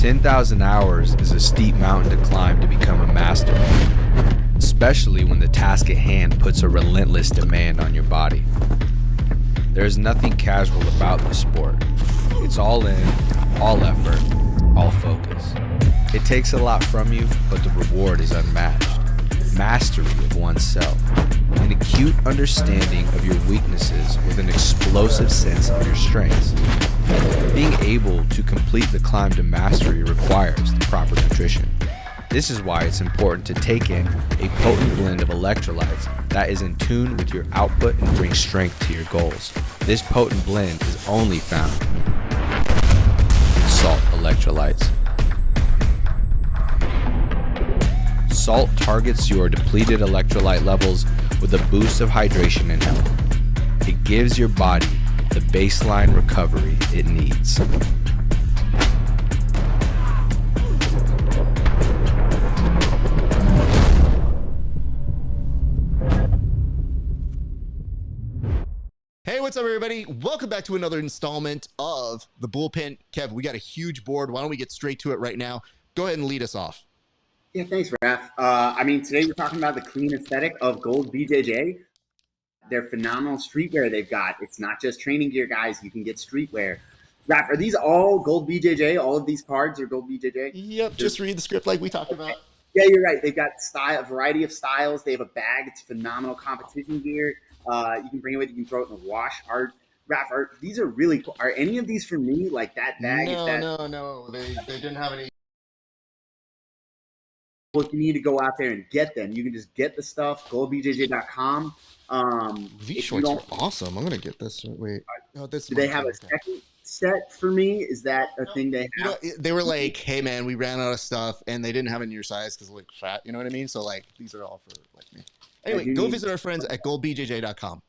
10,000 hours is a steep mountain to climb to become a master, especially when the task at hand puts a relentless demand on your body. There is nothing casual about this sport. It's all in, all effort, all focus. It takes a lot from you, but the reward is unmatched. Mastery of oneself, an acute understanding of your weaknesses with an explosive sense of your strengths. Being able to complete the climb to mastery requires the proper nutrition. This is why it's important to take in a potent blend of electrolytes that is in tune with your output and brings strength to your goals. This potent blend is only found in salt electrolytes. Salt targets your depleted electrolyte levels with a boost of hydration and health. It gives your body the baseline recovery it needs. Hey, what's up, everybody? Welcome back to another installment of The Bullpen. Kev, we got a huge board. Why don't we get straight to it right now? Go ahead and lead us off. Yeah, thanks, Raph. Today we're talking about the clean aesthetic of Gold BJJ. They're phenomenal streetwear they've got. It's not just training gear, guys. You can get streetwear. Raph, are these all Gold BJJ? All of these cards are Gold BJJ? Yep, just read the script like we talked about. Yeah, you're right. They've got a variety of styles. They have a bag. It's phenomenal competition gear. You can bring it with you. You can throw it in the wash. Raph, these are really cool. Are any of these for me? Like that bag? No. They didn't have any. Look, you need to go out there and get them. You can just get the stuff, goldbjj.com. These shorts are awesome. I'm going to get this. Wait. Do they have a second set for me? Is that a thing they have? They were like, hey, man, we ran out of stuff, and they didn't have it in your size because like fat. You know what I mean? So, like, these are all for like me. Anyway, go visit our friends at goldbjj.com.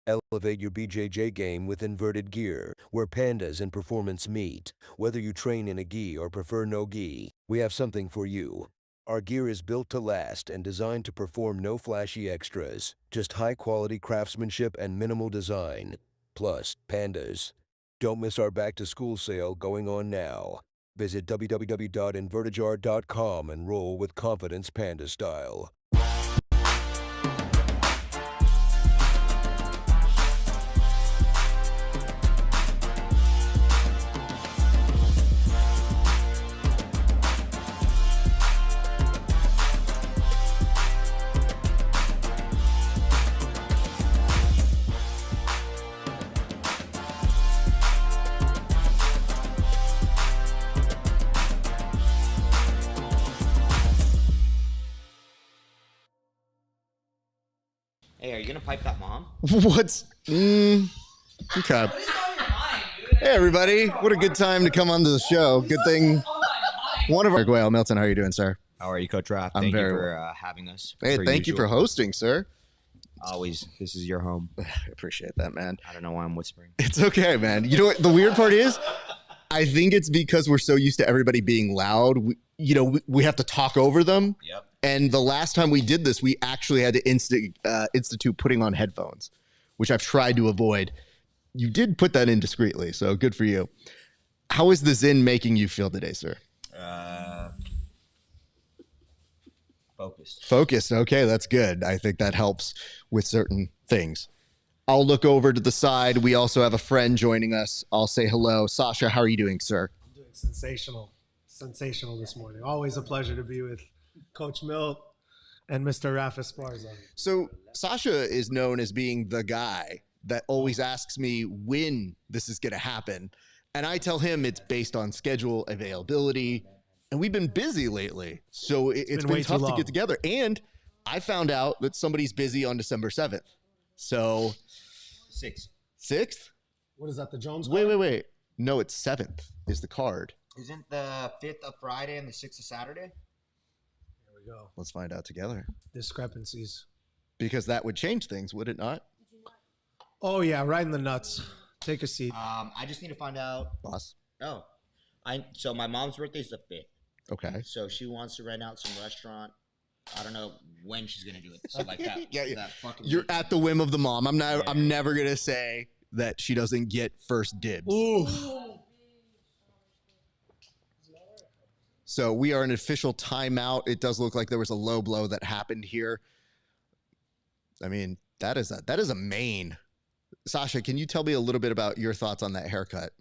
Elevate your BJJ game with inverted gear, where pandas and performance meet. Whether you train in a gi or prefer no gi, we have something for you. Our gear is built to last and designed to perform no flashy extras, just high-quality craftsmanship and minimal design. Plus, pandas. Don't miss our back-to-school sale going on now. Visit www.invertijar.com and roll with confidence panda style. Hey, are you gonna pipe that mom? What's okay? Hey, everybody! What a good time to come onto the show. Good thing one of our Arguello, Milton. How are you doing, sir? How are you, Coach Raph? I'm Thank very you for having us. Hey, thank you for hosting, sir. Always, this is your home. I appreciate that, man. I don't know why I'm whispering. It's okay, man. You know what? The weird part is, I think it's because we're so used to everybody being loud. We have to talk over them. Yep. And the last time we did this, we actually had to institute putting on headphones, which I've tried to avoid. You did put that in discreetly, so good for you. How is the Zen making you feel today, sir? Focused. Focused. Okay, that's good. I think that helps with certain things. I'll look over to the side. We also have a friend joining us. I'll say hello. Sasha, how are you doing, sir? I'm doing sensational. Sensational this morning. Always a pleasure to be with Coach Milt and Mr. Raph Esparza. So Sasha is known as being the guy that always asks me when this is going to happen. And I tell him it's based on schedule availability. And we've been busy lately. So it's been tough to get together. And I found out that somebody's busy on December 7th. So 6th? What is that, the Jones card? Wait. No, it's 7th is the card. Isn't the 5th a Friday and the 6th a Saturday? There we go. Let's find out together. Discrepancies. Because that would change things, would it not? Oh, yeah, right in the nuts. Take a seat. I just need to find out. Boss. Oh. So my mom's birthday is the 5th. Okay. So she wants to rent out some restaurant. I don't know when she's gonna do it. So like that. Yeah. That fucking You're weekend. at the whim of the mom. I'm never gonna say that she doesn't get first dibs. Ooh. So we are an official timeout. It does look like there was a low blow that happened here. I mean, that is a main. Sasha, can you tell me a little bit about your thoughts on that haircut?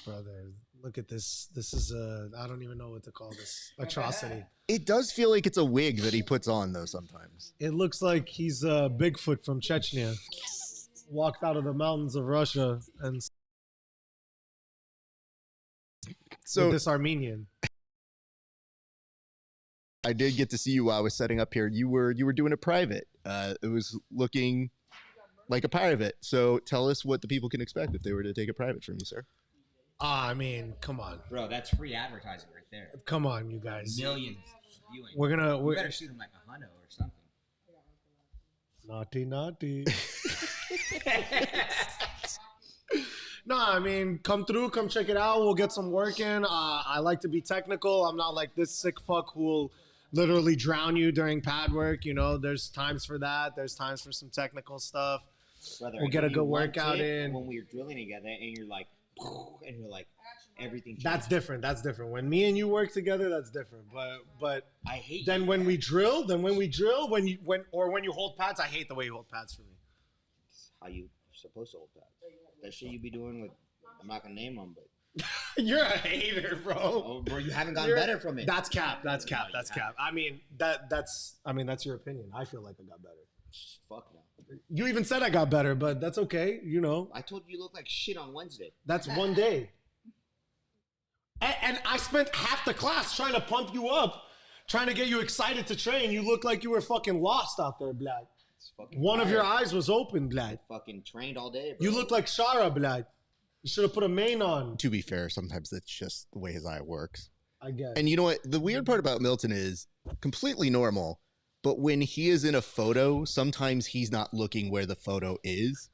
Brother, look at this. This is I don't even know what to call this atrocity. It does feel like it's a wig that he puts on, though, sometimes. It looks like he's Bigfoot from Chechnya. Walked out of the mountains of Russia and So with this Armenian. I did get to see you while I was setting up here. You were doing a private. It was looking like a private. So tell us what the people can expect if they were to take a private from you, sir. I mean, come on. Bro, that's free advertising right there. Come on, you guys. Millions viewing. We're better shoot him like a hundo or something. naughty. No, I mean, come through, come check it out. We'll get some work in. I like to be technical. I'm not like this sick fuck who will literally drown you during pad work. You know, there's times for that. There's times for some technical stuff. Brother, We'll get a you good one workout tip in. when we were drilling together, and you're like, everything. That's different. That's different. When me and you work together, that's different. But I hate. then when we drill, when you hold pads, I hate the way you hold pads for me. How you supposed to hold that? That shit you be doing with. I'm not gonna name them, but You're a hater, bro. oh, bro, you haven't gotten better from it. That's cap. That's cap. That's cap. I mean, that's your opinion. I feel like I got better. Fuck no. You even said I got better, but that's okay. You know, I told you look like shit on Wednesday. that's one day. And I spent half the class trying to pump you up, trying to get you excited to train. You look like you were fucking lost out there, Blad. One of your eyes was open, Blad. Fucking trained all day, bro. You look like Shara, Blad. You should have put a mane on. To be fair, sometimes that's just the way his eye works. I guess. And you know what? The weird part about Milton is completely normal. But when he is in a photo, sometimes he's not looking where the photo is.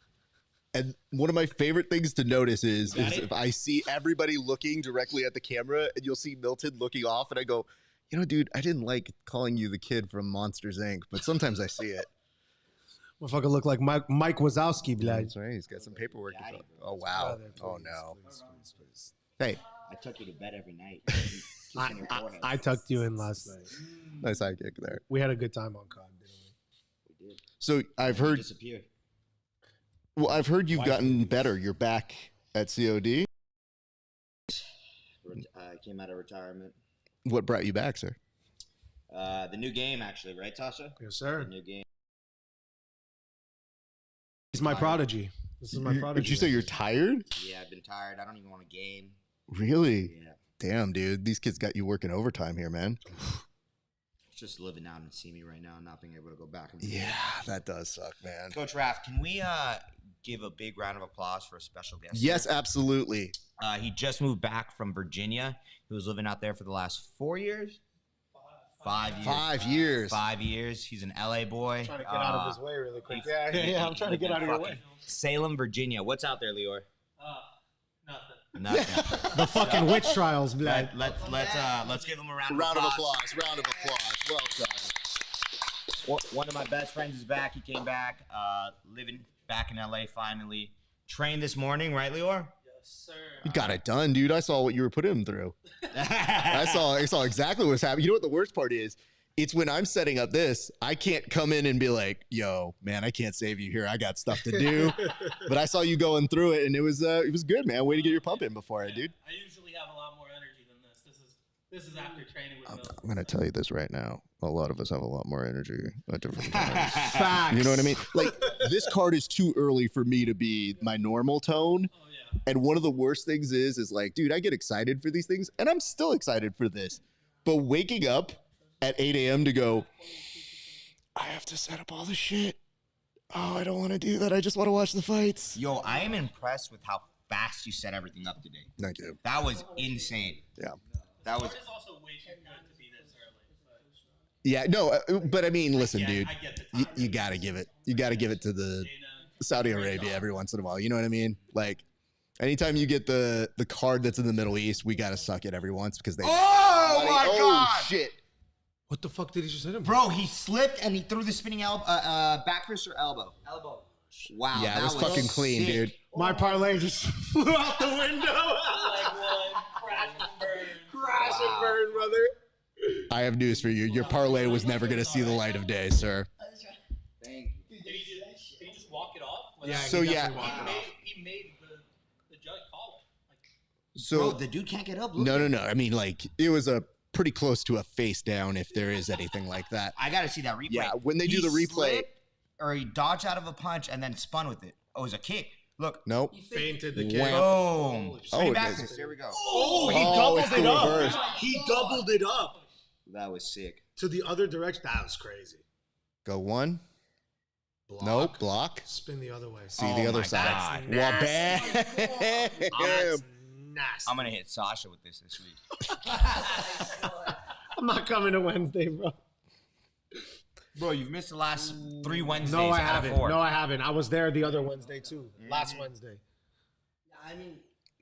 And one of my favorite things to notice is if I see everybody looking directly at the camera and you'll see Milton looking off and I go, you know, dude, I didn't like calling you the kid from Monsters, Inc., but sometimes I see it. Motherfucker look like Mike Wazowski, Blad. That's right. He's got some paperwork to Daddy, fill. bro. Oh, wow. Brother, Oh, please, no. please. Hey, I took you to bed every night. I tucked you in last night. nice eye kick there. We had a good time on COD, didn't we? We did. So I've heard, Disappeared. well, I've heard you've gotten better. You're back at COD. I came out of retirement. What brought you back, sir? The new game, actually, right, Tasha? Yes, sir. The new game. He's my prodigy. This is my prodigy. Did you say you're tired? Yeah, I've been tired. I don't even want to game. Really? Yeah. Damn, dude. These kids got you working overtime here, man. Just living out and see me right now and not being able to go back. And Yeah, that does suck, man. Coach Raph, can we give a big round of applause for a special guest? Yes, here? absolutely. He just moved back from Virginia. He was living out there for the last 4 years. 5 years. 5 years. 5 years. He's an LA boy. I'm trying to get out of his way really quick. he- Yeah. I'm trying to get out of your way. Salem, Virginia. What's out there, Lior? Nothing. Nothing. The fucking witch trials, Blad. Let's give him a round of Round of applause. applause. Round of applause. Well done. One of my best friends is back. He came back, living back in LA finally. Trained this morning, right, Lior? Yes, sir. You got it done, dude. I saw what you were putting him through. I saw exactly what's happening. You know what the worst part is? It's when I'm setting up this, I can't come in and be like, yo, man, I can't save you here. I got stuff to do. But I saw you going through it, and it was good, man. Way to get your pump in before it, dude. I usually have a lot more energy than this. This is after training with Milton. I'm going to tell you this right now. A lot of us have a lot more energy at different times. Facts. You know what I mean? Like, this card is too early for me to be my normal tone. Oh yeah. And one of the worst things is like, dude, I get excited for these things, and I'm still excited for this. But waking up at 8 a.m. to go, I have to set up all the shit. Oh, I don't want to do that. I just want to watch the fights. Yo, I am impressed with how fast you set everything up today. Thank you. That was insane. Yeah. That was. It's also way too good to be this early. Yeah, no, but I mean, listen, dude, I get the you, time. you got to give it. You got to give it to the Saudi Arabia every once in a while. You know what I mean? Like, anytime you get the card that's in the Middle East, we got to suck it every once because they. Oh my God! Shit. What the fuck did he just hit him? Bro, he slipped and he threw the spinning elbow, back fist or elbow? Wow, Yeah, that it was fucking clean, sick. dude. My parlay just flew out the window. Leg one, crash and burn. Crash and burn, brother. I have news for you. Your parlay was never going to see the light of day, sir. Thank you. Did he just walk it off? Like, Yeah, So, he yeah. definitely walked it off. He made the judge call it. Like, So Bro, the dude can't get up. Look at no. I mean, like, it was a pretty close to a face down if there is anything like that. I gotta see that replay. Yeah, when they do He the replay. slipped, or he dodged out of a punch and then spun with it. Oh, it was a kick. Look. Nope. Fainted the Wham. kick. Boom. Spinning it backwards. is. There we go. Oh, he Oh, doubled it's it the up. reverse. He doubled it up That was sick. to the other direction. That was crazy. Go one. Block. Nope. Block. Spin the other way. See Oh the other my side. God. Well, That's bam. nasty. I'm gonna hit Sasha with this week. I'm not coming to Wednesday, bro. Bro, you've missed the last 3 Wednesdays No, I out of haven't. 4. No, I haven't. I was there the other Wednesday too. Last Wednesday.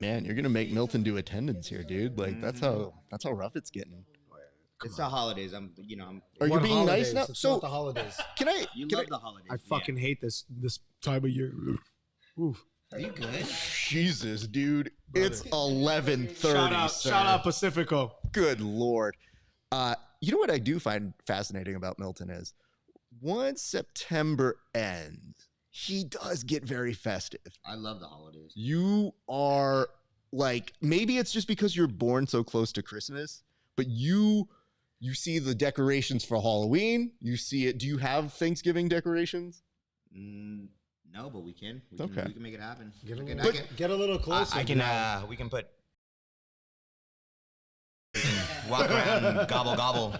Man, you're gonna make Milton do attendance here, dude. Like that's how rough it's getting. It's the holidays. Are What you being holidays? nice now? It's So not the holidays. can I? You can love the holidays. I fucking hate this time of year. Oof. Are you good? Jesus, dude. It's 11:30. Shout out Pacifico. Good lord. You know what I do find fascinating about Milton is once September ends, he does get very festive. I love the holidays. You are like, maybe it's just because you're born so close to Christmas, but you see the decorations for Halloween. You see it. Do you have Thanksgiving decorations? No, but we can. Okay. We can make it happen. Get a little closer. I can. We can put. We can walk around and gobble gobble.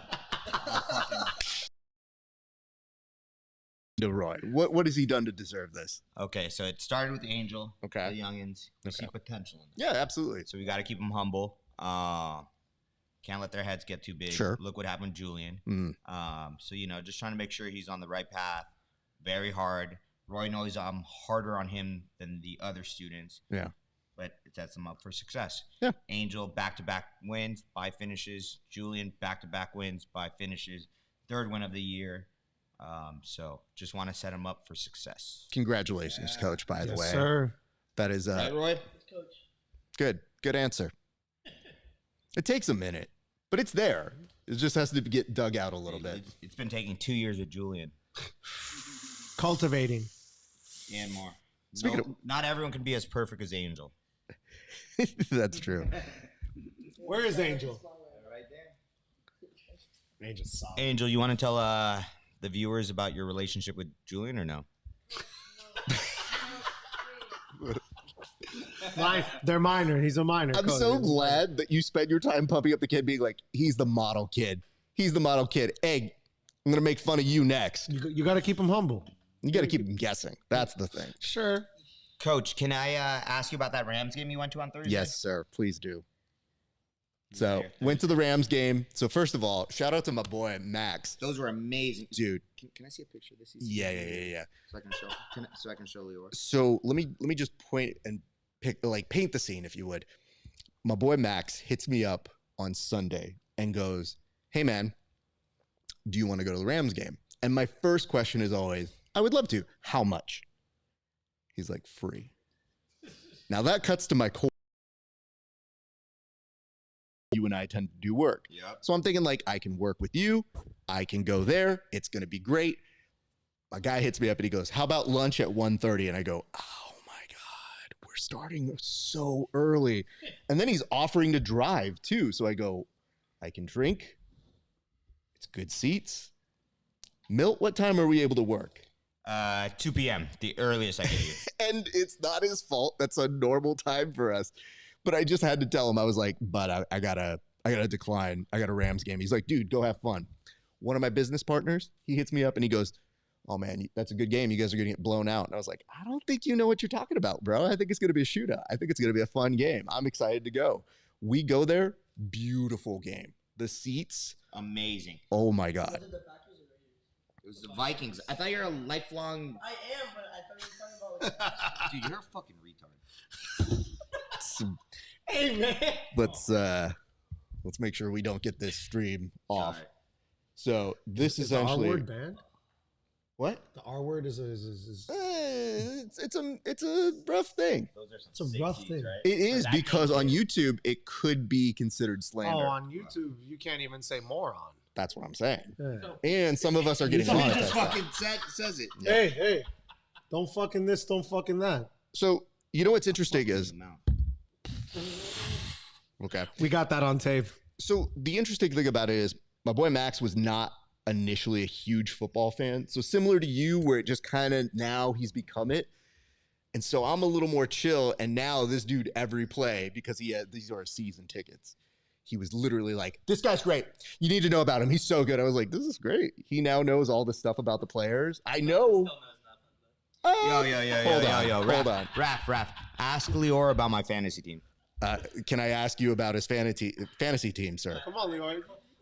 Roy, what has he done to deserve this? Okay, so it started with Angel. Okay. The youngins. We see potential in them. Yeah, absolutely. So we got to keep them humble. Can't let their heads get too big. Sure. Look what happened to Julian. Mm. So just trying to make sure he's on the right path. Very hard. Roy knows I'm harder on him than the other students. Yeah. But it sets him up for success. Yeah. Angel back-to-back wins by finishes. Julian back-to-back wins by finishes. 3rd win of the year. So just want to set him up for success. Congratulations, Coach, by the Yes, way. sir. That is Right, Roy? good answer. It takes a minute, but it's there. It just has to get dug out a little bit. It's been taking 2 years with Julian Cultivating. and more. Speaking of- Not everyone can be as perfect as Angel. That's true. Where is Angel? Right there. Angel's solid. Angel, you want to tell the viewers about your relationship with Julian or no? They're minor. He's a minor. I'm Coach. so glad that you spend your time pumping up the kid, being like, he's the model kid. He's the model kid. Hey, I'm going to make fun of you next. You got to keep him humble. You got to keep him guessing. That's the thing. Sure. Coach, can I ask you about that Rams game you went to on Thursday? Yes, sir. Please do. So, Yeah. went to the Rams game. So, first of all, shout out to my boy, Max. Those were amazing. Dude. Can I see a picture of this? Yeah. So I can show Leo. So let me just point and paint the scene, if you would. My boy Max hits me up on Sunday and goes, "Hey man, do you want to go to the Rams game?" And my first question is always, "I would love to. How much?" He's like, "Free." Now that cuts to my core. You and I tend to do work. Yep. So I'm thinking like, I can work with you. I can go there. It's going to be great. My guy hits me up and he goes, "How about lunch at 1:30?" And I go, "Oh my God, we're starting so early." And then he's offering to drive too. So I go, "I can drink. It's good seats." Milt, what time are we able to work? 2 p.m. The earliest I get here. And it's not his fault. That's a normal time for us. But I just had to tell him, I was like, "But I gotta decline. I got a Rams game." He's like, "Dude, go have fun." One of my business partners, he hits me up and he goes, "Oh man, that's a good game. You guys are gonna get blown out." And I was like, "I don't think you know what you're talking about, bro. I think it's gonna be a shootout. I think it's gonna be a fun game. I'm excited to go." We go there, beautiful game. The seats, Amazing. oh my God. It was the Vikings. I thought you were a lifelong. I am, but I thought you were talking about. Dude, you're a fucking retard. Hey man. Let's make sure we don't get this stream off. Sorry. So this Is the R essentially, word banned? What? The R word is It's a rough thing. Those are it's a rough thing. right? It is that because game, on YouTube it could be considered slander. Oh, on YouTube you can't even say moron. That's what I'm saying. Yeah. And some of us are getting Somebody monetized. just says it. Hey, don't fucking this, don't fucking that. So you know what's interesting is okay. We got that on tape. So the interesting thing about it is my boy Max was not initially a huge football fan. So similar to you, where it just kind of now he's become it. And so I'm a little more chill. And now this dude, every play, because these are season tickets, he was literally like, this guy's great. You need to know about him. He's so good. I was like, this is great. He now knows all the stuff about the players. I know. Yo. Hold on. Raph. Ask Lior about my fantasy team. Can I ask you about his fantasy team, sir? Come on, Leroy.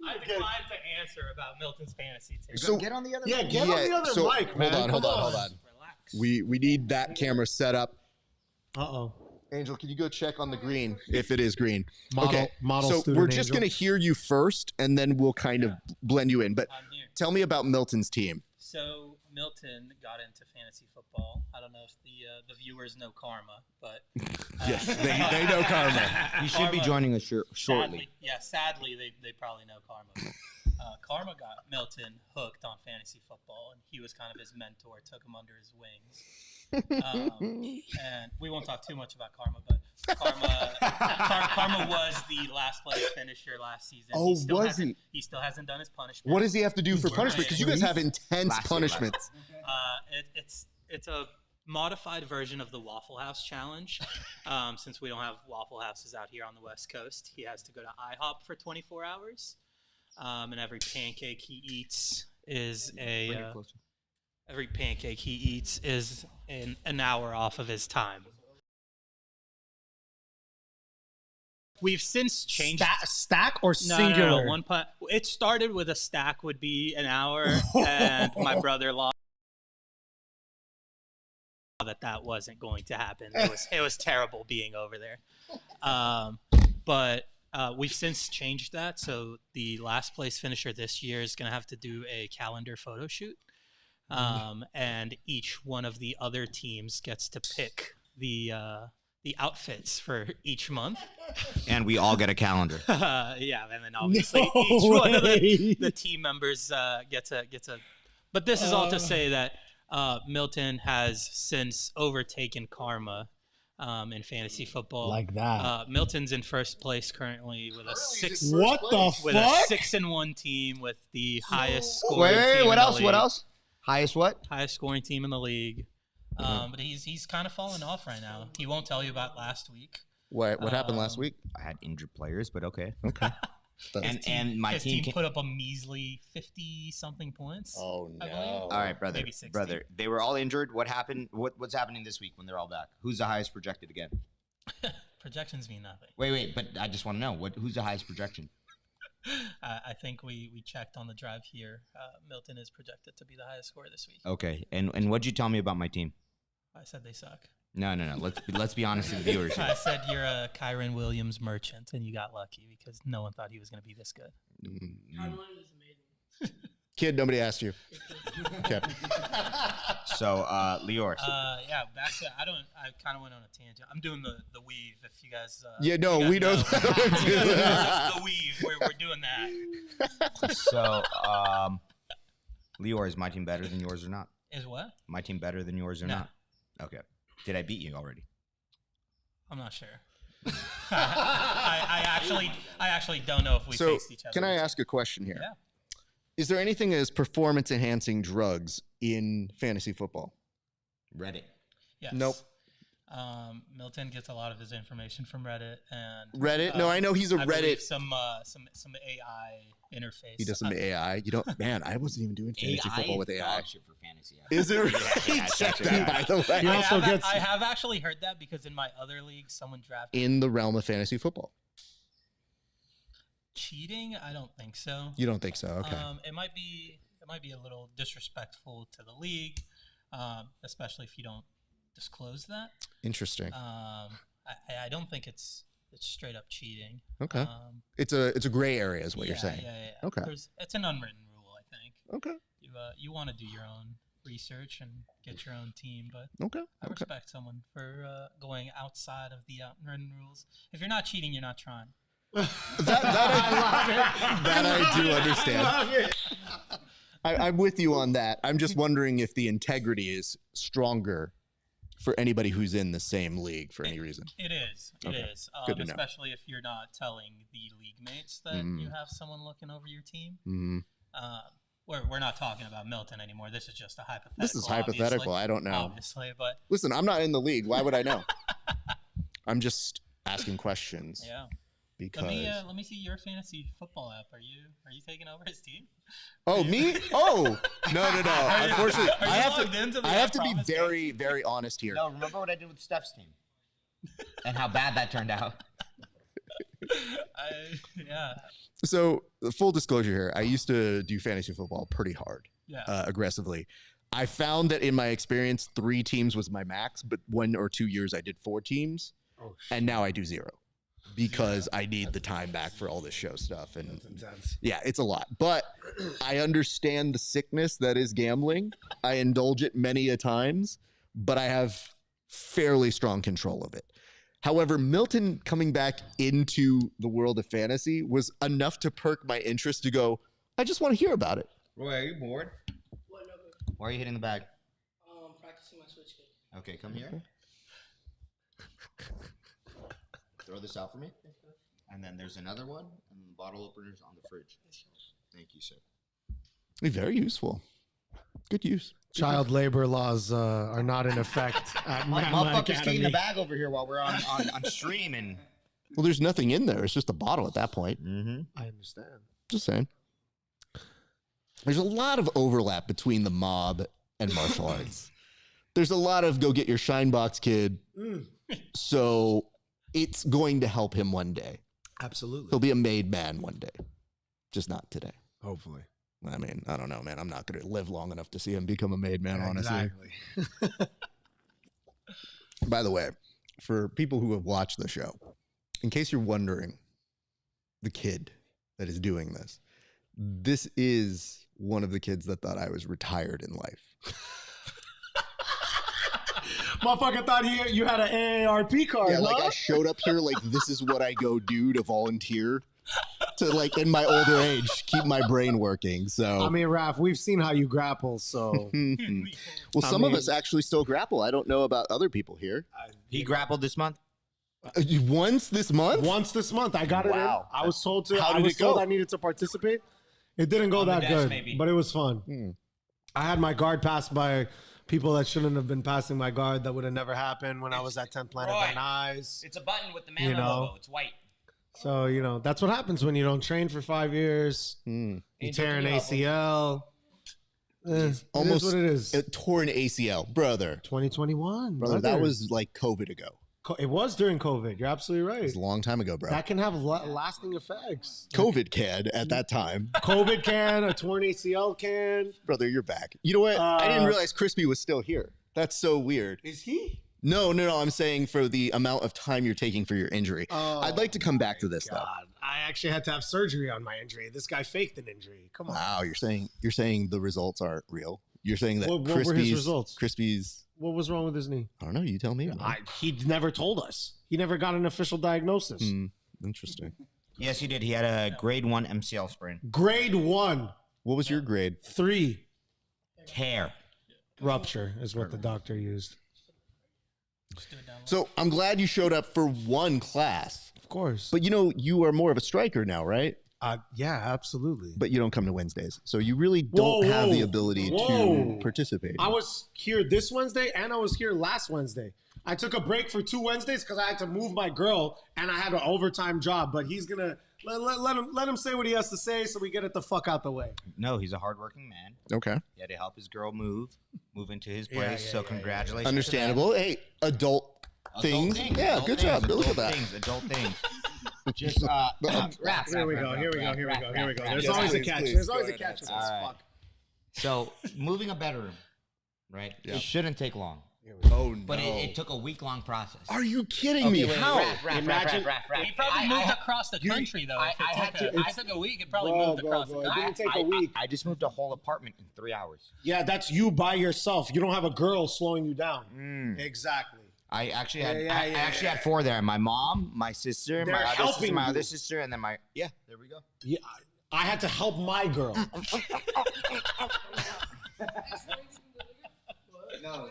I declined to answer about Milton's fantasy team. So Get on the other. Yeah, get on the other mic, man. Hold on. Relax. We need that camera set up. Uh-oh. Angel, can you go check on the green if it is green? Model so student we're just Angel. going to hear you first, and then we'll kind of blend you in. But I'm here. tell me about Milton's team. So Milton got into fantasy football. I don't know if the viewers know Karma, but Yes, they know Karma. You should be joining us shortly. Sadly, they probably know Karma. Karma got Milton hooked on fantasy football, and he was kind of his mentor, took him under his wings. And we won't talk too much about Karma, but Karma was the last place finisher last season. Oh, was he? He still hasn't done his punishment. What does he have to do for punishment? Because you guys have intense Last year, punishments. It's a modified version of the Waffle House challenge. Since we don't have Waffle Houses out here on the West Coast, he has to go to IHOP for 24 hours. And every pancake he eats is an hour off of his time. We've since changed Stack or No, singular? one putt. It started with a stack would be an hour, and my brother-in-law that wasn't going to happen. It was terrible being over there. But we've since changed that, so the last place finisher this year is going to have to do a calendar photo shoot, and each one of the other teams gets to pick the outfits for each month. And we all get a calendar. Yeah, and then obviously each one of the team members gets a. But this is all to say that Milton has since overtaken Karma in fantasy football. Like that. Milton's in first place currently with a six. What the With fuck? a 6-1 team with the highest scoring. team What in else? the What league. else? Highest what? Highest scoring team in the league. But he's kind of fallen off right now. He won't tell you about last week. What happened last week? I had injured players, but okay. And my His team. team put up a measly 50-something points. Oh I believe. All right, brother. Maybe 60. Brother, they were all injured. What happened? What's happening this week when they're all back? Who's the highest projected again? Projections mean nothing. Wait. But I just want to know who's the highest projection? I think we checked on the drive here. Milton is projected to be the highest scorer this week. Okay. And what'd you tell me about my team? I said they suck. No. Let's be honest to the viewers. I said you're a Kyron Williams merchant, and you got lucky because no one thought he was going to be this good. Kid, nobody asked you. Okay. So, Lior. Yeah, back to I kind of went on a tangent. I'm doing the weave. If you guys. Yeah, no, we know. The weave. We're doing that. So, Lior, is my team better than yours or not? Is what? My team better than yours or No. not? Okay. Did I beat you already? I'm not sure. I actually don't know if we So, faced each other. can I ask a question here? Yeah. Is there anything as performance-enhancing drugs in fantasy football? Reddit. Yes. Nope. Milton gets a lot of his information from Reddit and Reddit? No, I know he's a I believe Reddit. some AI interface. He does some AI. You don't, man. I wasn't even doing fantasy football with AI. Shit for fantasy. Is it? Yeah, Check it's that, by the way. He also gets I have actually heard that because in my other league, someone drafted In the realm of fantasy football, cheating. I don't think so. you don't think so? Okay. It might be a little disrespectful to the league, especially if you don't disclose that. Interesting. I don't think it's straight up cheating. Okay. It's a gray area, is what yeah, you're saying. Yeah. Okay. It's an unwritten rule, I think. Okay. You want to do your own research and get your own team. But Okay. I respect someone for going outside of the unwritten rules. If you're not cheating, you're not trying. That I do understand. I'm with you on that. I'm just wondering if the integrity is stronger for anybody who's in the same league for any reason. It is. It Okay. is. Good to know. Especially if you're not telling the league mates that you have someone looking over your team. Mm. We're not talking about Milton anymore. This is just a hypothetical. This is hypothetical. I don't know. Obviously, but Listen, I'm not in the league. Why would I know? I'm just asking questions. yeah. Because Let me see your fantasy football app. Are you taking over his team? Oh, me? Oh, no. Unfortunately, Are you I logged into the have app to be promise very, very honest here. No, remember what I did with Steph's team and how bad that turned out. Yeah. So, full disclosure here, I used to do fantasy football pretty hard, Yeah. aggressively. I found that in my experience, 3 teams was my max, but 1 or 2 years I did 4 teams, and now I do 0 because I need the time back for all this show stuff. And yeah, it's a lot. But I understand the sickness that is gambling. I indulge it many a times, but I have fairly strong control of it. However, Milton coming back into the world of fantasy was enough to perk my interest to go, I just want to hear about it. Roy, are you bored? What number? Why are you hitting the bag? Practicing my switch kick. Okay, come here. Throw this out for me. And then there's another one, and the bottle opener's on the fridge. Thank you, sir. Very useful. Good use. Child labor laws are not in effect at my Motherfucker's academy. kicking the bag over here while we're on stream. And Well, there's nothing in there. It's just a bottle at that point. I understand. Just saying. There's a lot of overlap between the mob and martial arts. There's a lot of go get your shine box, kid. So it's going to help him one day. Absolutely. He'll be a made man one day. Just not today. Hopefully. I mean, I don't know, man. I'm not going to live long enough to see him become a made man, honestly. Exactly. By the way, for people who have watched the show, in case you're wondering, the kid that is doing this is one of the kids that thought I was retired in life. Motherfucker thought you had an AARP card, Yeah, huh? like I showed up here like this is what I go do to volunteer to like in my older age keep my brain working. So I mean, Raph, we've seen how you grapple, so well, some of us actually still grapple. I don't know about other people here. he grappled this month. Once this month? once this month I got it in. Wow. I was told to. How I did was it go? told I needed to participate. It didn't go On the that dash, good, maybe. but it was fun. I had my guard passed by people that shouldn't have been passing my guard. That would have never happened when I was at 10th Planet Roy. Van Nuys. It's a button with the You know. logo. It's white. So, that's what happens when you don't train for 5 years. You tear an ACL. Almost it is what it is. a torn ACL, brother. 2021. Brother, that was like COVID ago. It was during COVID. You're absolutely It right. was a long time ago, bro. That can have lasting effects. COVID can at that time. COVID can, a torn ACL can. Brother, you're back. You know what? I didn't realize Crispy was still here. That's so weird. Is he? No. I'm saying for the amount of time you're taking for your injury. I'd like to come back to this though. God, I actually had to have surgery on my injury. This guy faked an injury. Come on. Wow, you're saying the results aren't real. You're saying that What were his Crispy's results? Crispy's What was wrong with his knee? I don't know. You tell me. man. He never told us. He never got an official diagnosis. Interesting. Yes, he did. He had a grade 1 MCL sprain. Grade 1, What was your grade? 3 Tear. rupture is what the doctor used. So I'm glad you showed up for one class, Of course. but you are more of a striker now, right? Yeah, absolutely. But you don't come to Wednesdays, so you really don't have the ability to participate. I was here this Wednesday and I was here last Wednesday. I took a break for 2 Wednesdays because I had to move my girl and I had an overtime job. But he's gonna let him say what he has to say so we get it the fuck out the way. No, he's a hardworking man. Okay, He had to help his girl move into his place. So congratulations. understandable. Hey, adult things. Yeah, good job. Look at that. Adult things. Just rap. Here we go. There's Yes, always a please, catch. please. There's Go always a ahead. catch in this. All right. Fuck. So moving a bedroom, right? Yeah. It shouldn't take long. Oh no! But it took a week-long process. Are you kidding me? How? Imagine- He probably moved across the country though. If it took a week, it probably moved across the It country. didn't take a week. I just moved a whole apartment in 3 hours. Yeah, that's you by yourself. You don't have a girl slowing you down. Exactly. I actually had Yeah, I actually had 4 there. My mom, my sister, They're my other sister, helping my you. other sister, and then my there we go. Yeah, I had to help my girl. No.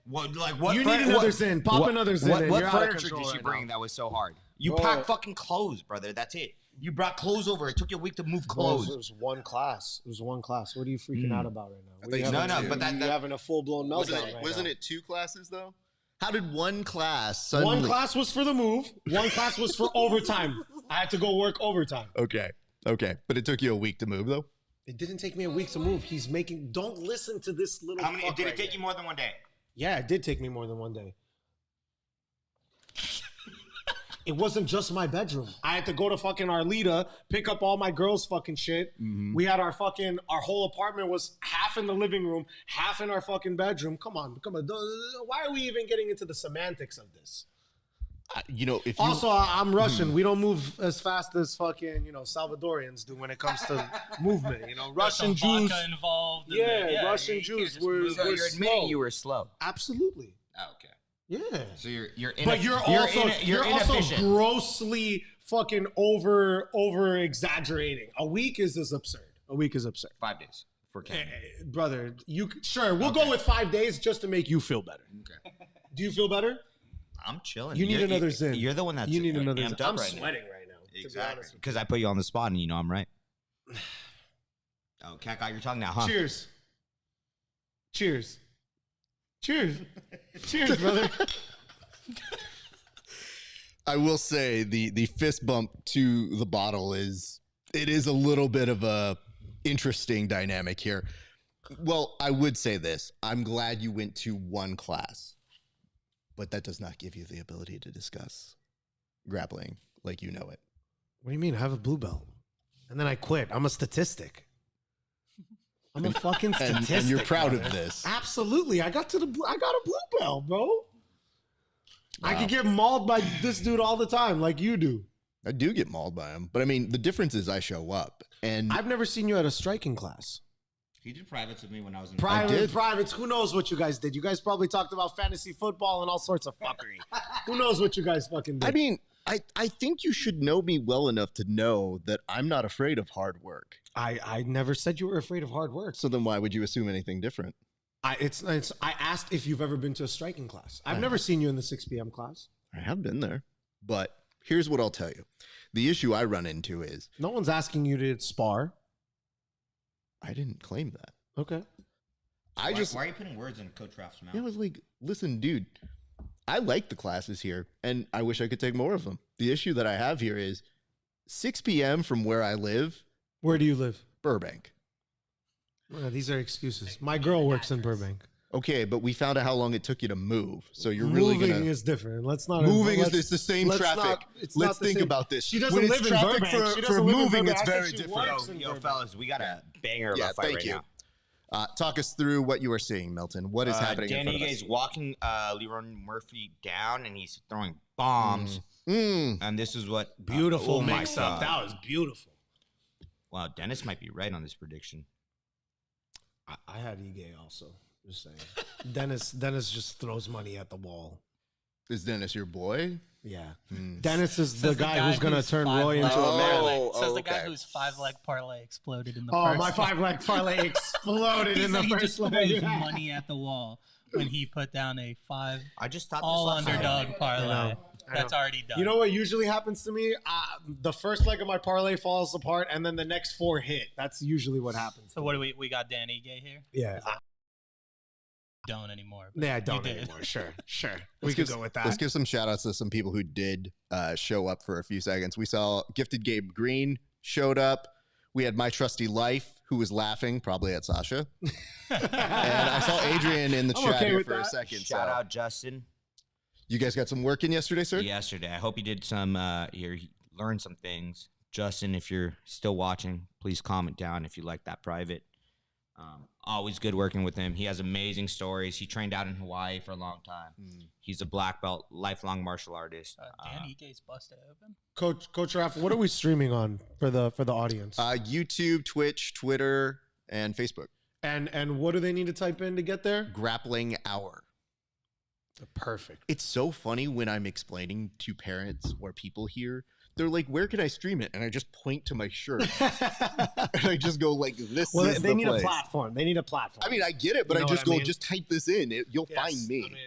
What? You need another Zin. Pop another Zin. What in. You're out of furniture control did you right bring now. that was so hard? You Bro. packed fucking clothes, brother. That's it. You brought clothes over. It took you a week to move clothes. It was one class. It was one class. What are you freaking out about right now? I thought you No, said no, two. but You're having a full blown meltdown Wasn't, right wasn't now. it 2 classes though? How did one class suddenly? One class was for the move. One class was for overtime. I had to go work overtime. Okay, but it took you a week to move though. It didn't take me a week to move. He's making. Don't listen to this little. How many? fuck Did right it take here. you more than one day? Yeah, it did take me more than one day. It wasn't just my bedroom. I had to go to fucking Arlita, pick up all my girls' fucking shit. We had our whole apartment was half in the living room, half in our fucking bedroom. Come on. Why are we even getting into the semantics of this? You know, if you Also, I'm Russian. We don't move as fast as fucking, Salvadorians do when it comes to movement. Russian There's some Jews. vodka involved. Yeah, Russian you can't Jews just were- move. So We're you're admitting slow. you were slow. Absolutely. Oh, okay. Yeah. So you're But you're also inefficient. grossly fucking over exaggerating. A week is absurd. 5 days for Ken. Brother, we'll go with 5 days just to make you feel better. Okay. Do you feel better? I'm chilling. You need You're- another Zin. You're the one that's You need another amped Zin. up I'm right now. sweating right now. To be Exactly. honest with Because I put you on the spot and I'm right. Oh, cat got your tongue now, huh? you. Cheers, brother. I will say the fist bump to the bottle is a little bit of a interesting dynamic here. Well, I would say this. I'm glad you went to one class, but that does not give you the ability to discuss grappling like you know it. What do you mean? I have a blue belt, and then I quit. I'm a statistic. I'm a fucking statistic. And you're proud brother. of this. Absolutely. I got a blue belt, bro. I Wow. could get mauled by this dude all the time, like you do. I do get mauled by him, but I mean, the difference is I show up, and I've never seen you at a striking class. He did privates with me when I was in Privates, who knows what you guys did? You guys probably talked about fantasy football and all sorts of fuckery. Who knows what you guys fucking did? I mean, I think you should know me well enough to know that I'm not afraid of hard work. I never said you were afraid of hard work. So then why would you assume anything different? I asked if you've ever been to a striking class. I've never seen you in the 6 p.m. class. I have been there, but here's what I'll tell you. The issue I run into is No one's asking you to spar. I didn't claim that. Okay. I Why are you putting words in Coach Raph's mouth? It was like, listen, dude, I like the classes here, and I wish I could take more of them. The issue that I have here is 6 p.m. from where I live, Where do you live? Burbank. These are excuses. My girl works in Burbank. Okay, but we found out how long it took you to move, so you're really Moving gonna. is different. Let's not. Moving let's- is the same let's traffic. not- it's Let's not the think same. about this. She doesn't When live it's in traffic Burbank. She for doesn't live in moving, Burbank. it's I said very she different. works in Burbank. fellas, we got a banger of Yeah, a fight thank right you. now. Talk us through what you were seeing, Milton. What is happening in Danny front of is us? walking Lerone Murphy down, and he's throwing bombs. And this is what Beautiful oh my mix up. God. That was beautiful. Wow, Dennis might be right on this prediction. I had Ige also. Just saying. Dennis just throws money at the wall. Is Dennis your boy? Yeah. Dennis is the guy who's gonna turn Roy into a man. Says the guy okay. whose 5-leg parlay exploded in the Oh, first my leg. 5-leg parlay exploded He in the said he first just leg. throws Yeah. money at the wall when he put down a 5 I just thought all this last underdog night. parlay. I know. That's already done. You know what usually happens to me? The first leg of my parlay falls apart, and then the next 4 hit. That's usually what happens. So what do we got? Danny Gay here. Yeah. Don't anymore. but Yeah, I you don't did. anymore. Sure. We Let's could give- go with that. Let's give some shout outs to some people who did show up for a few seconds. We saw Gifted Gabe Green showed up. We had My Trusty Life, who was laughing, probably at Sasha. And I saw Adrian in the I'm chat okay here with for a that. second. Shout so. out Justin. You guys got some work in yesterday, sir? Yesterday, I hope you did some. You learned some things. Justin, if you're still watching, please comment down if you like that private. Always good working with him. He has amazing stories. He trained out in Hawaii for a long time. He's a black belt, lifelong martial artist. Dan Ike's busted open. Coach Raph, what are we streaming on for the audience? YouTube, Twitch, Twitter, and Facebook. And what do they need to type in to get there? Grappling Hour. Perfect. It's so funny when I'm explaining to parents or people here, they're like, where can I stream it? And I just point to my shirt. And I just go like, this Well, is they the need place. a platform. They need a platform. I mean, I get it, but You I know just what I go, mean? just type this in. You'll find me. I mean,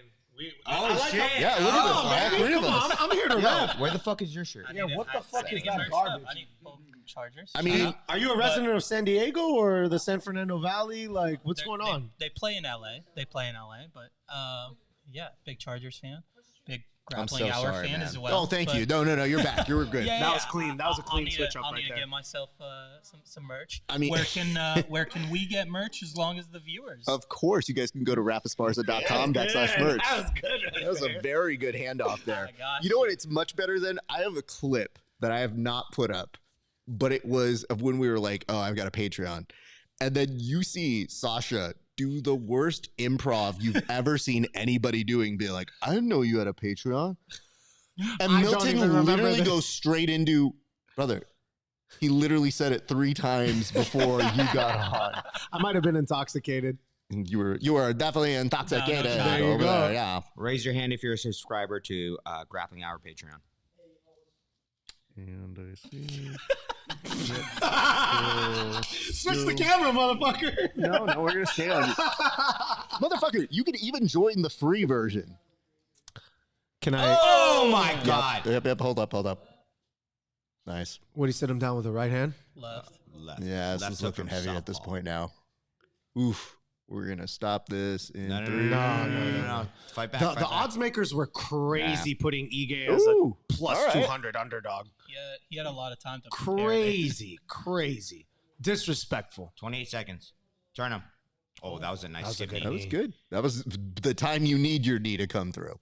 Oh, shit. Yeah, look at this. All three of us. I'm here to rap. Where the fuck is your shirt? Yeah, what the fuck is Get that merched up. garbage? I need both Chargers. I mean, Are you a resident of San Diego or the San Fernando Valley? Like, what's They're- going on? They play in LA. But yeah, big Chargers fan, big I'm so Grappling Hour sorry, fan man. as well. Oh, thank but- you. No, you're back. You were good. Yeah, That was clean. That was a I'll clean need switch to- up I'll right need to there. get myself some merch. I mean- where can we get merch as long as the viewers? Of course, you guys can go to rapasparza.com/merch. That was good. That was a very good handoff there. I got You know what? It's much better than I have a clip that I have not put up, but it was of when we were like, oh, I've got a Patreon. And then you see Sasha do the worst improv you've ever seen anybody doing, be like, I didn't know you had a Patreon. And I don't Milton even remember literally this. goes straight into, brother, he literally said it 3 times before you got on. I might have been intoxicated. You were definitely intoxicated. No, there you over go. there, yeah. Raise your hand if you're a subscriber to Grappling Hour Patreon. And I see. Switch the camera, motherfucker. No, we're gonna stay on you. Motherfucker, you can even join the free version. Can I? Oh my God! Yep, hold up. Nice. What, he sit him down with the right hand? Left. Left. Yeah, this Left is hook looking from heavy at this softball. point now. Oof. We're gonna stop this in No. 3. No. Fight back. The fight back. odds makers were crazy putting Ige as a Ooh, plus all right. 200 underdog. He had a lot of time to prepare. Crazy. Disrespectful. 28 seconds. Turn him. Oh, that was a nice That was a skip good knee. That was good. That was the time you need your knee to come through.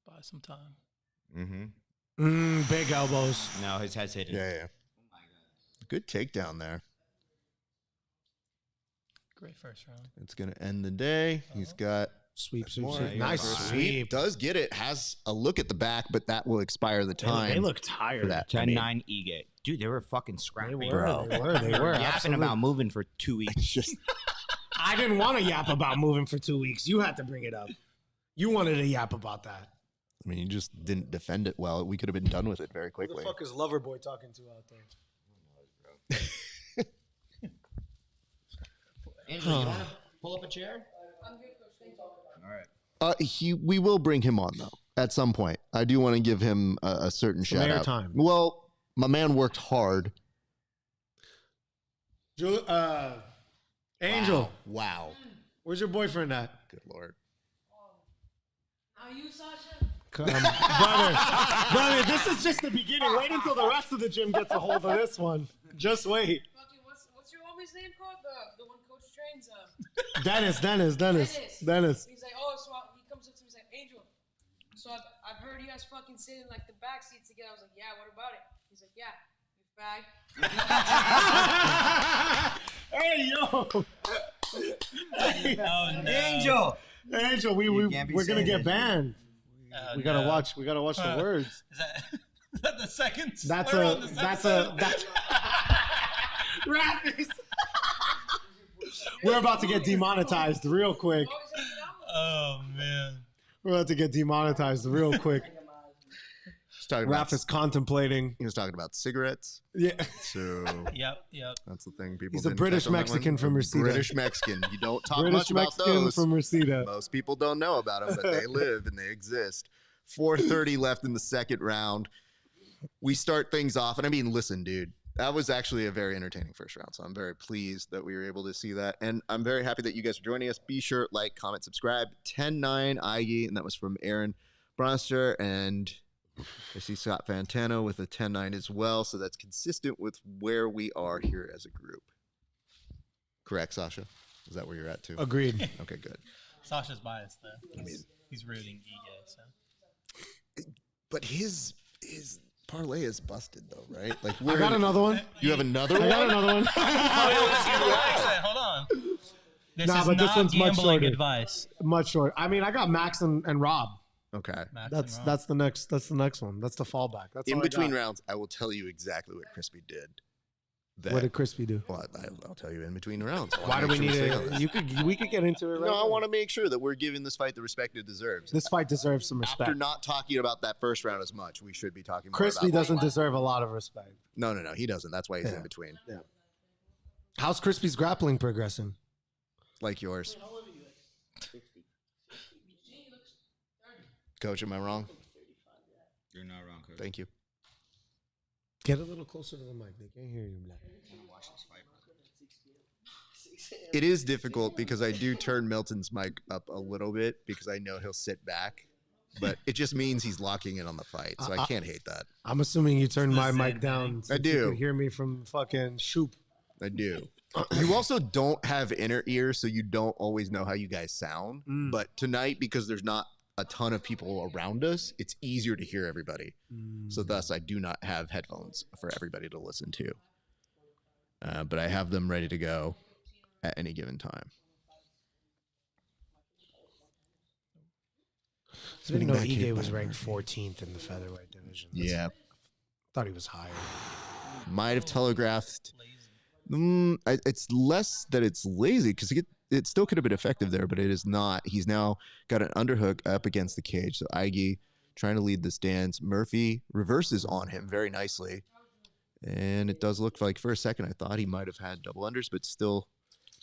Buy some time. Mm-hmm. Big elbows. No, his head's hidden. Yeah. Good takedown there. Great first round. It's gonna end the day. He's got Sweep. more. Nice First sweep. Does get it. Has a look at the back, but that will expire the time. They look for tired. that. 10-9 Ige. Dude, they were fucking They scrappy. were. Bro. They were. Yapping absolutely. about moving for 2 weeks. It's just I didn't want to yap about moving for 2 weeks. You had to bring it up. You wanted to yap about that. I mean, you just didn't defend it well. We could have been done with it very Who quickly. the fuck is Loverboy talking to out there? Andrew, you want to pull up a chair? I'm good, coach. Thank you. All right. We will bring him on though at some point. I do want to give him a certain Some shout out. airtime. Well, my man worked hard. Angel, Wow. where's your boyfriend at? Good Lord. Are you Sasha? Brother, this is just the beginning. Wait until the rest of the gym gets a hold of this one. Just wait. Fucking, what's your homie's name called? The one coach trains. Dennis. He's like, oh, so he comes up to me, he's like, Angel. So I've heard you guys fucking sit in like the back seats together. I was like, yeah, what about it? He's like, yeah, you fag. Hey, yo. Oh, no. Angel! Angel, can't be we're gonna saying get that shit. banned. Oh, We gotta no. watch the words. Is that the second? That's slur on a this that's episode? a that's Rappies. We're about to get demonetized real quick. Oh, he's like, Oh man. We're about to get demonetized real quick. He's talking Raph about, is contemplating. he was talking about cigarettes. Yeah. So Yep. that's the thing. People. He's a didn't British catch on that Mexican one. from Reseda. British Mexican. You don't talk British much about Mexican those. from Reseda. Most people don't know about them, but they live and they exist. 4:30 left in the second round. We start things off, and I mean, listen, dude, that was actually a very entertaining first round. So I'm very pleased that we were able to see that, and I'm very happy that you guys are joining us. Be sure like, comment, subscribe. 10-9 Ige, and that was from Aaron Bronster, and I see Scott Fantano with a 10-9 as well. So that's consistent with where we are here as a group. Correct, Sasha? Is that where you're at too? Agreed. Okay, good. Sasha's biased though. He's rooting Ige. So But his parlay is busted though, right? Like I got another one. You have another one? I got another one. Hold on. This is but this not one's much gambling shorter. advice. Much shorter. I mean, I got Max and Rob. Okay. Max That's and Rob. the next. That's the next one. That's the fallback. That's In all I between got. rounds, I will tell you exactly what Crispy did. What did Crispy do? Well, I'll tell you in between rounds. Why do we need it? We could get into it. Right No, I now. want to make sure that we're giving this fight the respect it deserves. This fight deserves some respect. After not talking about that first round as much, we should be talking more Crispy about doesn't deserve a lot of respect. No, he doesn't. That's why he's Yeah. in between. Yeah. How's Crispy's grappling progressing? Like yours. Coach, am I wrong? You're not wrong, coach. Thank you. Get a little closer to the mic. They can't hear you, Black. Watch this fight, bro. It is difficult because I do turn Milton's mic up a little bit because I know he'll sit back, but it just means he's locking in on the fight, so I can't hate that. I'm assuming you turned my mic down. I since you do. could hear me from fucking Shoop. I do. You also don't have inner ear, so you don't always know how you guys sound. But tonight, because there's not a ton of people around us, it's easier to hear everybody. So thus, I do not have headphones for everybody to listen to. But I have them ready to go at any given time. I didn't know Ige was ranked 14th in the featherweight division. Yeah. Thought he was higher. Might have telegraphed. It's less that it's lazy because it still could have been effective there, but it is not. He's now got an underhook up against the cage. So Ige trying to lead this dance. Murphy reverses on him very nicely. And it does look like for a second I thought he might have had double unders, but still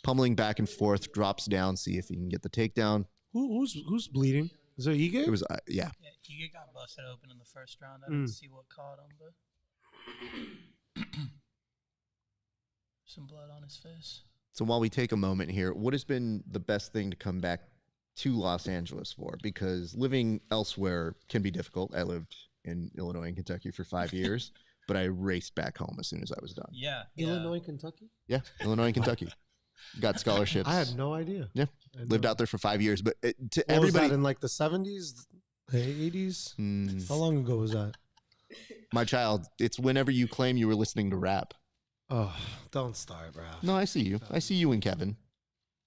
pummeling back and forth, drops down, see if he can get the takedown. Who's bleeding? Is it Ige? It was, yeah. Yeah, he got busted open in the first round. I didn't see what caught him, but some blood on his face. So while we take a moment here, what has been the best thing to come back to Los Angeles for? Because living elsewhere can be difficult. I lived in Illinois and Kentucky for 5 years, but I raced back home as soon as I was done. Yeah. Illinois, Kentucky? Yeah, Illinois and Kentucky. Got scholarships. I had no idea. Yeah, lived out there for 5 years. But to What everybody, was that in like the 70s, the 80s? How long ago was that? my child, it's whenever you claim you were listening to rap. Oh, don't start, bro. No, I see you. I see you and Kevin.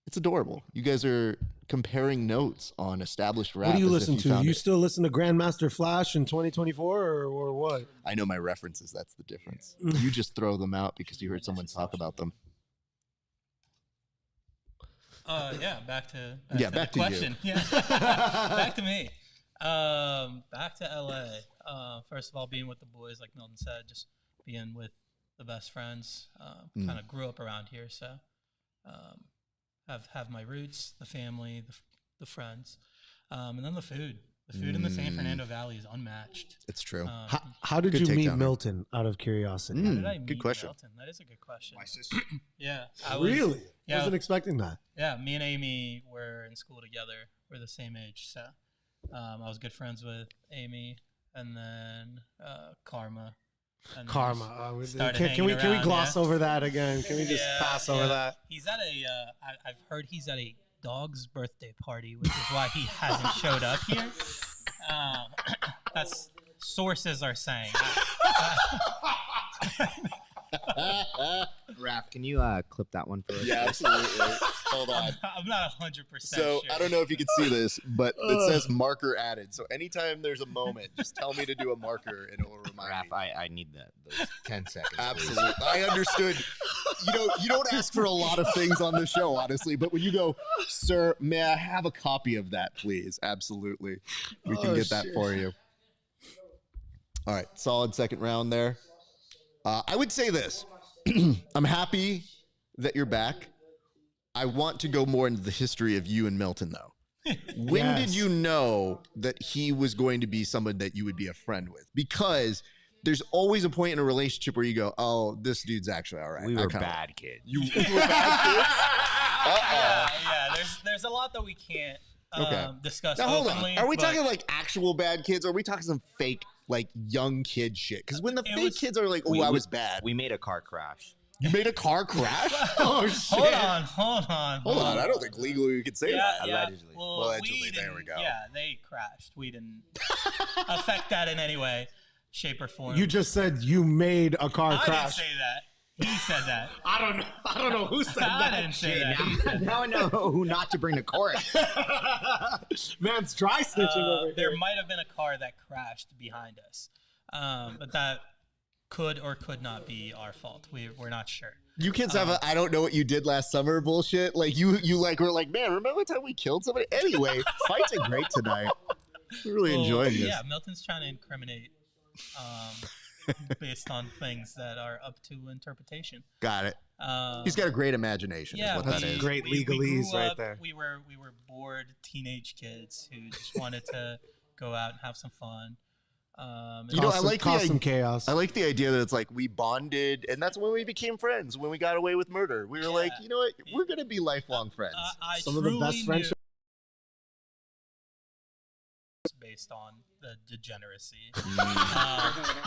It's adorable. You guys are comparing notes on established rap. What do you as if listen to? found You it. still listen to Grandmaster Flash in 2024 or what? I know my references. That's the difference. You just throw them out because you heard someone talk about them. Yeah, back to back the to you. question. Yeah, back to me. Back to LA. First of all, being with the boys, like Milton said, just being with the best friends. Kind of grew up around here, so have my roots, the family, the friends, and then the food. The food in the San Fernando Valley is unmatched. It's true. How did Good you meet takedown. Milton, out of curiosity? How did I good meet question. Milton? That is a good question. My sister. Yeah, I was, Really? Yeah, Wasn't expecting that. yeah. Me and Amy were in school together. We're the same age, so I was good friends with Amy, and then Karma. And Karma. started Can we hanging around, gloss yeah. over that again? Can we just Yeah, pass over yeah. that? He's at I've heard he's at a dog's birthday party, which is why he hasn't showed up here. That's sources are saying. Raph, can you clip that one for us? Yeah, absolutely. Hold on. I'm not 100% So sure. I don't know if you can see this, but it says marker added. So anytime there's a moment, just tell me to do a marker and it will remind Raph, me. I need those 10 seconds. please. Absolutely. I understood. You don't ask for a lot of things on the show, honestly, but when you go, sir, may I have a copy of that, please? Absolutely. We can get that for you. All right. Solid second round there. I would say this. I'm happy that you're back. I want to go more into the history of you and Milton, though. When did you know that he was going to be someone that you would be a friend with? Because there's always a point in a relationship where you go, oh, this dude's actually all right. We were bad kids. You were bad kids? Yeah. There's a lot that we can't discuss Now, hold openly. on. Are we but talking like actual bad kids, or are we talking some fake, like, young kid shit? Because when the fake kids are like, oh, I was bad. We made a car crash. You made a car crash? Oh, shit. Hold on. I don't think legally we could say that. Allegedly. Well, Allegedly, we there we didn't- go. Yeah, they crashed. We didn't affect that in any way. shape, or form. You just said you made a car I crash. didn't say that. He said that. I don't know who said I that. didn't say that. Now I know who not to bring to court. Man's dry snitching over There here. might have been a car that crashed behind us, but that could or could not be our fault. We're not sure. You kids have a I don't know what you did last summer bullshit. Like you like were like, man, remember the time we killed somebody? Anyway, fights are great tonight. We're really enjoying this. Yeah, Milton's trying to incriminate based on things that are up to interpretation. Got it. He's got a great imagination. Yeah, is what that is. great we legalese grew right up, there. We were bored teenage kids who just wanted to go out and have some fun. You know, I like some chaos. I like the idea that it's like we bonded, and that's when we became friends. When we got away with murder, we were like, you know what, we're gonna be lifelong friends. I Some of the best truly friendships. based on the degeneracy.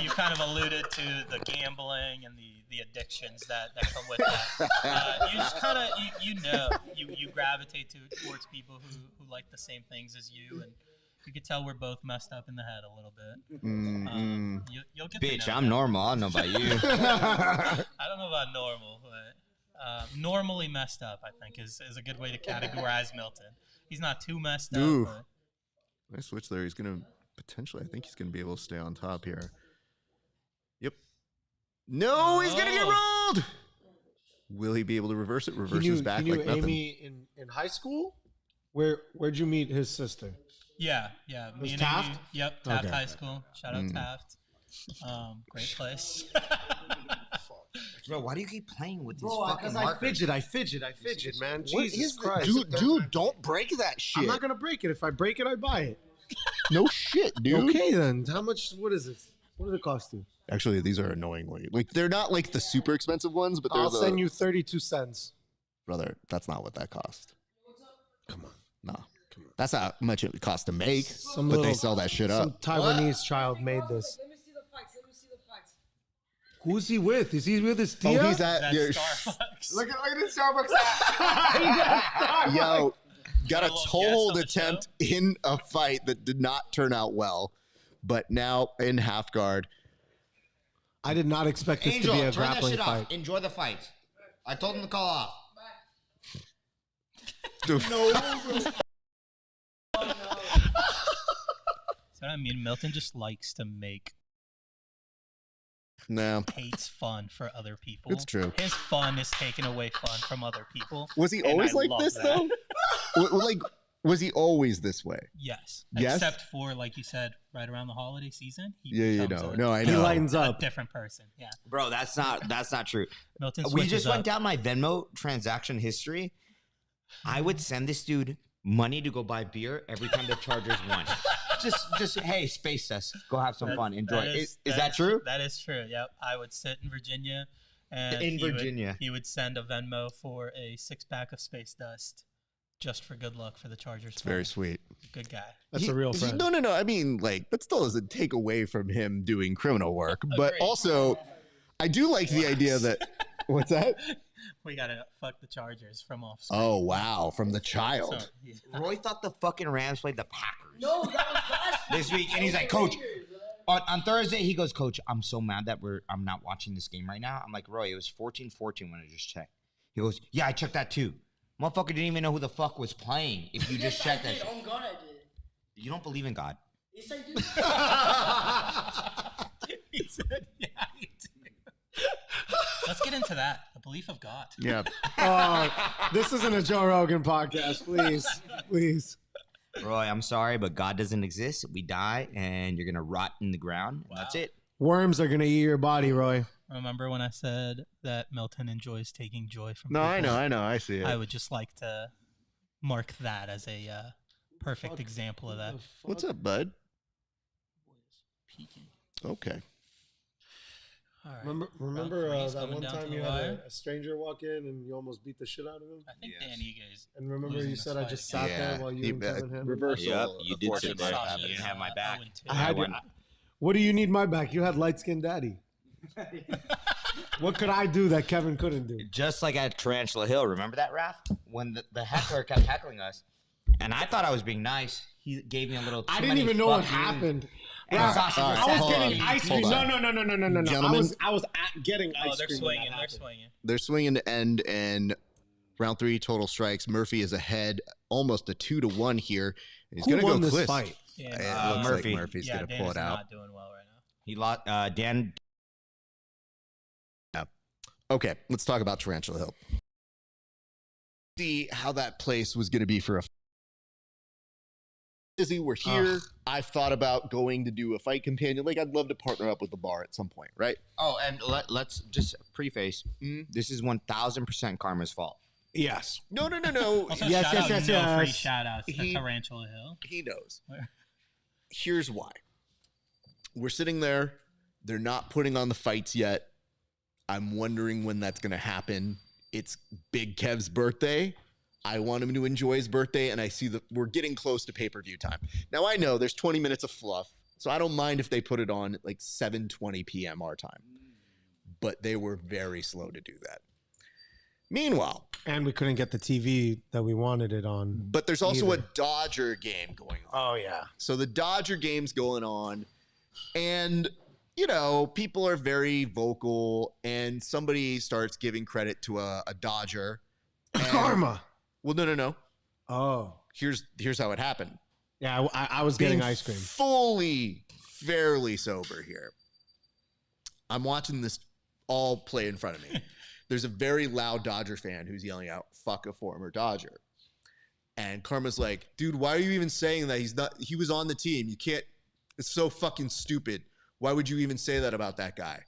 You kind of alluded to the gambling and the addictions that come with that. You just kind of you gravitate towards people who like the same things as you, and you could tell we're both messed up in the head a little bit. You'll get Bitch, to know I'm that. normal. I don't know about you. I don't know about normal, but normally messed up, I think, is a good way to categorize Milton. He's not too messed up. Ooh. But Nice switch there. He's gonna potentially. I think he's gonna be able to stay on top here. Yep. No, he's gonna get rolled. Will he be able to reverse it? Reverses back He knew like nothing. Amy in high school. Where'd you meet his sister? yeah. Was Me and Taft? Amy, yep, Taft Okay. High School. Shout out Taft. Great place. Bro, why do you keep playing with these Bro, fucking because markers? I fidget, man. What Jesus is Christ. dude, don't break that shit. I'm not gonna break it. If I break it, I buy it. No shit, dude. Okay then. How much? What is this? What does it cost you? Actually, these are annoyingly like they're not like the super expensive ones, but they're I'll the send you 32 cents. brother. That's not what that cost. Come on. No, that's how much it would cost to make. Some but they little- sell that shit Some up. Taiwanese child made this. Let me see the fights. Let me see the fights. Who's he with? Is he with his Oh, tia? he's at That's your, Starbucks. Look at the Starbucks. yo. Got a Little guest toehold on the attempt in a fight that did not turn out well, but now in half guard. I did not expect this Angel, to be a turn that grappling shit fight. off. Enjoy the fight. I told him to call off. So I mean, Milton just likes to make No. hates fun for other people. It's true. His fun is taking away fun from other people. Was he And always I like love this that. though? Like, was he always this way? Yes. Yes? Except for, like you said, right around the holiday season. He Yeah, you becomes know. No, I He know. lightens a up. different person. Yeah. Bro, that's not true. Milton We switches just up. went down my Venmo transaction history. I would send this dude money to go buy beer every time the Chargers won. Just hey, space us. Go have some fun. Enjoy. Is that true? That is true. Yep. I would sit in Virginia, and In Virginia. he would send a Venmo for a 6-pack of Space Dust, just for good luck for the Chargers. It's very sweet. Good guy. That's a real friend. No. I mean, like, that still doesn't take away from him doing criminal work. But Agreed. also, I do like the idea that. What's that? We gotta fuck the Chargers from off. Oh, wow. From the child. So, yeah. Roy thought the fucking Rams played the Packers No, that was last this week, and he's like, Coach. On Thursday, he goes, Coach, I'm so mad that I'm not watching this game right now. I'm like, Roy, it was 14-14 when I just checked. He goes, yeah, I checked that too. Motherfucker didn't even know who the fuck was playing if you just checked that shit. Oh God, I did. You don't believe in God. Yes, I do. He said, "Yeah, you do." Let's get into that. The belief of God. Yeah. This isn't a Joe Rogan podcast. Please. Roy, I'm sorry, but God doesn't exist. We die, and you're going to rot in the ground. And that's it. Worms are going to eat your body, Roy. Remember when I said that Milton enjoys taking joy from No, people? I know. I see it. I would just like to mark that as a perfect example of that. What's up, bud? Peeking. Okay. All right. Remember Referee's that coming one down to time the you had wire. a stranger walk in and you almost beat the shit out of him? I think Dan Ega's. And remember losing you this said I fight just again. sat there while you and Kevin handled it? reversal. Yep, you did Unfortunately, sit there. that Sasha happened. You didn't have my back. 0-2. I had I your, won. what do you need my back? You had light-skinned daddy. What could I do that Kevin couldn't do? Just like at Tarantula Hill. Remember that, Raph? When the heckler kept heckling us, and I thought I was being nice. He gave me a little. I too didn't many even know what fuck you. happened. And Sasha I Grasset. was getting ice cream. Hold No. on. I Gentlemen. was getting ice they're cream. when swinging. that They're happened. swinging. They're swinging to end, and round 3 total strikes. Murphy is ahead, almost a 2-1 here. He's Who going to won go this Cliff. fight? Yeah, It looks Murphy. like Murphy's going to pull Dana's it out. not doing well right now. He lost. Dan. Okay, let's talk about Tarantula Hill. See how that place was going to be for a Izzy, we're here. I've thought about going to do a fight companion. Like, I'd love to partner up with the bar at some point, right? Oh, and let's just preface. This is 1000% Karma's fault. Yes. No. Also, Yes, shout yes, out, yes, no free yes. shout outs to He- Tarantula Hill. He knows. Where? Here's why. We're sitting there. They're not putting on the fights yet. I'm wondering when that's going to happen. It's Big Kev's birthday. I want him to enjoy his birthday, and I see that we're getting close to pay-per-view time. Now, I know there's 20 minutes of fluff, so I don't mind if they put it on at like 7:20 p.m. our time. But they were very slow to do that. Meanwhile, And we couldn't get the TV that we wanted it on. but there's also Either. a Dodger game going on. Oh, yeah. So the Dodger game's going on, and you know, people are very vocal, and somebody starts giving credit to a Dodger. And- Karma. Well, no. Oh. Here's how it happened. Yeah, I was getting Being ice cream. fairly sober here. I'm watching this all play in front of me. There's a very loud Dodger fan who's yelling out, "Fuck a former Dodger." And Karma's like, "Dude, why are you even saying that? He was on the team. You can't, it's so fucking stupid. Why would you even say that about that guy?"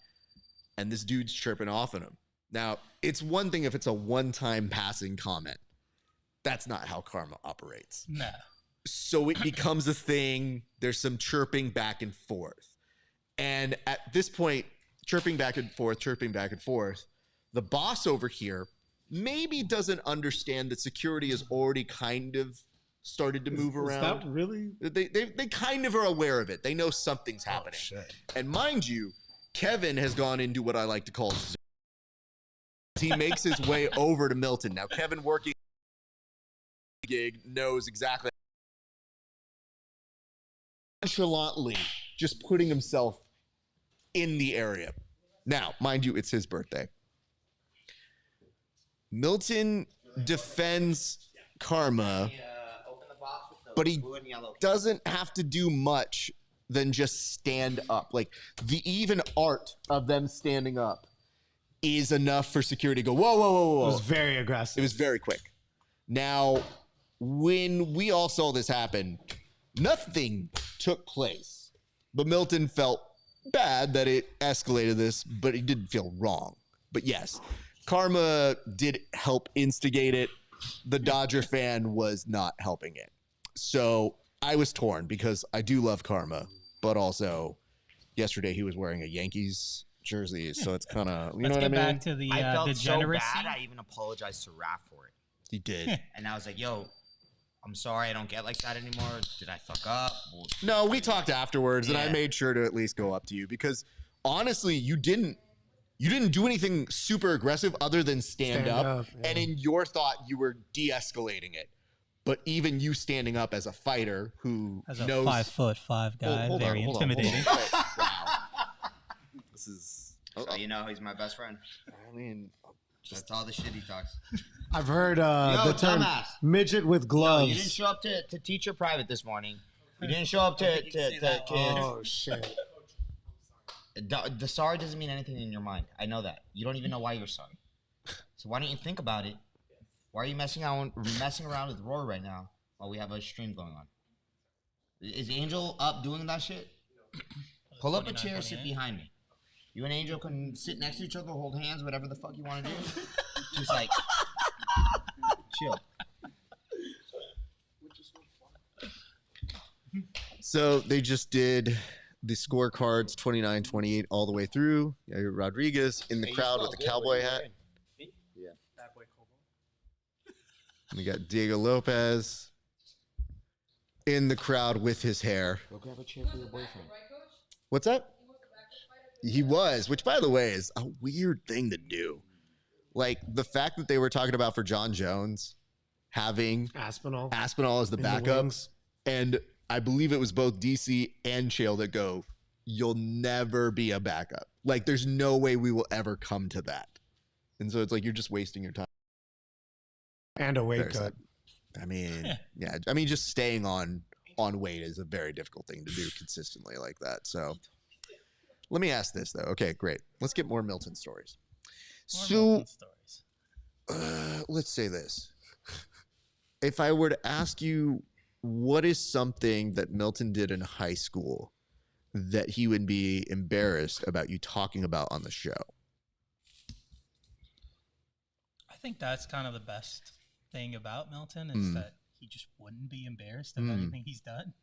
And this dude's chirping off on him. Now, it's one thing if it's a one-time passing comment. That's not how Karma operates. No. So it becomes a thing. There's some chirping back and forth. And at this point, chirping back and forth, the boss over here maybe doesn't understand that security has already kind of started to move around. Is that really? They kind of are aware of it. They know something's happening. Shit. And mind you, Kevin has gone into what I like to call he makes his way over to Milton. Now, Kevin working gig knows exactly nonchalantly just putting himself in the area. Now, mind you, it's his birthday. Milton defends Karma, but he doesn't have to do much than just stand up. Like, the even art of them standing up is enough for security to go, whoa. It was very aggressive. It was very quick. Now, when we all saw this happen, nothing took place. But Milton felt bad that it escalated this, but he didn't feel wrong. But yes, Karma did help instigate it. The Dodger fan was not helping it. So I was torn because I do love Karma, but also yesterday he was wearing a Yankees jersey, so it's kind of, you know what I Let's mean? get back to the I felt so degeneracy. bad. I even apologized to Raph for it, He did. and I was like, "Yo, I'm sorry. I don't get like that anymore. Did I fuck up?" Well, No, we talked afterwards, and I Yeah. made sure to at least go up to you because honestly, you didn't do anything super aggressive other than stand up. yeah. And in your thought, you were de-escalating it. But even you standing up as a fighter who As a knows 5'5" guy, Hold on, very hold on. intimidating. Wow. This is. so you know, he's my best friend. I mean, That's all the shit he talks. I've heard Yo, the term dumbass. midget with No, gloves. you didn't show up to teacher private this morning. You didn't show up to kids. Oh, shit. The sorry doesn't mean anything in your mind. I know that. You don't even know why you're sorry. So why don't you think about it? Why are you messing around with Roar right now while we have a stream going on? Is Angel up doing that shit? Pull up a chair, sit behind me. You and Angel can sit next to each other, hold hands, whatever the fuck you want to do. Just like chill. so they just did the scorecards 29-28 all the way through. Yeah, Rodriguez in the crowd with the cowboy hat. We got Diego Lopez in the crowd with his hair. Go grab a chair for your boyfriend. What's that? He was, which by the way is a weird thing to do. Like the fact that they were talking about for John Jones having Aspinall. Aspinall as the In the backup. wings. And I believe it was both DC and Chael that go, you'll never be a backup. Like, there's no way we will ever come to that. And so it's like, you're just wasting your time. And a weight There's cut. I mean, yeah. I mean, just staying on weight is a very difficult thing to do consistently like that. So let me ask this, though. Okay, great. Let's get more Milton stories. Let's say this. If I were to ask you, what is something that Milton did in high school that he would be embarrassed about you talking about on the show? I think that's kind of the best thing about Milton is that he just wouldn't be embarrassed of anything he's done.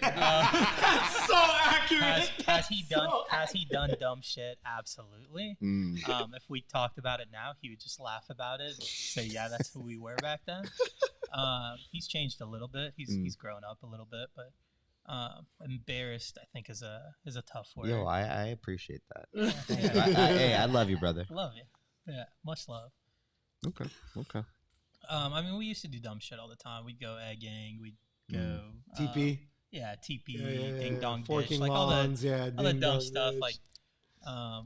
That's so accurate. Has he done dumb shit? Absolutely. If we talked about it now, he would just laugh about it and say, yeah, that's who we were back then. He's changed a little bit. He's grown up a little bit, but embarrassed, I think, is a tough word. Yo, I appreciate that. Hey, I love you, brother. Love you. Yeah, much love. Okay. I mean, we used to do dumb shit all the time. We'd go egging. We'd go TP. TP, ding dong Forking dish, like lawns, all the dumb stuff. ditch. Like,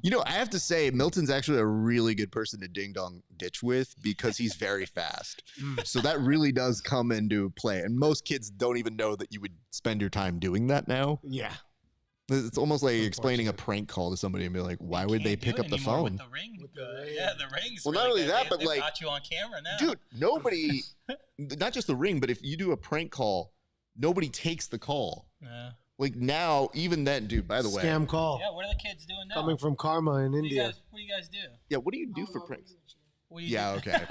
You know, I have to say, Milton's actually a really good person to ding dong ditch with because he's very fast. So that really does come into play. And most kids don't even know that you would spend your time doing that now. Yeah. It's almost like explaining a prank call to somebody and be like, why would they pick up the phone? With the ring. Yeah, the ring's Well, really not only good. that, but They've like, got you on camera now. dude, nobody, not just the ring, but if you do a prank call, nobody takes the call. Yeah. Like now, even then, dude, by the way. Scam call. Yeah, what are the kids doing now? Coming from Karma in India. What do you guys do? Yeah, what do you do for pranks? What do you Yeah, do? okay.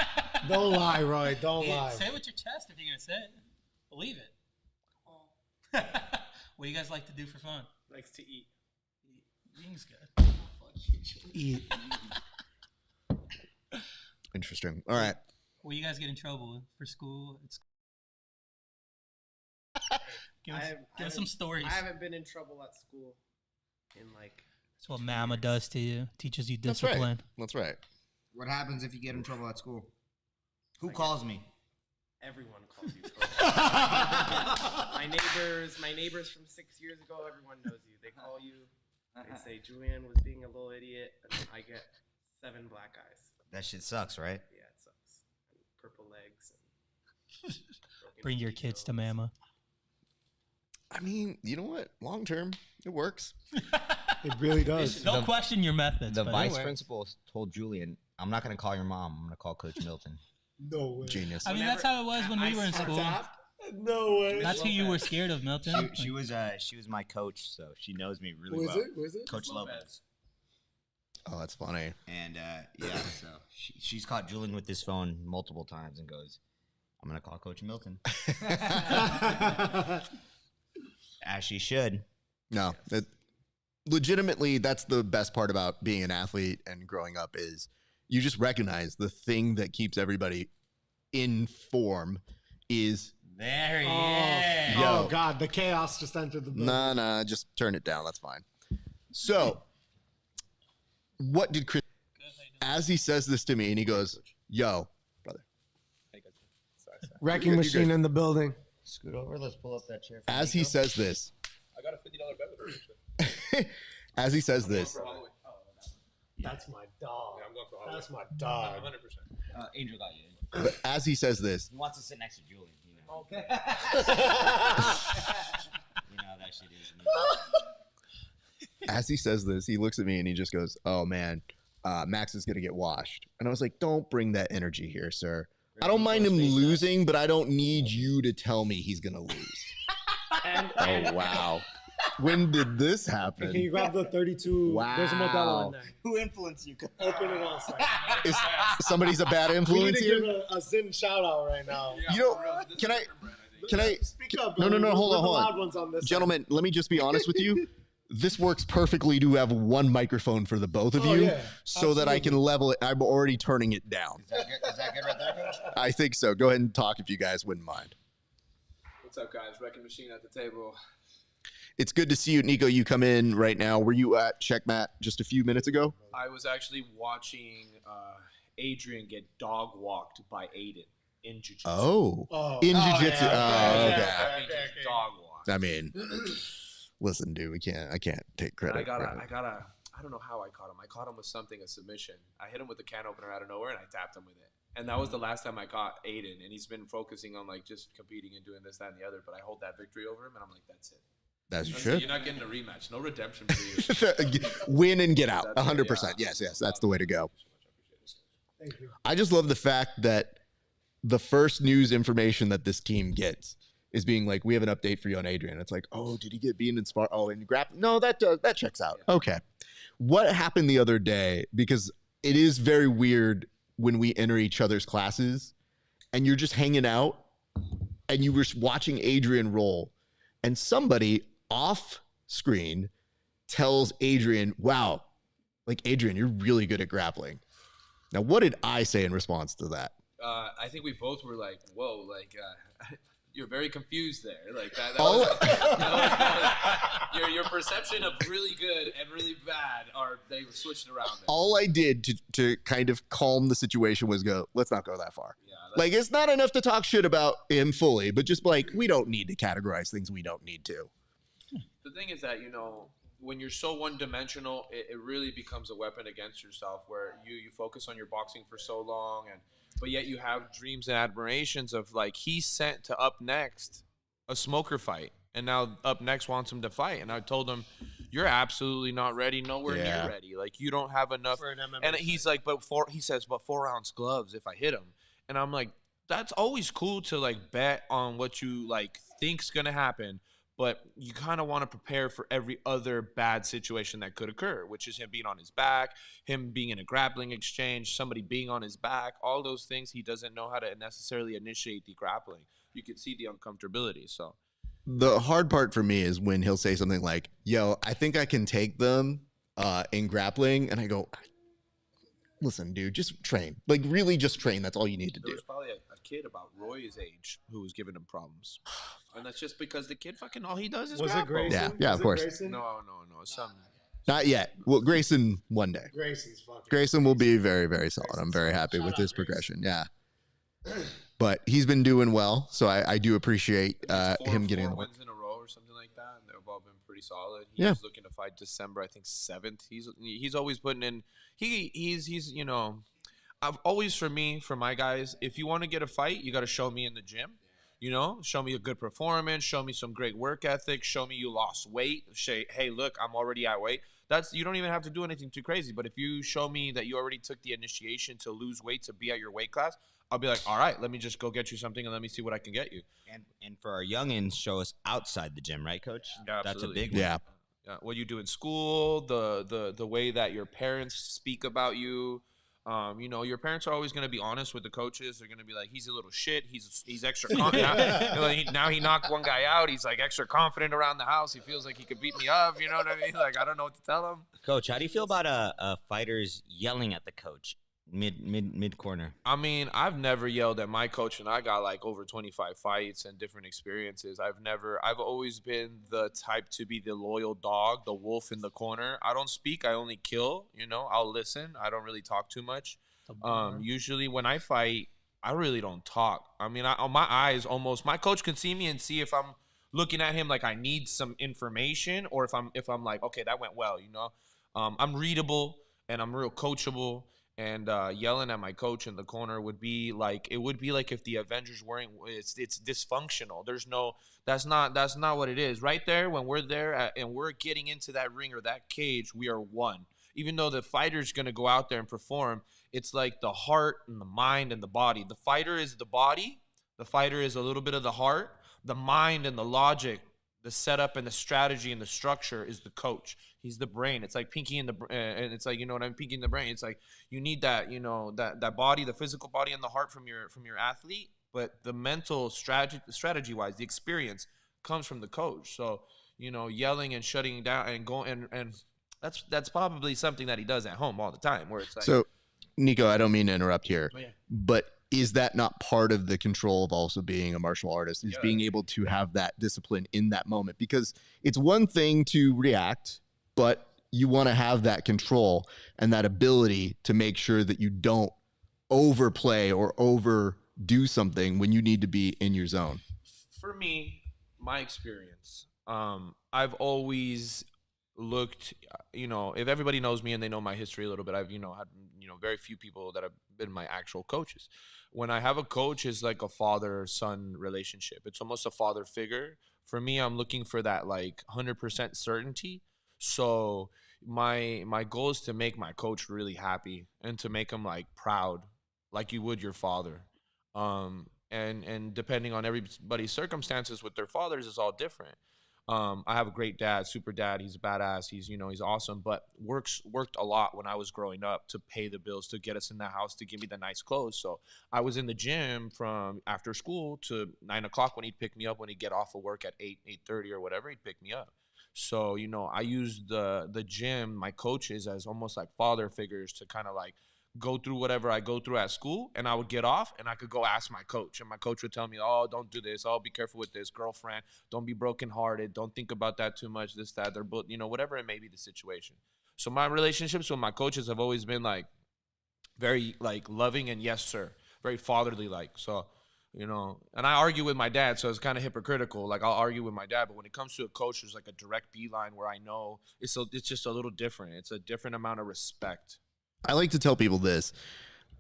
Don't lie, Roy. Don't lie. Say it with your chest if you're going to say it. Believe it. What do you guys like to do for fun? Likes to eat. Eating's good. Eat. Interesting. All right. What do you guys get in trouble with for school? Give us some stories. I haven't been in trouble at school in like. That's what Mama does to you. Teaches you That's discipline. right. That's right. What happens if you get in trouble at school? Who calls me? Everyone calls you. my neighbors from 6 years ago. Everyone knows you. They call you. They say Julian was being a little idiot, and then I get 7 black eyes. That shit sucks, right? Yeah, it sucks. And purple legs. And Bring your kids to Mama. I mean, you know what? Long term, it works. It really does. Don't question your methods. The but vice anyway. principal told Julian, I'm not going to call your mom. I'm going to call Coach Milton. No way. Genius. I mean, that's how it was when we were in school. No way. That's who you were scared of, Milton. She was my coach, so she knows me really well. Who is it? Coach Lopez. Oh, that's funny. And yeah, so she's caught Julian with this phone multiple times and goes, I'm going to call Coach Milton. As she should. No, legitimately, that's the best part about being an athlete and growing up is you just recognize the thing that keeps everybody in form is. There he is. Yo. Oh, God. The chaos just entered the building. Nah, just turn it down. That's fine. So, what did Chris, as he says this to me and he goes, yo, brother. Wrecking machine in the building. Scoot over. Let's pull up that chair. As he says this. I got a $50 bet with her. As he says this. That's my dog. Yeah, I'm going for Holloway. That's my dog. 100%. Angel got you. But as he says this. He wants to sit next to Julian. You know. Okay. You know that shit is. As he says this, he looks at me and he just goes, oh, man, Max is going to get washed. And I was like, don't bring that energy here, sir. I don't mind him losing, but I don't need you to tell me he's going to lose. Oh, wow. When did this happen? Can you grab the 32? Wow. There's a Modelo in there. Who influenced you? Open it on site. Is somebody's a bad We need influence to here? give a Zin shout out right now. You know, can I? Speak up. No, brother. hold We're the on. loud ones on this Gentlemen, let me just be honest with you. This works perfectly to have one microphone for the both of Oh, you yeah. so that I can level it. I'm already turning it down. Is that good right there, Coach? I think so. Go ahead and talk if you guys wouldn't mind. What's up, guys? Wrecking Machine at the table. It's good to see you, Nico. You come in right now. Were you at Checkmat just a few minutes ago? I was actually watching Adrian get dog walked by Aiden. in jiu-jitsu. In jiu-jitsu. yeah. Okay. I mean, just dog walk. I mean, listen, dude, I can't take credit. I don't know how I caught him. I caught him with something, a submission. I hit him with a can opener out of nowhere, and I tapped him with it. And that was the last time I caught Aiden, and he's been focusing on like just competing and doing this, that, and the other. But I hold that victory over him, and I'm like, that's it. That's That's true. it. You're not getting a rematch. No redemption for you. Win and get out. That's it, 100%. yeah. Yes, that's the way to go. Thank you. I just love the fact that the first news information that this team gets is being like, we have an update for you on Adrian. It's like, oh, did he get beaten in spar? Oh, and no, that checks out. Okay. What happened the other day? Because it is very weird when we enter each other's classes and you're just hanging out and you were watching Adrian roll and somebody off screen tells Adrian, wow, like Adrian, you're really good at grappling. Now, what did I say in response to that? I think we both were like, whoa, like, you're very confused there. Like that was your perception of really good and really bad they were switched around there. All I did to kind of calm the situation was go, let's not go that far. Yeah, like, it's not enough to talk shit about him fully, but just like, we don't need to categorize things we don't need to. The thing is that, when you're so one-dimensional, it really becomes a weapon against yourself where you focus on your boxing for so long, but yet you have dreams and admirations of, like, he's sent to Up Next a smoker fight, and now Up Next wants him to fight. And I told him, you're absolutely not ready, nowhere near ready. Like, you don't have enough. For an MMA and he's like, but 4-ounce gloves if I hit him. And I'm like, that's always cool to, like, bet on what you, like, think's going to happen. But you kind of want to prepare for every other bad situation that could occur, which is him being on his back, him being in a grappling exchange, somebody being on his back, all those things. He doesn't know how to necessarily initiate the grappling. You can see the uncomfortability. So the hard part for me is when he'll say something like, yo, I think I can take them in grappling. And I go, listen, dude, just train. Like, really just train. That's all you need to do. There was probably a kid about Roy's age who was giving him problems. And that's just because the kid fucking all he does is Was it grapple. Grayson? Yeah, Was of it course. Grayson? No. Some Not yet. Well, Grayson one day. Grayson's fucking. Grayson will be very, very solid. I'm very happy with his progression. Yeah. But he's been doing well, so I do appreciate him getting in the wins in a row or something like that, and they've all been pretty solid. Yeah. He's looking to fight December, I think 7th. He's always putting in. He's I've always for my guys, if you want to get a fight, you got to show me in the gym. Show me a good performance, show me some great work ethic, show me you lost weight. Say, hey, look, I'm already at weight. You don't even have to do anything too crazy. But if you show me that you already took the initiation to lose weight to be at your weight class, I'll be like, all right, let me just go get you something and let me see what I can get you. And for our youngins, show us outside the gym, right, Coach? Yeah, That's a absolutely. big one. Yeah. What you do in school, the way that your parents speak about you. Your parents are always going to be honest with the coaches. They're going to be like, he's a little shit. He's extra confident. Now he knocked one guy out. He's like extra confident around the house. He feels like he could beat me up. You know what I mean? Like, I don't know what to tell him. Coach, how do you feel about fighters yelling at the coach mid corner? I mean, I've never yelled at my coach, and I got like over 25 fights and different experiences. I've always been the type to be the loyal dog, the wolf in the corner. I don't speak, I only kill. I'll listen. I don't really talk too much. Usually when I fight, I really don't talk. I mean, on my eyes, almost my coach can see me and see if I'm looking at him like I need some information, or if I'm like, okay, that went well. I'm readable and I'm real coachable. And yelling at my coach in the corner would be like if the Avengers weren't. It's dysfunctional. That's not what it is. Right there, when we're there and we're getting into that ring or that cage, we are one. Even though the fighter's gonna go out there and perform, it's like the heart and the mind and the body. The fighter is the body. The fighter is a little bit of the heart. The mind and the logic, the setup and the strategy and the structure is the coach. He's the brain. It's like Pinky and it's like, Pinky in the brain. It's like you need that, that body, the physical body and the heart from your athlete, but the mental strategy wise, the experience comes from the coach. So, yelling and shutting down and going and that's probably something that he does at home all the time, where it's like. So, Nico, I don't mean to interrupt here, Oh, yeah. but is that not part of the control of also being a martial artist, is being able to have that discipline in that moment? Because it's one thing to react, but you want to have that control and that ability to make sure that you don't overplay or do something when you need to be in your zone? For me, my experience, I've always looked, if everybody knows me and they know my history a little bit, I've, had, very few people that have been my actual coaches. When I have a coach, it's like a father-son relationship. It's almost a father figure. For me, I'm looking for that like 100% certainty. So my goal is to make my coach really happy and to make him like proud, like you would your father. And depending on everybody's circumstances with their fathers is all different. I have a great dad, super dad. He's a badass. He's awesome, but worked a lot when I was growing up to pay the bills, to get us in the house, to give me the nice clothes. So I was in the gym from after school to 9 o'clock when he'd pick me up. When he'd get off of work at 8:30 or whatever, he'd pick me up. So, I used the gym, my coaches, as almost like father figures to kind of like go through whatever I go through at school, and I would get off and I could go ask my coach, and my coach would tell me, oh, don't do this. Oh, be careful with this, girlfriend. Don't be brokenhearted. Don't think about that too much, this, that. They're both, whatever it may be the situation. So my relationships with my coaches have always been like very like loving and yes, sir, very fatherly like. So, and I argue with my dad, so it's kind of hypocritical. Like I'll argue with my dad, but when it comes to a coach, there's like a direct beeline where I know it's just a little different. It's a different amount of respect. I like to tell people this: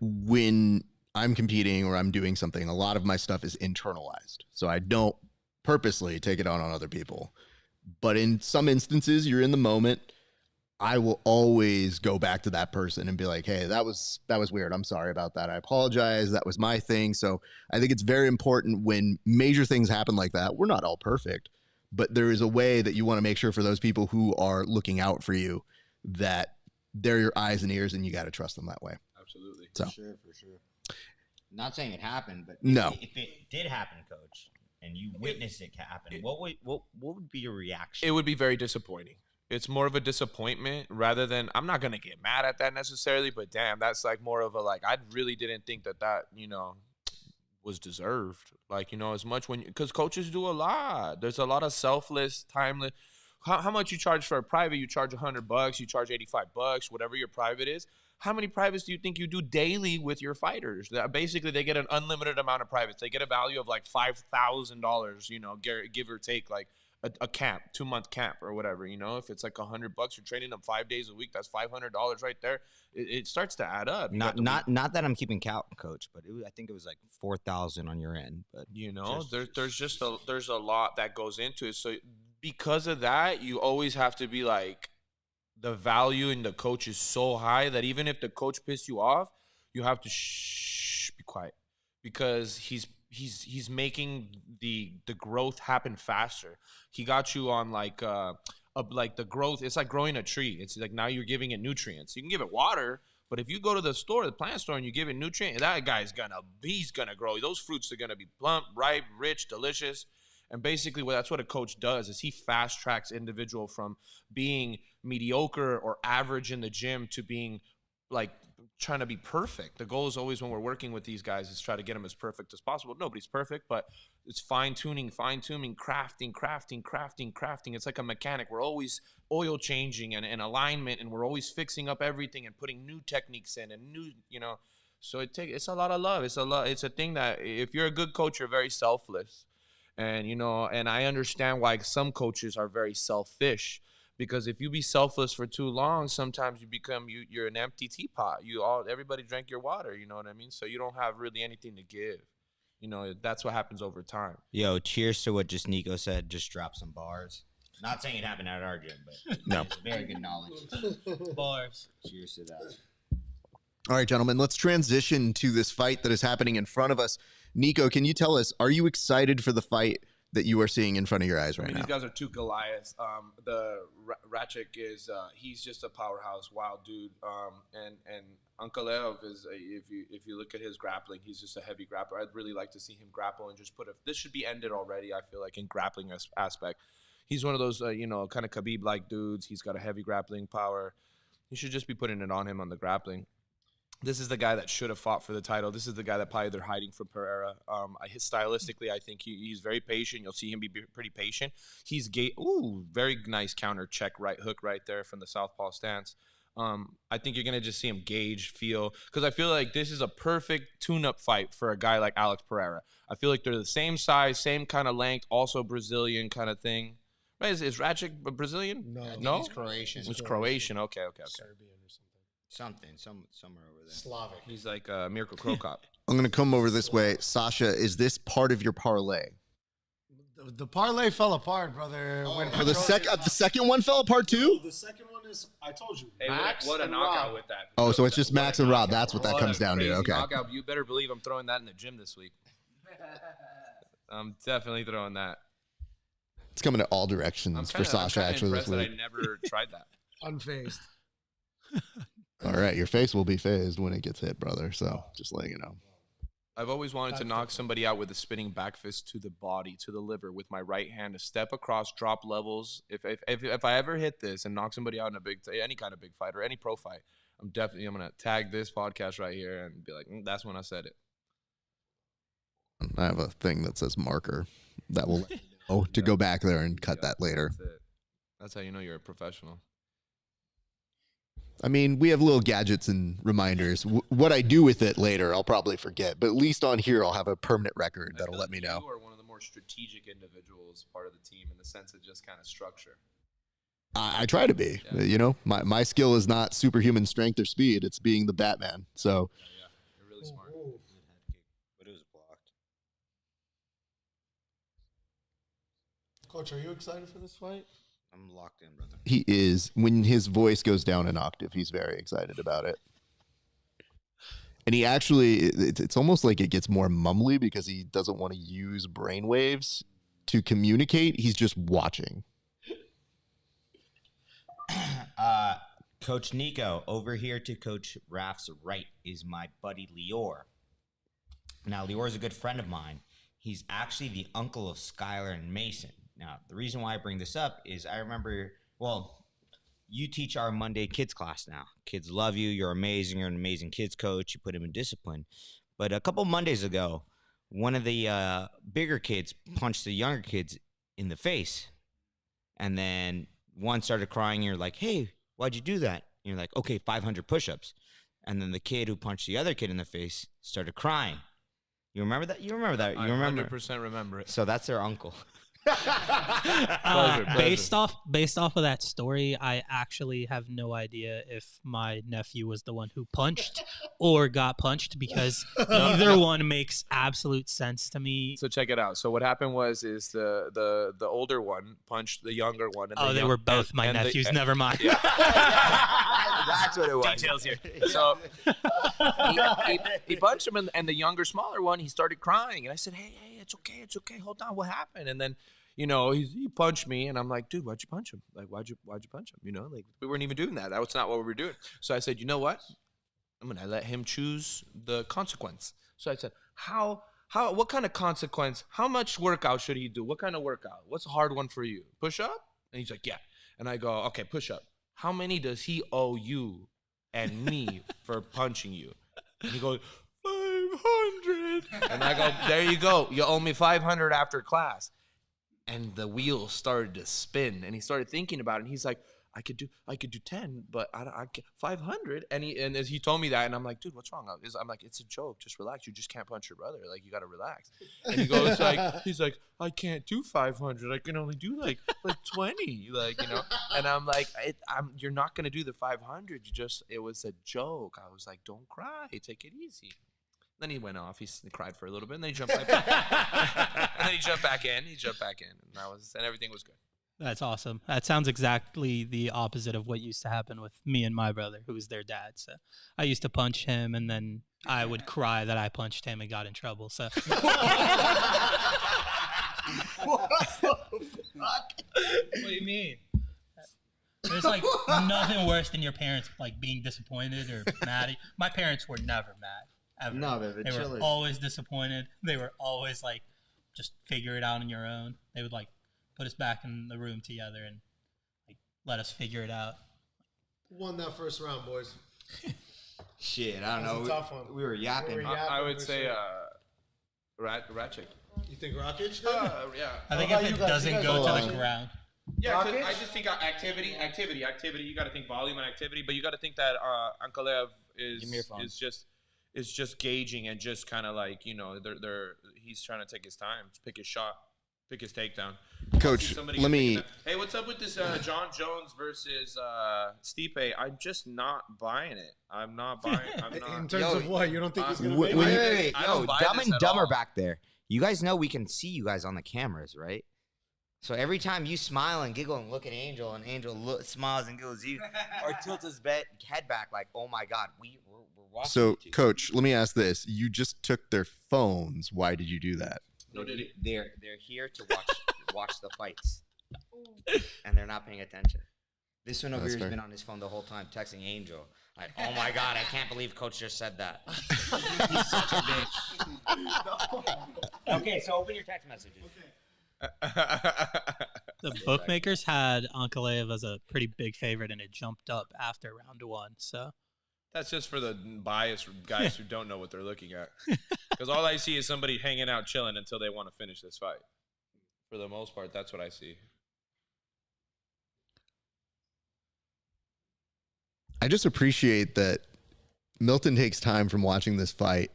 when I'm competing or I'm doing something, a lot of my stuff is internalized. So I don't purposely take it out on other people. But in some instances, you're in the moment. I will always go back to that person and be like, hey, that was weird. I'm sorry about that. I apologize. That was my thing. So I think it's very important when major things happen like that. We're not all perfect, but there is a way that you want to make sure for those people who are looking out for you that they're your eyes and ears, and you got to trust them that way. Absolutely. So. For sure. Not saying it happened, but no. If it did happen, Coach, and you witnessed it happen, what would be your reaction? It would be very disappointing. It's more of a disappointment rather than, I'm not going to get mad at that necessarily, but damn, that's like more of a, like, I really didn't think that, was deserved. Like, as much because coaches do a lot. There's a lot of selfless, timeless. How much you charge for a private? You charge $100, you charge $85, whatever your private is. How many privates do you think you do daily with your fighters? Basically, they get an unlimited amount of privates. They get a value of like $5,000, give or take, like a camp, 2-month camp or whatever. If it's like $100, you're training them 5 days a week. That's $500 right there. It starts to add up. Not that I'm keeping count, Coach, but I think it was like 4,000 on your end. But there's a lot that goes into it. So because of that, you always have to be like, the value in the coach is so high that even if the coach pisses you off, you have to be quiet, because he's making the growth happen faster. He got you on like the growth. It's like growing a tree. It's like now you're giving it nutrients. You can give it water, but if you go to the plant store, and you give it nutrients, that guy's he's gonna grow. Those fruits are gonna be plump, ripe, rich, delicious. And basically, that's what a coach does, is he fast tracks individual from being mediocre or average in the gym to being like trying to be perfect. The goal is always, when we're working with these guys, is try to get them as perfect as possible. Nobody's perfect, but it's fine-tuning, crafting. It's like a mechanic. We're always oil changing and alignment, and we're always fixing up everything and putting new techniques in and new, So it's a lot of love. It's a thing that if you're a good coach, you're very selfless. And, and I understand why some coaches are very selfish, because if you be selfless for too long, sometimes you're an empty teapot. Everybody drank your water, you know what I mean? So you don't have really anything to give. That's what happens over time. Yo, cheers to what just Nico said. Just drop some bars. Not saying it happened at our gym, but no. It's very good knowledge. Bars. Cheers to that. All right, gentlemen, let's transition to this fight that is happening in front of us. Nico, can you tell us, are you excited for the fight that you are seeing in front of your eyes right now? These guys are two Goliaths. The Rakić is he's just a powerhouse, wild dude. And Ankalaev is if you look at his grappling, he's just a heavy grappler. I'd really like to see him grapple and just this should be ended already. I feel like in grappling aspect, he's one of those kind of Khabib-like dudes. He's got a heavy grappling power. He should just be putting it on him on the grappling. This is the guy that should have fought for the title. This is the guy that probably they're hiding from Pereira. Stylistically, I think he's very patient. You'll see him be pretty patient. He's very nice counter check right hook right there from the southpaw stance. I think you're gonna just see him gauge, feel, because I feel like this is a perfect tune-up fight for a guy like Alex Pereira. I feel like they're the same size, same kind of length, also Brazilian kind of thing. Right? Is Rakić Brazilian? No, he's Croatian. It's Croatian. Okay. Serbian or something. Somewhere over there. Slavic. He's like Miracle Krokop. I'm going to come over this way. Sasha, is this part of your parlay? The parlay fell apart, brother. The second one fell apart too? The second one is, I told you, Hey, Max what a and knockout Rob. with that. Oh, so it's just Max and Rob. That's what that comes down to. Crazy Okay. knockout. You better believe I'm throwing that in the gym this week. I'm definitely throwing that. It's coming in all directions for Sasha actually this that week. I never tried that. Unfazed. All right, your face will be phased when it gets hit, brother. So just letting you know. I've always wanted to knock somebody out with a spinning back fist to the body, to the liver, with my right hand, to step across, drop levels. If I ever hit this and knock somebody out in any kind of big fight or any pro fight, I'm gonna tag this podcast right here and be like, that's when I said it. I have a thing that says marker that will let you know to go back there and cut that later. That's it. That's how you know you're a professional. I mean, we have little gadgets and reminders. What I do with it later, I'll probably forget. But at least on here, I'll have a permanent record that'll let me know. You are one of the more strategic individuals, part of the team, in the sense of just kind of structure. I try to be. Yeah. You know, my skill is not superhuman strength or speed. It's being the Batman. So Yeah, you're really smart. But it was blocked. Coach, are you excited for this fight? I'm locked in, brother. he is. When his voice goes down an octave, he's very excited about it. And he actually, it's almost like it gets more mumbly because he doesn't want to use brainwaves to communicate. He's just watching. Coach Nico, over here to Coach Raf's right is my buddy Lior. Now, Lior is a good friend of mine. He's actually the uncle of Skylar and Mason. Now, the reason why I bring this up is I remember, well, you teach our Monday kids class now. Kids love you. You're amazing. You're an amazing kids coach. You put them in discipline. But a couple Mondays ago, one of the bigger kids punched the younger kids in the face. And then one started crying. And you're like, hey, why'd you do that? And you're like, okay, 500 push-ups. And then the kid who punched the other kid in the face started crying. You remember that? You remember that? You remember? 100% remember it. So that's their uncle. Pleasure. Based off of that story, I actually have no idea if my nephew was the one who punched or got punched, because either one makes absolute sense to me. So check it out. So what happened was the older one punched the younger one. And They were both my nephews. Never mind. Yeah. That's what it was. Details here. So he punched him, and the younger, smaller one, he started crying. And I said, hey, it's okay. Hold on, what happened? And then, you know, he punched me, and I'm like, dude, why'd you punch him? Like, why'd you punch him? You know, like, we weren't even doing that. That was not what we were doing. So I said, you know what? I'm gonna let him choose the consequence. So I said, what kind of consequence? How much workout should he do? What kind of workout? What's a hard one for you? Push up? And he's like, yeah. And I go, okay, push up. How many does he owe you and me for punching you? And he goes, 500. And I go, there you go. You owe me 500 after class. And the wheels started to spin, and he started thinking about it. And he's like, I could do 10, but I 500. And as he told me that, and I'm like, dude, what's wrong? I'm like, it's a joke. Just relax. You just can't punch your brother. Like, you got to relax. And he goes he's like, I can't do 500. I can only do like 20, like, you know. And I'm like, you're not gonna do the 500. It was a joke. I was like, don't cry. Take it easy. Then he went off. He cried for a little bit, and then he jumped back in. And then he jumped back in. And everything was good. That's awesome. That sounds exactly the opposite of what used to happen with me and my brother, who was their dad. So I used to punch him, and then I would cry that I punched him and got in trouble. So What the fuck? What do you mean? There's like nothing worse than your parents like being disappointed or mad. My parents were never mad. Ever. No, they were always disappointed. They were always like, just figure it out on your own. They would like put us back in the room together and like let us figure it out. Who won that first round, boys? Shit, I don't know. That was a tough one. We were yapping. I would say Rakić. You think Rakić did? Yeah. I think if it doesn't go to the ground. Yeah, 'cause Rakić? I just think activity. You got to think volume and activity, but you got to think that Ankalaev Give me your phone. is just gauging and just kind of like he's trying to take his time, pick his shot, pick his takedown. Coach, let me. Hey, what's up with this John Jones versus Stipe? I'm just not buying it. I'm not buying. I'm not. In terms of what? You don't think he's gonna Wait, make wait, it? Wait, I yo, don't buy Dumb this and at Dumber all. back there. You guys know we can see you guys on the cameras, right? So every time you smile and giggle and look at Angel, and Angel smiles and giggles you, or tilts his head back like, oh my God, we're watching. So, you two. Coach, let me ask this: you just took their phones. Why did you do that? They're here to watch the fights, and they're not paying attention. This one over That's here has fair. been on his phone the whole time, texting Angel. Like, oh my God, I can't believe Coach just said that. He's such a bitch. Okay, so open your text messages. The bookmakers had Ankalaev as a pretty big favorite, and it jumped up after round 1. So That's just for the biased guys who don't know what they're looking at. Because all I see is somebody hanging out, chilling until they want to finish this fight. For the most part, that's what I see. I just appreciate that Milton takes time from watching this fight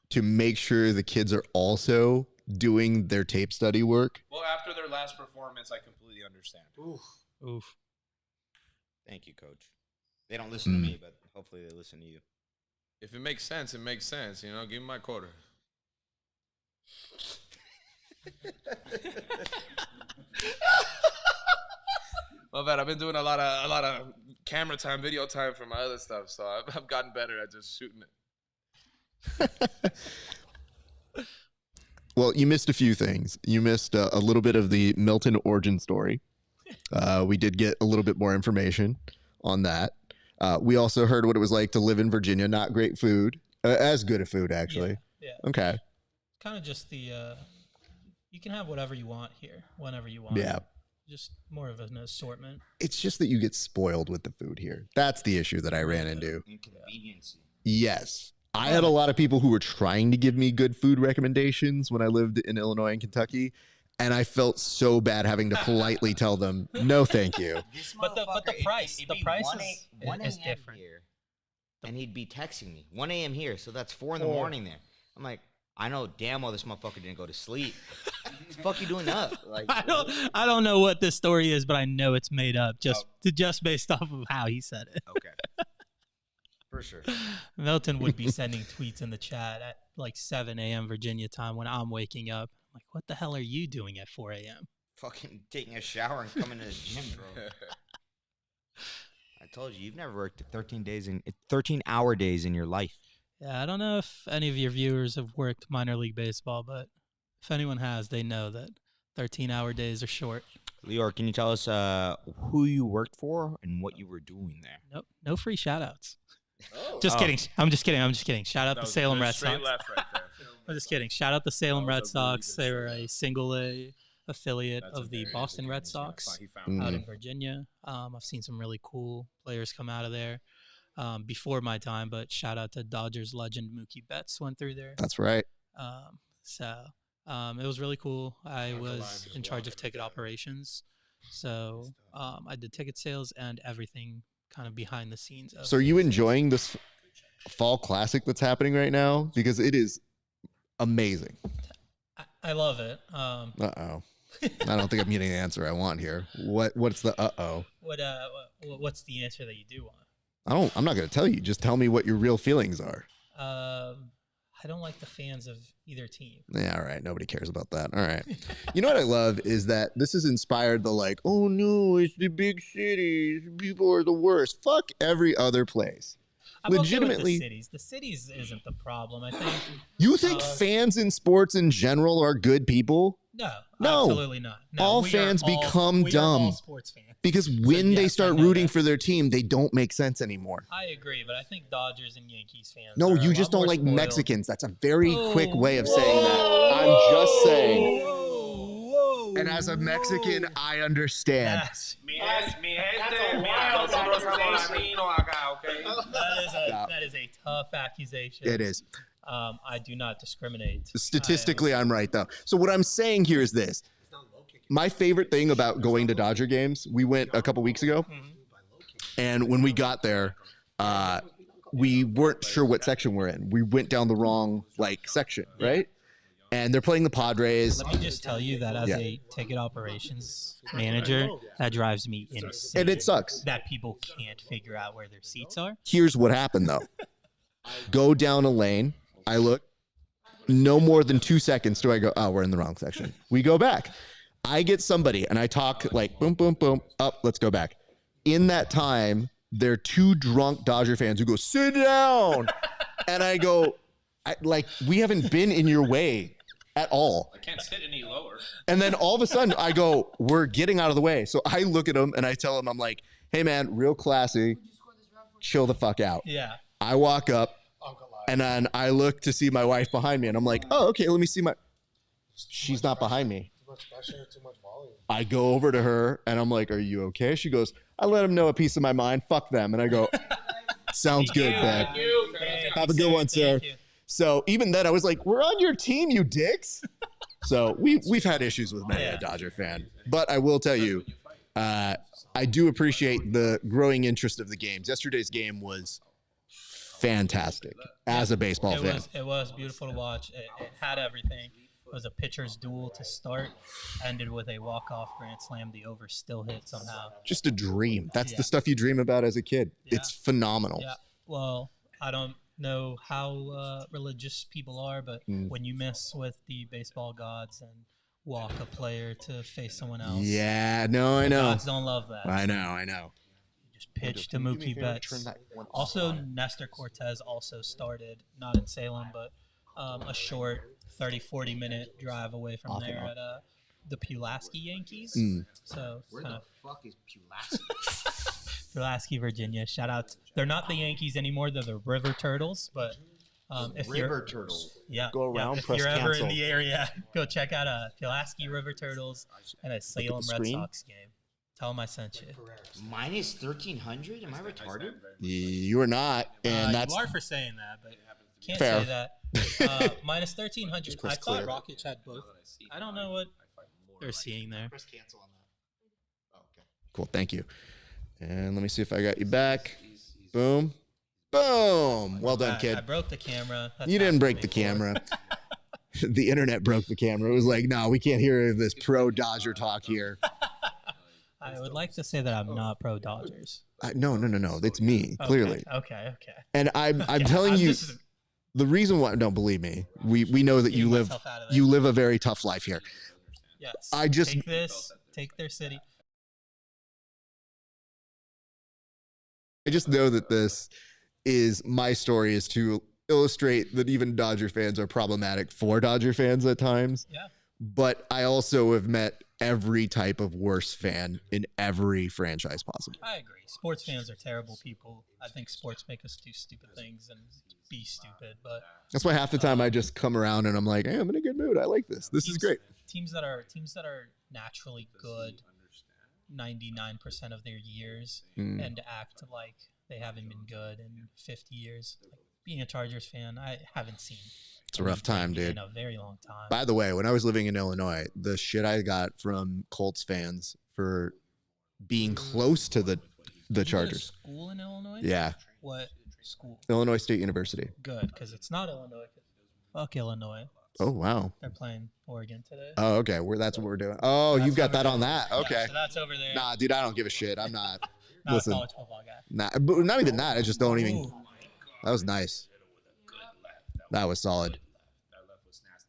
to make sure the kids are also doing their tape study work. Well, after their last performance, I completely understand. oof. Thank you, Coach. They don't listen to me, but hopefully they listen to you. If it makes sense, it makes sense. You know, give me my quarter. Well, man, I've been doing a lot of camera time, video time for my other stuff, so I've gotten better at just shooting it. Well, you missed a few things. You missed a little bit of the Milton origin story. We did get a little bit more information on that. We also heard what it was like to live in Virginia. Not great food. As good a food, actually. Yeah. Okay. Kind of just the you can have whatever you want here, whenever you want. Yeah. Just more of an assortment. It's just that you get spoiled with the food here. That's the issue that I ran into. Inconvenience. Yes. I had a lot of people who were trying to give me good food recommendations when I lived in Illinois and Kentucky, and I felt so bad having to politely tell them, no, thank you. But the price, it'd the be price 1 is a.m. different. here, and he'd be texting me 1 a.m. here, so that's 4 in the morning there. I'm like, I know damn well this motherfucker didn't go to sleep. What the fuck you doing up? Like, I don't know what this story is, but I know it's made up just based off of how he said it. Okay. For sure. Milton would be sending tweets in the chat at like 7 a.m. Virginia time when I'm waking up. I'm like, what the hell are you doing at 4 a.m.? Fucking taking a shower and coming to the gym, bro. I told you, you've never worked 13-hour days in your life. Yeah, I don't know if any of your viewers have worked minor league baseball, but if anyone has, they know that 13-hour days are short. Lior, can you tell us who you worked for and what you were doing there? Nope, no free shout-outs. Just kidding. I'm just kidding. Shout out the Salem Red Sox. Left right there. I'm just kidding. Shout out the Salem Red was a Sox. really They good were a single A affiliate That's of a the very Boston good Red game. Sox He found out in Virginia. I've seen some really cool players come out of there before my time, but shout out to Dodgers legend Mookie Betts went through there. That's right. It was really cool. I was in charge of ticket operations. So I did ticket sales and everything kind of behind the scenes. So are you enjoying this fall classic that's happening right now? Because it is amazing. I love it. Uh-oh. I don't think I'm getting the answer I want here. What's the uh-oh? What's the answer that you do want? I'm not going to tell you. Just tell me what your real feelings are. I don't like the fans of either team. Yeah, all right. Nobody cares about that. All right. You know what I love is that this has inspired the like, oh no, it's the big cities. People are the worst. Fuck every other place. I'm Legitimately. okay with the cities isn't the problem. I think. You think fans in sports in general are good people? No, absolutely not. No, all we are fans all- become we are dumb all sports fans. because when they yes, start I know rooting that. for their team, they don't make sense anymore. I agree, but I think Dodgers and Yankees fans. No, are you a just lot don't more like spoiled. Mexicans. That's a very quick way of saying that. I'm just saying. Whoa. And as a Mexican, I understand. Yes. Mi gente, nosotros somos latinos acá, okay? That is a tough accusation. It is. I do not discriminate. Statistically, I'm right, though. So what I'm saying here is this. my favorite thing about going to Dodger games, we went a couple weeks ago, and when we got there, we weren't sure what section we're in. We went down the wrong section, right? And they're playing the Padres. Let me just tell you that as a ticket operations manager, that drives me insane. And it sucks. That people can't figure out where their seats are. Here's what happened, though. Go down a lane. I look. No more than 2 seconds do I go, oh, we're in the wrong section. We go back. I get somebody, and I talk boom, boom, boom, up, let's go back. In that time, there are 2 drunk Dodger fans who go, sit down. And I go, we haven't been in your way at all. I can't sit any lower. And then all of a sudden, I go, we're getting out of the way. So I look at them, and I tell them, I'm like, hey, man, real classy. Chill the fuck out. Yeah. I walk up, and then I look to see my wife behind me, and I'm like, oh, okay, let me see she's not behind me. Too much pressure, too much volume. I go over to her, and I'm like, are you okay? She goes, I let them know a piece of my mind. Fuck them. And I go, sounds good, babe. Have a good one, sir. So even then, I was like, we're on your team, you dicks. So we've had issues with many a Dodger fan. But I will tell you, I do appreciate the growing interest of the games. Yesterday's game was fantastic as a baseball fan. It was beautiful to watch. It had everything. It was a pitcher's duel to start, ended with a walk-off grand slam. The over still hit somehow. Just a dream. That's the stuff you dream about as a kid. Yeah. It's phenomenal. Yeah. Well, I don't know how religious people are, but when you mess with the baseball gods and walk a player to face someone else. Yeah, no, I know. Gods don't love that. I know. Just pitch to Mookie Betts. Also, Nestor Cortez also started, not in Salem, but a short 30-40 minute drive away from there at the Pulaski Yankees. So Where the fuck is Pulaski? Pulaski, Virginia. Shout out. They're not the Yankees anymore. They're the River Turtles. But if River Turtles. Yeah. Go around, if press you're ever cancel. in the area, go check out a Pulaski River Turtles and a Salem Red screen. Sox game. Tell them I sent you. Minus 1,300? Am I retarded? You are not, and that's you are for saying that, but can't fair. say that. Minus 1,300. I thought Rakić had both. I don't know what they're seeing there. Press cancel on that. Okay. Cool. Thank you. And let me see if I got you back. Boom. Boom. Well done, kid. I broke the camera. That's You didn't happened break the before. camera. The internet broke the camera. It was like, no, we can't hear this pro Dodger talk here. I would like to say that I'm not pro Dodgers. No. It's me, clearly. Okay. And I'm telling you, the reason why. Don't believe me. We know that you live myself out of there. you live a very tough life here. Yes. I just take this. Take their city. I just know that this is my story is to illustrate that even Dodger fans are problematic for Dodger fans at times. Yeah. But I also have met every type of worse fan in every franchise possible. I agree. Sports fans are terrible people. I think sports make us do stupid things and be stupid. But That's why half the time I just come around and I'm like, hey, I'm in a good mood. I like this. This is great. Teams that are naturally good 99% of their years and act like they haven't been good in 50 years. Like, being a Chargers fan, I haven't seen. It's a rough time, dude. In a very long time. By the way, when I was living in Illinois, the shit I got from Colts fans for being close to the You go to Chargers. school in Illinois? Yeah. What school? Illinois State University. Good, because it's not Illinois. Fuck Illinois. Oh, wow. They're playing Oregon today. Oh, okay. That's what we're doing. Oh, you've got that on that. Yeah, Okay. so that's over there. Nah, dude, I don't give a shit. I'm not. Not Listen. a college football guy. Nah, but not even that. I just don't even. Ooh. That was nice. That was solid.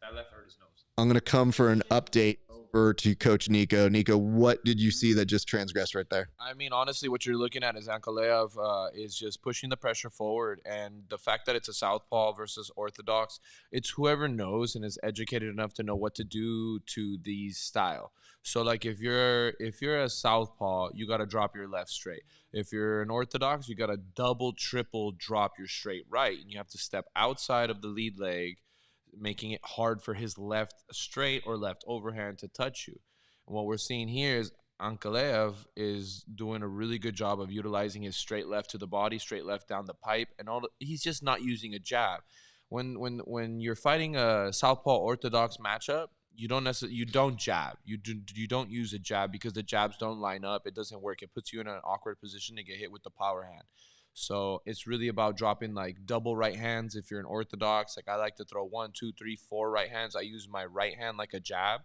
That left hurt his nose. I'm going to come for an update over to Coach Nico. Nico, what did you see that just transgressed right there? I mean, honestly, what you're looking at is Ankalaev is just pushing the pressure forward, and the fact that it's a southpaw versus orthodox, it's whoever knows and is educated enough to know what to do to these style. So, like, if you're a southpaw, you got to drop your left straight. If you're an orthodox, you got to double, triple drop your straight right, and you have to step outside of the lead leg, making it hard for his left straight or left overhand to touch you. And what we're seeing here is Ankalaev is doing a really good job of utilizing his straight left to the body, straight left down the pipe, and he's just not using a jab. When you're fighting a southpaw orthodox matchup, you don't jab. You don't use a jab because the jabs don't line up. It doesn't work. It puts you in an awkward position to get hit with the power hand. So it's really about dropping like double right hands. If you're an orthodox, like I like to throw 1, 2, 3, 4 right hands. I use my right hand like a jab,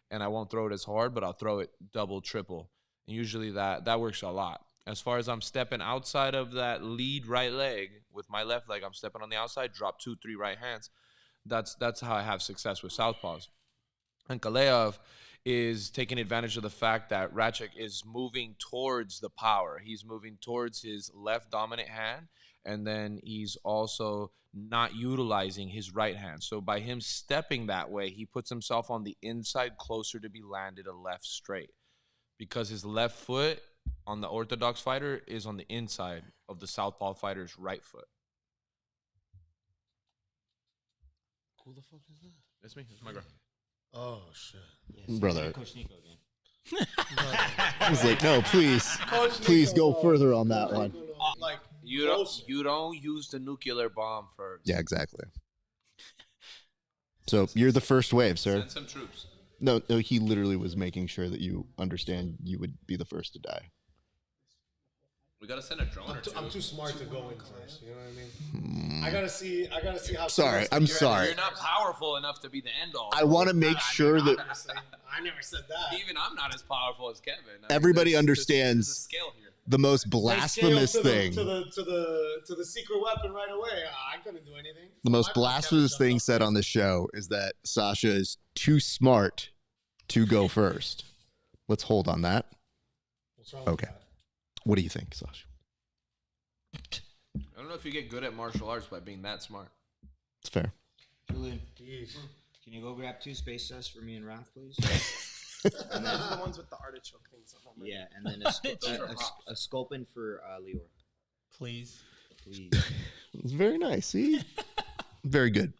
and I won't throw it as hard, but I'll throw it double, triple. And usually that works a lot. As far as I'm stepping outside of that lead right leg with my left leg, I'm stepping on the outside, drop 2, 3 right hands. That's how I have success with southpaws. Ankalaev is taking advantage of the fact that Rakić is moving towards the power. He's moving towards his left dominant hand, and then he's also not utilizing his right hand. So by him stepping that way, he puts himself on the inside closer to be landed a left straight, because his left foot on the orthodox fighter is on the inside of the southpaw fighter's right foot. Who the fuck is that? That's me. That's my girl. Oh shit. Yes, Brother. Coach Nico again. I was like, no, please go further on that one. Like You don't use the nuclear bomb first. Yeah, exactly. So you're the first wave, sir. Send some troops. No, he literally was making sure that you understand you would be the first to die. We gotta send a drone or two. I'm too smart to go in first. You know what I mean? I gotta see how. Sorry, I'm sorry. You're not powerful enough to be the end all. I want to make sure that I never said that. Even I'm not as powerful as Kevin. everybody there's a understands scale here. the most blasphemous thing. To the secret weapon right away. I couldn't do anything. The most blasphemous thing said on this show is that Sasha is too smart to go first. Let's hold on that. What's wrong with Okay. that? What do you think, Sasha? I don't know if you get good at martial arts by being that smart. It's fair. Julian, Jeez. can you go grab 2 space tests for me and Raph, please? And those are the ones with the artichoke things. Yeah, and then a sculpin for Lior. Please. Please. It's very nice. See? Very good.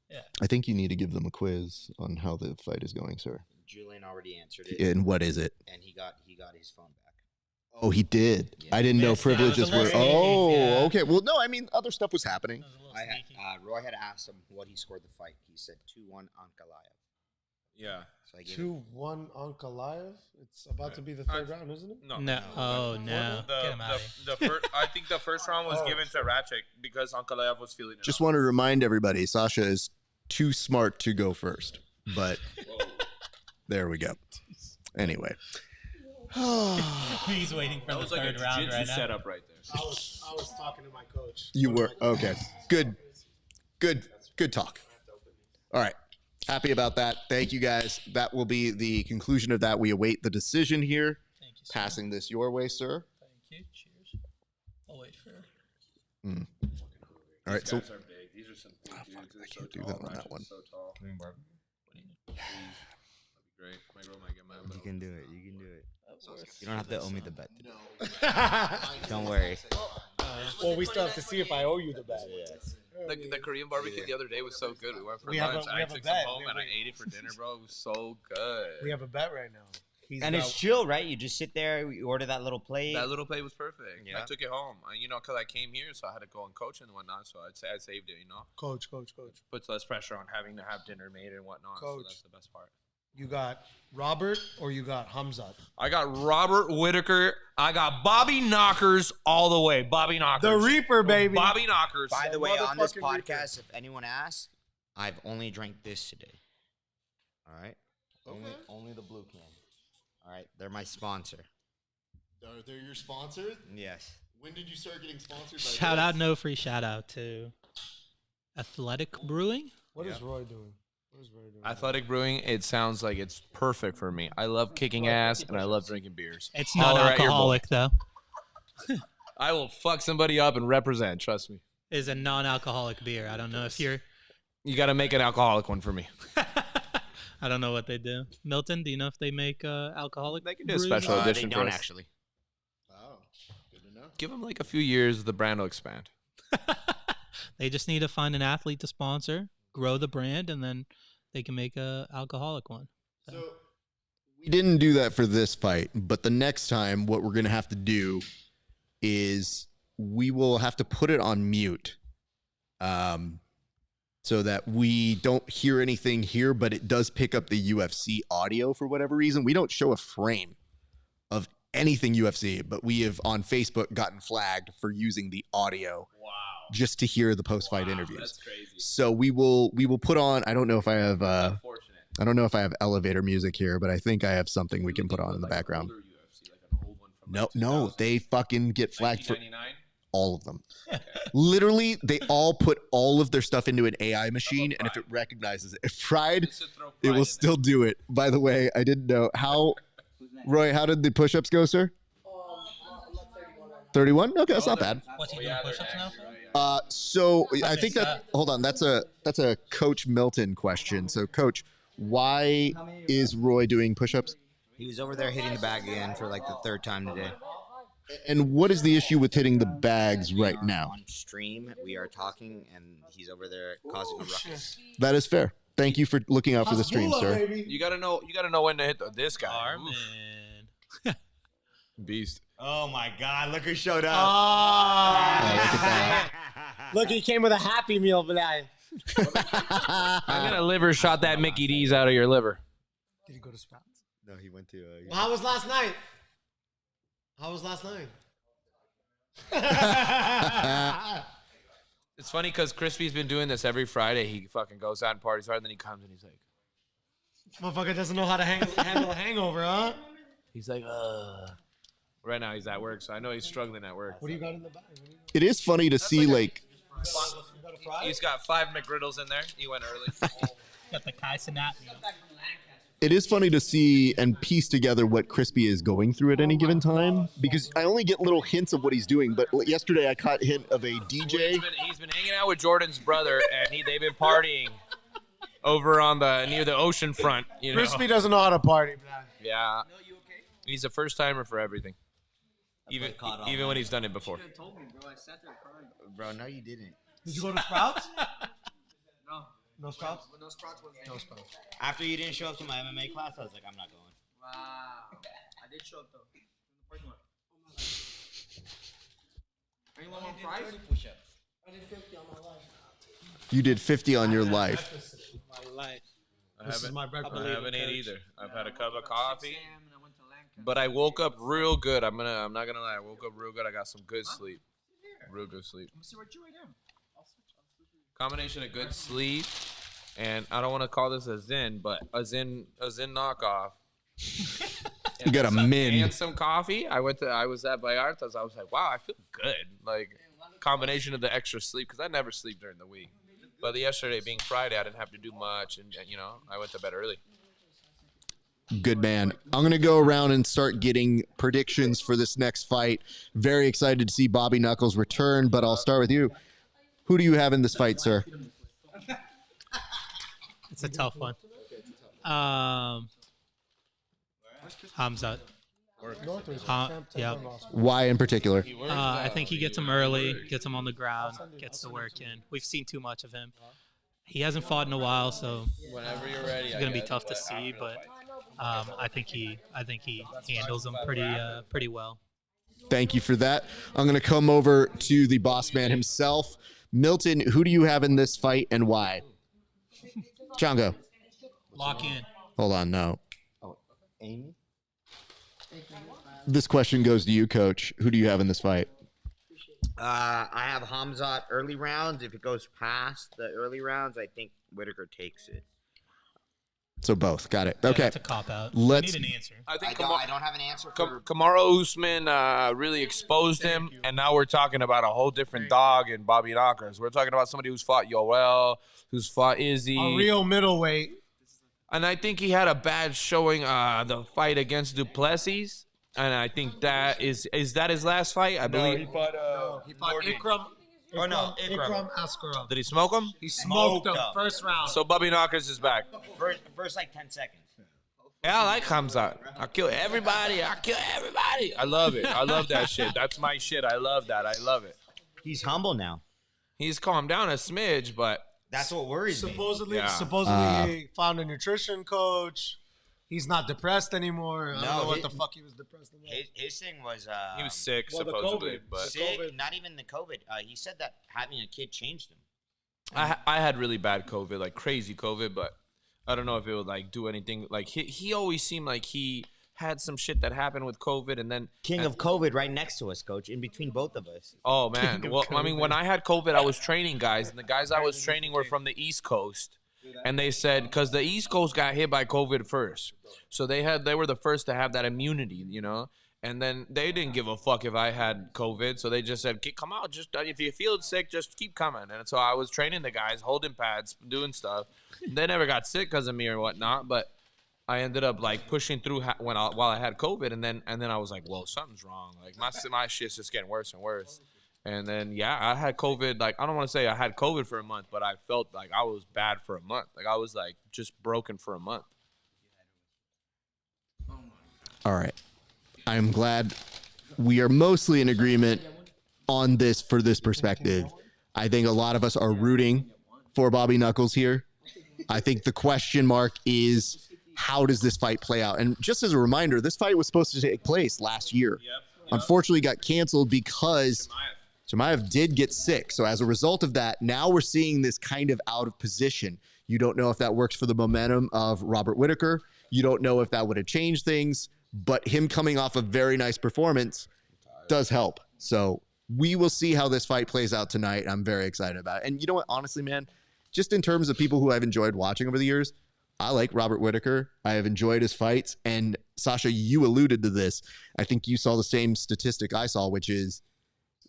Yeah. I think you need to give them a quiz on how the fight is going, sir. Julian already answered it. And what is it? And he got his phone back. Oh, he did. Yeah. I didn't know Yes, privileges that was were. a little Oh, sneaky, yeah. okay. Well, no, I mean, other stuff was happening. That was a little sneaky. Roy had asked him what he scored the fight. He said 2-1 Ankalaev. Yeah. So I gave him 2-1 Ankalaev. It's about to be the third round, isn't it? No. No. Oh, no. Get him out of here. I think the first round was given to Rakić because Ankalaev was feeling it. Just want to remind everybody, Sasha is too smart to go first. But there we go. Anyway. He's waiting for That the was like a third round jiu-jitsu right now. setup right there. I was talking to my coach. You were okay. Good talk. All right. Happy about that. Thank you guys. That will be the conclusion of that. We await the decision here. Thank you, sir. Passing this your way, sir. Thank you. Cheers. I'll wait for All right. These So guys are big. These are some big dudes. They're so can't do tall. that on that Rakić one. is so tall. Please. That'd be great. My girl might get mad. You But can do it. You can do it. it. You don't have to owe me the bet. Don't worry. Well, we still have to see if I owe you the bet. the Korean barbecue the other day was so good. We went for We have lunch. a- we I have a took bet. some home and I ate it for dinner, bro. It was so good. We have a bet right now. And it's chill, right? You just sit there, you order that little plate. That little plate was perfect. Yeah. I took it home. Because I came here, so I had to go and coach and whatnot. So I'd say I saved it, Coach. Puts less pressure on having to have dinner made and whatnot. Coach. So that's the best part. You got Robert or you got Khamzat? I got Robert Whittaker. I got Bobby Knockers all the way. Bobby Knockers. The Reaper, baby. Bobby Knockers. By the way, on this Motherfucking podcast, if anyone asks, I've only drank this today. All right? Only the blue can. All right? They're my sponsor. they're your sponsor? Yes. When did you start getting sponsored? Shout out, no free shout out to Athletic Brewing. What is Roy doing? Athletic Brewing, it sounds like it's perfect for me. I love kicking ass and I love drinking beers. It's Holler at your boy. non-alcoholic though. I will fuck somebody up and represent, trust me. Is a non-alcoholic beer. I don't know if you're. You got to make an alcoholic one for me. I don't know what they do. Milton, do you know if they make alcoholic? They can do a brews? special They edition for don't us. actually. Oh, good to know. Give them like a few years, the brand will expand. They just need to find an athlete to sponsor, grow the brand, and then they can make a alcoholic one. So we didn't do that for this fight, but the next time, what we're gonna have to do is we will have to put it on mute, so that we don't hear anything here, but it does pick up the UFC audio for whatever reason. We don't show a frame of anything UFC, but we have on Facebook gotten flagged for using the audio just to hear the post-fight interviews. That's crazy. So we will put on, I don't know if I have elevator music here, but I think I have something we can put on in the background. No, they fucking get flagged for all of them. Literally, they all put all of their stuff into an AI machine, and if it recognizes it, if Pride, it will still do it. By the way, I didn't know how. Roy, how did the push-ups go, sir? 31? Okay, that's not bad. What's he doing push-ups now? So I think that. Hold on, that's a Coach Milton question. So, Coach, why is Roy doing push-ups? He was over there hitting the bag again for like the third time today. And what is the issue with hitting the bags right now? On stream, we are talking, and he's over there causing a ruckus. That is fair. Thank you for looking out for the stream, sir. You gotta know when to hit this guy. Armin. Beast. Oh my God! Look who showed up. Look, he came with a Happy Meal for that. I'm gonna liver shot that Mickey D's out of your liver. Did he go to Sprouts? No, he went to. Well, how was last night? It's funny because Crispy's been doing this every Friday. He fucking goes out and parties hard, and then he comes and he's like, Motherfucker doesn't know how to handle a hangover, huh? he's like, Right now he's at work, so I know he's struggling at work. What do you got in the bag? It is funny to see, like. He's got 5 McGriddles in there. He went early. Got the Kai Sinat. It is funny to see and piece together what Crispy is going through at any given time, because I only get little hints of what he's doing. But yesterday I caught a hint of a DJ. He's been hanging out with Jordan's brother, and they've been partying over on near the ocean front. You know? Crispy doesn't know how to party, man. Yeah. He's a first timer for everything. Even when he's done it before. Bro, no, you didn't. Did you go to Sprouts? No. No Sprouts? No Sprouts was No Sprouts. After you didn't show up to my MMA class, I was like, I'm not going. Wow. I did show up though. The first one. Anyone want fries? I did 50 on my life. You did 50 on your life. My life. This is my breakfast. I haven't ate either. I've had a cup of coffee, but I woke up real good. I'm not gonna lie. I woke up real good. I got some good sleep. Real good sleep. Let me see what you right there. Combination of good sleep, and I don't want to call this a Zen, but a Zen knockoff. You got a min. And some coffee. I was at Vallarta's. I was like, wow, I feel good. Like combination of the extra sleep, because I never sleep during the week. But yesterday being Friday, I didn't have to do much, and I went to bed early. Good man. I'm going to go around and start getting predictions for this next fight. Very excited to see Bobby Knuckles return, but I'll start with you. Who do you have in this fight, sir? It's a tough one. Khamzat. Yeah. Why in particular? I think he gets him early, gets him on the ground, gets the work in. We've seen too much of him. He hasn't fought in a while, so Whenever you're ready, it's gonna be tough to see. But I think he handles him pretty well. Thank you for that. I'm going to come over to the boss man himself. Milton, who do you have in this fight and why? Chongo. Lock in. Hold on, no. Oh, Amy? This question goes to you, Coach. Who do you have in this fight? I have Khamzat early rounds. If it goes past the early rounds, I think Whittaker takes it. So both. Got it. Yeah, Okay. that's a cop-out. Let's. We need an answer. I think I don't have an answer for Kamaru Usman really exposed him, and now we're talking about a whole different dog in Bobby Knockers. We're talking about somebody who's fought Yoel, who's fought Izzy. A real middleweight. And I think he had a bad showing the fight against Duplessis. And I think that is that his last fight? I believe. He fought Ikram. Oh, no, Ikram Askarov. Did he smoke him? He smoked him first round. So Bobby Knockers is back. first like 10 seconds. Yeah, I like Khamzat. I kill everybody. I love it. I love that shit. That's my shit. I love that. I love it. He's humble now. He's calmed down a smidge, but that's what worries me. Supposedly, he found a nutrition coach. He's not depressed anymore. I don't know what the fuck he was depressed about. His thing was he was sick, well, supposedly. COVID. But sick, not even the COVID. He said that having a kid changed him. I had really bad COVID, like crazy COVID, but I don't know if it would like do anything. Like he always seemed like he had some shit that happened with COVID, and then King of COVID right next to us, coach, in between both of us. oh man, well I mean when I had COVID, I was training guys, and the guys I was training were from the East Coast, and they said because the East Coast got hit by COVID first, so they were the first to have that immunity, you know. And then they didn't give a fuck if I had COVID, so they just said, "Come out, just if you feel sick, just keep coming." And so I was training the guys, holding pads, doing stuff. They never got sick because of me or whatnot, but I ended up like pushing through while I had COVID, and then I was like, "Whoa, something's wrong. Like my shit's just getting worse and worse." And then yeah, I had COVID. Like I don't want to say I had COVID for a month, but I felt like I was bad for a month. Like I was like just broken for a month. All right. I'm glad we are mostly in agreement on this for this perspective. I think a lot of us are rooting for Bobby Knuckles here. I think the question mark is, how does this fight play out? And just as a reminder, this fight was supposed to take place last year. Unfortunately, got canceled because Chimaev did get sick. So as a result of that, now we're seeing this kind of out of position. You don't know if that works for the momentum of Robert Whittaker. You don't know if that would have changed things. But him coming off a very nice performance does help. So we will see how this fight plays out tonight. I'm very excited about it. And you know what? Honestly, man, just in terms of people who I've enjoyed watching over the years, I like Robert Whittaker. I have enjoyed his fights. And Sasha, you alluded to this. I think you saw the same statistic I saw, which is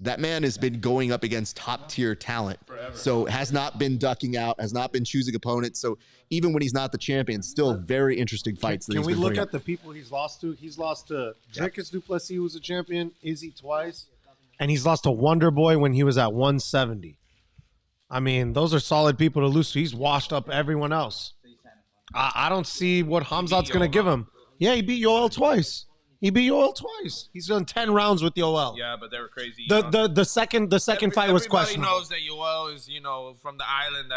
that man has been going up against top tier talent. Forever. So has not been ducking out, has not been choosing opponents. So even when he's not the champion, still very interesting fights. Can we look at the people he's lost to? He's lost to Dricus Duplessis, who was a champion, Izzy twice, and he's lost to Wonder Boy when he was at 170. I mean, those are solid people to lose to. He's washed up everyone else. I don't see what Khamzat's going to give him. Yeah, he beat Yoel twice. He beat Yoel twice. He's done 10 rounds with Yoel. Yeah, but they were crazy. The second fight was questionable. Everybody knows that Yoel is, from the island.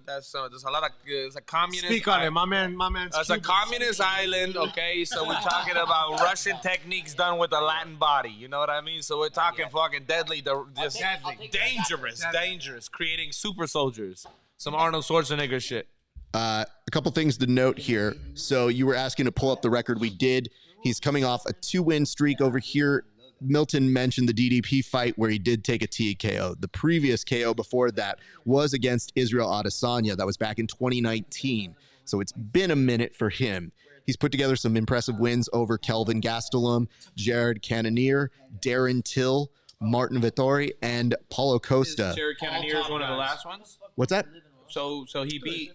There's a lot of it's a communist. Speak on it, my man. It's a communist island, okay? So we're talking about Russian techniques done with a Latin body. You know what I mean? So we're talking fucking deadly, just dangerous, creating super soldiers. Some Arnold Schwarzenegger shit. A couple things to note here. So you were asking to pull up the record. We did. He's coming off a 2-win streak over here. Milton mentioned the DDP fight where he did take a TKO. The previous KO before that was against Israel Adesanya. That was back in 2019. So it's been a minute for him. He's put together some impressive wins over Kelvin Gastelum, Jared Cannonier, Darren Till, Martin Vittori, and Paulo Costa. Jared Cannonier is one of the last ones? What's that? So he beat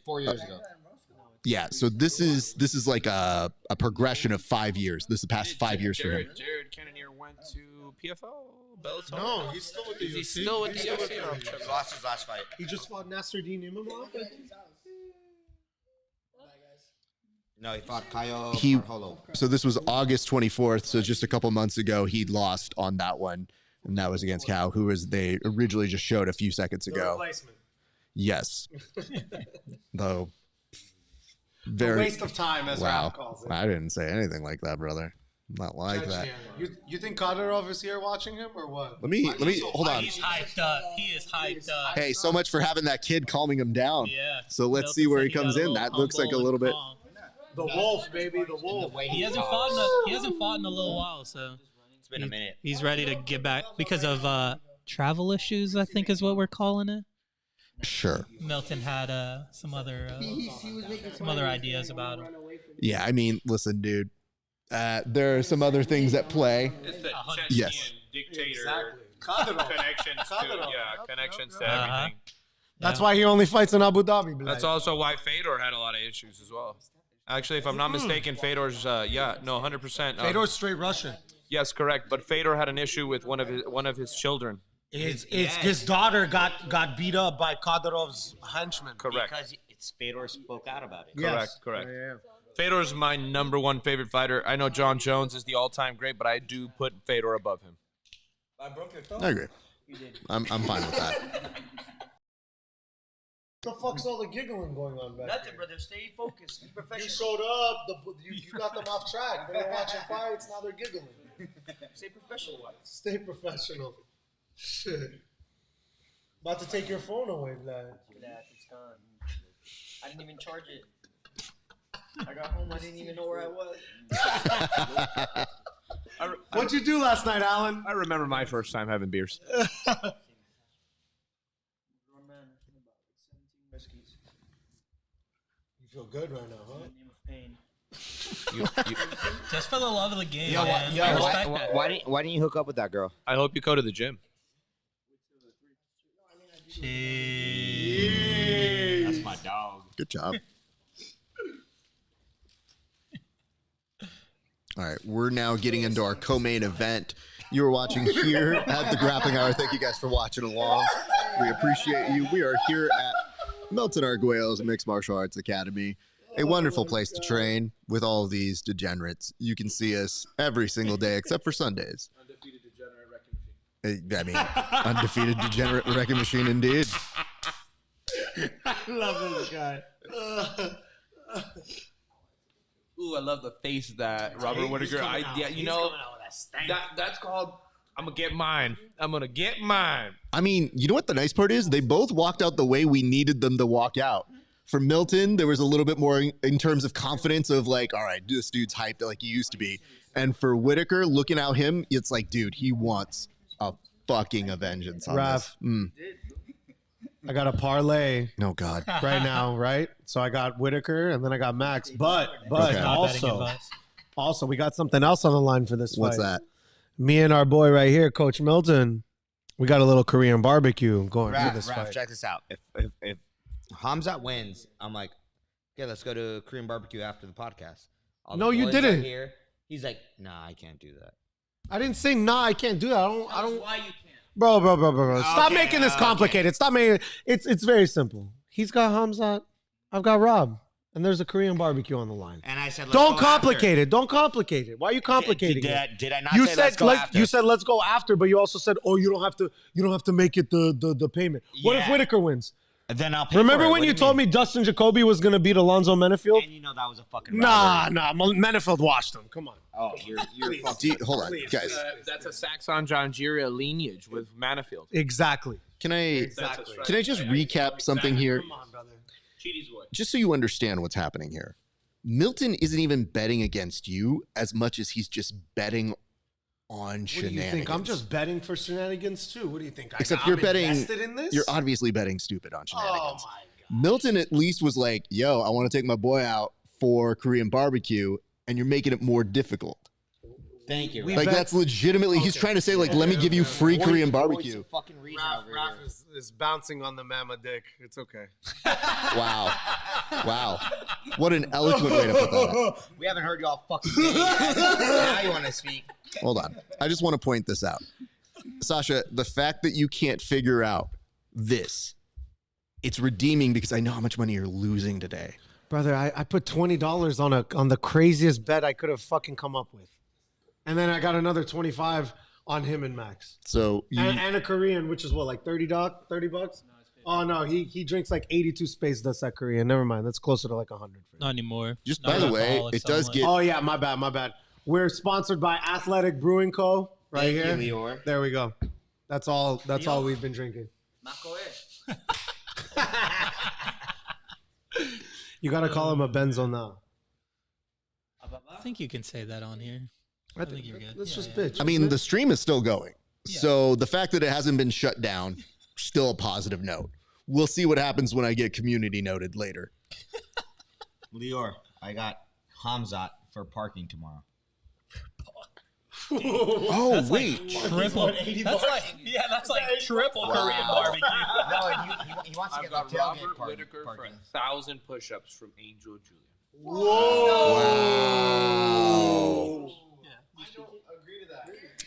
4 years ago. Yeah, so this is like a progression of 5 years. This is the past 5 years for him. Jared Cannonier went to PFL? Bellator? No, he's still with the UFC. He's still with the UFC? He lost his last fight. He just fought Nasruddin Imamov. No, he fought Caio Holloway. So this was August 24th, so just a couple months ago, he lost on that one. And that was against Cal, who they originally just showed a few seconds ago. Replacement. Yes. Though... a waste of time, as Ralph calls it. I didn't say anything like that, brother. Not like that. You think Kadyrov is here watching him or what? Let me hold on. He's hyped up. He is hyped up. Hey, so much for having that kid calming him down. Yeah. So let's see where he comes in. That looks like a little bit. The wolf, baby, the wolf. He hasn't fought in a little while, so it's been a minute. He's ready to get back because of travel issues, I think is what we're calling it. Sure. Milton had some other ideas about him. Yeah, I mean, listen, dude. There are some other things at play. It's the yes. Dictator connections to everything. That's why he only fights in Abu Dhabi. That's also why Fedor had a lot of issues as well. Actually, if I'm not mistaken, Fedor's 100%. Fedor's straight Russian. Yes, correct. But Fedor had an issue with one of his children. His daughter got beat up by Kadyrov's henchman. Correct. Because Fedor spoke out about it. Correct. Yeah. Fedor's my #1 favorite fighter. I know John Jones is the all-time great, but I do put Fedor above him. I broke your phone. I agree. I'm fine with that. What the fuck's all the giggling going on back Nothing, there? brother. Stay focused. Be professional. You showed up. You got them off track. They were watching fights. Now they're giggling. Stay professional. Stay professional. Shit. About to take your phone away, Vlad. Yeah, it's gone. I didn't even charge it. I got home, I didn't even know where I was. What'd you do last night, Alan? I remember my first time having beers. You feel good right now, huh? Just for the love of the game, Yo, man. yo, I respect that. why didn't you hook up with that girl? I hope you go to the gym. That's my dog. Good job. All right, we're now getting into our co-main event. You are watching here at the Grappling Hour. Thank you guys for watching along. We appreciate you. We are here at Milton Arguello's Mixed Martial Arts Academy, a wonderful place to train with all of these degenerates. You can see us every single day except for Sundays. Undefeated degenerate wrecking machine. I mean, undefeated degenerate wrecking machine indeed. I love this guy. Ooh, I love the face that Robert Whittaker. That's called. I'm gonna get mine. I'm gonna get mine. I mean, you know what the nice part is? They both walked out the way we needed them to walk out. For Milton, there was a little bit more in terms of confidence of like, all right, this dude's hyped like he used to be. And for Whittaker, looking at him, it's like, dude, he wants a fucking vengeance on Raph, this. I got a parlay Oh, God. right now, right? So I got Whittaker and then I got Max. But Okay. also we got something else on the line for this fight. What's that? Me and our boy right here, Coach Milton, we got a little Korean barbecue going for this Raph, fight. check this out. If Khamzat wins, I'm like, okay, let's go to Korean barbecue after the podcast. All the No, you boys are didn't. Here. He's like, nah, I can't do that. I didn't say nah. I can't do that. I don't. Why you can't? Bro. Stop Okay, making this okay. complicated. Stop making it. It's very simple. He's got Khamzat. I've got Rob. And there's a Korean barbecue on the line. And I said, let's Don't go complicate it. Don't complicate it. Why are you complicating it? Did I not You say said let's go after? you said let's go after, but you also said, oh, you don't have to make it the payment. What if Yeah. Whittaker wins? Then I'll pay Remember for it. when What you do told mean? me Dustin Jacoby was gonna beat Alonzo Menefield? And you know that was a fucking Nah, robbery. Menefield watched him. Come on. Oh, you're Do you- hold on, guys. That's a Saxon Janjiria lineage with Manifield. Exactly. Can I just recap something here? Come on, brother. Cheaty's boy. Just so you understand what's happening here. Milton isn't even betting against you as much as he's just betting on What do shenanigans. you think? I'm just betting for shenanigans too. What do you think? Except I'm you're betting. invested in this? You're obviously betting stupid on Oh shenanigans. my god. Milton at least was like, "Yo, I want to take my boy out for Korean barbecue," and you're making it more difficult. Thank you. We Like bet- that's legitimately. He's trying to say like, "Let me give you free Korean barbecue." Fucking reason over Raph here. is bouncing on the mama dick. It's okay. Wow, wow, what an eloquent way to put that out. We haven't heard y'all fucking day yet. Now you want to speak. Hold on. I just want to point this out. Sasha, the fact that you can't figure out this, it's redeeming because I know how much money you're losing today. Brother, I put $20 on the craziest bet I could have fucking come up with. And then I got another 25 on him and Max. So you, And a Korean, which is what, like $30 bucks? Oh no, he drinks like 82 space dust at Korean. Never mind. That's closer to like 100 for him. Not anymore. just Not by the way, alcoholics it does only. get. Oh yeah, my bad. We're sponsored by Athletic Brewing Co. right here. Thank you, Lior. There we go. That's all we've been drinking. You gotta call him a benzo now. I think you can say that on here. I think you're good. Let's Yeah, just yeah. bitch. I mean, the stream is still going. Yeah. So the fact that it hasn't been shut down, still a positive note. We'll see what happens when I get community noted later. Lior, I got Khamzat for parking tomorrow. Oh, That's wait. like triple. That's like triple Korean barbecue. No, he wants to I've get got the Robert tailgate Whittaker for parking. 1,000 push-ups from Angel Julia. Wow.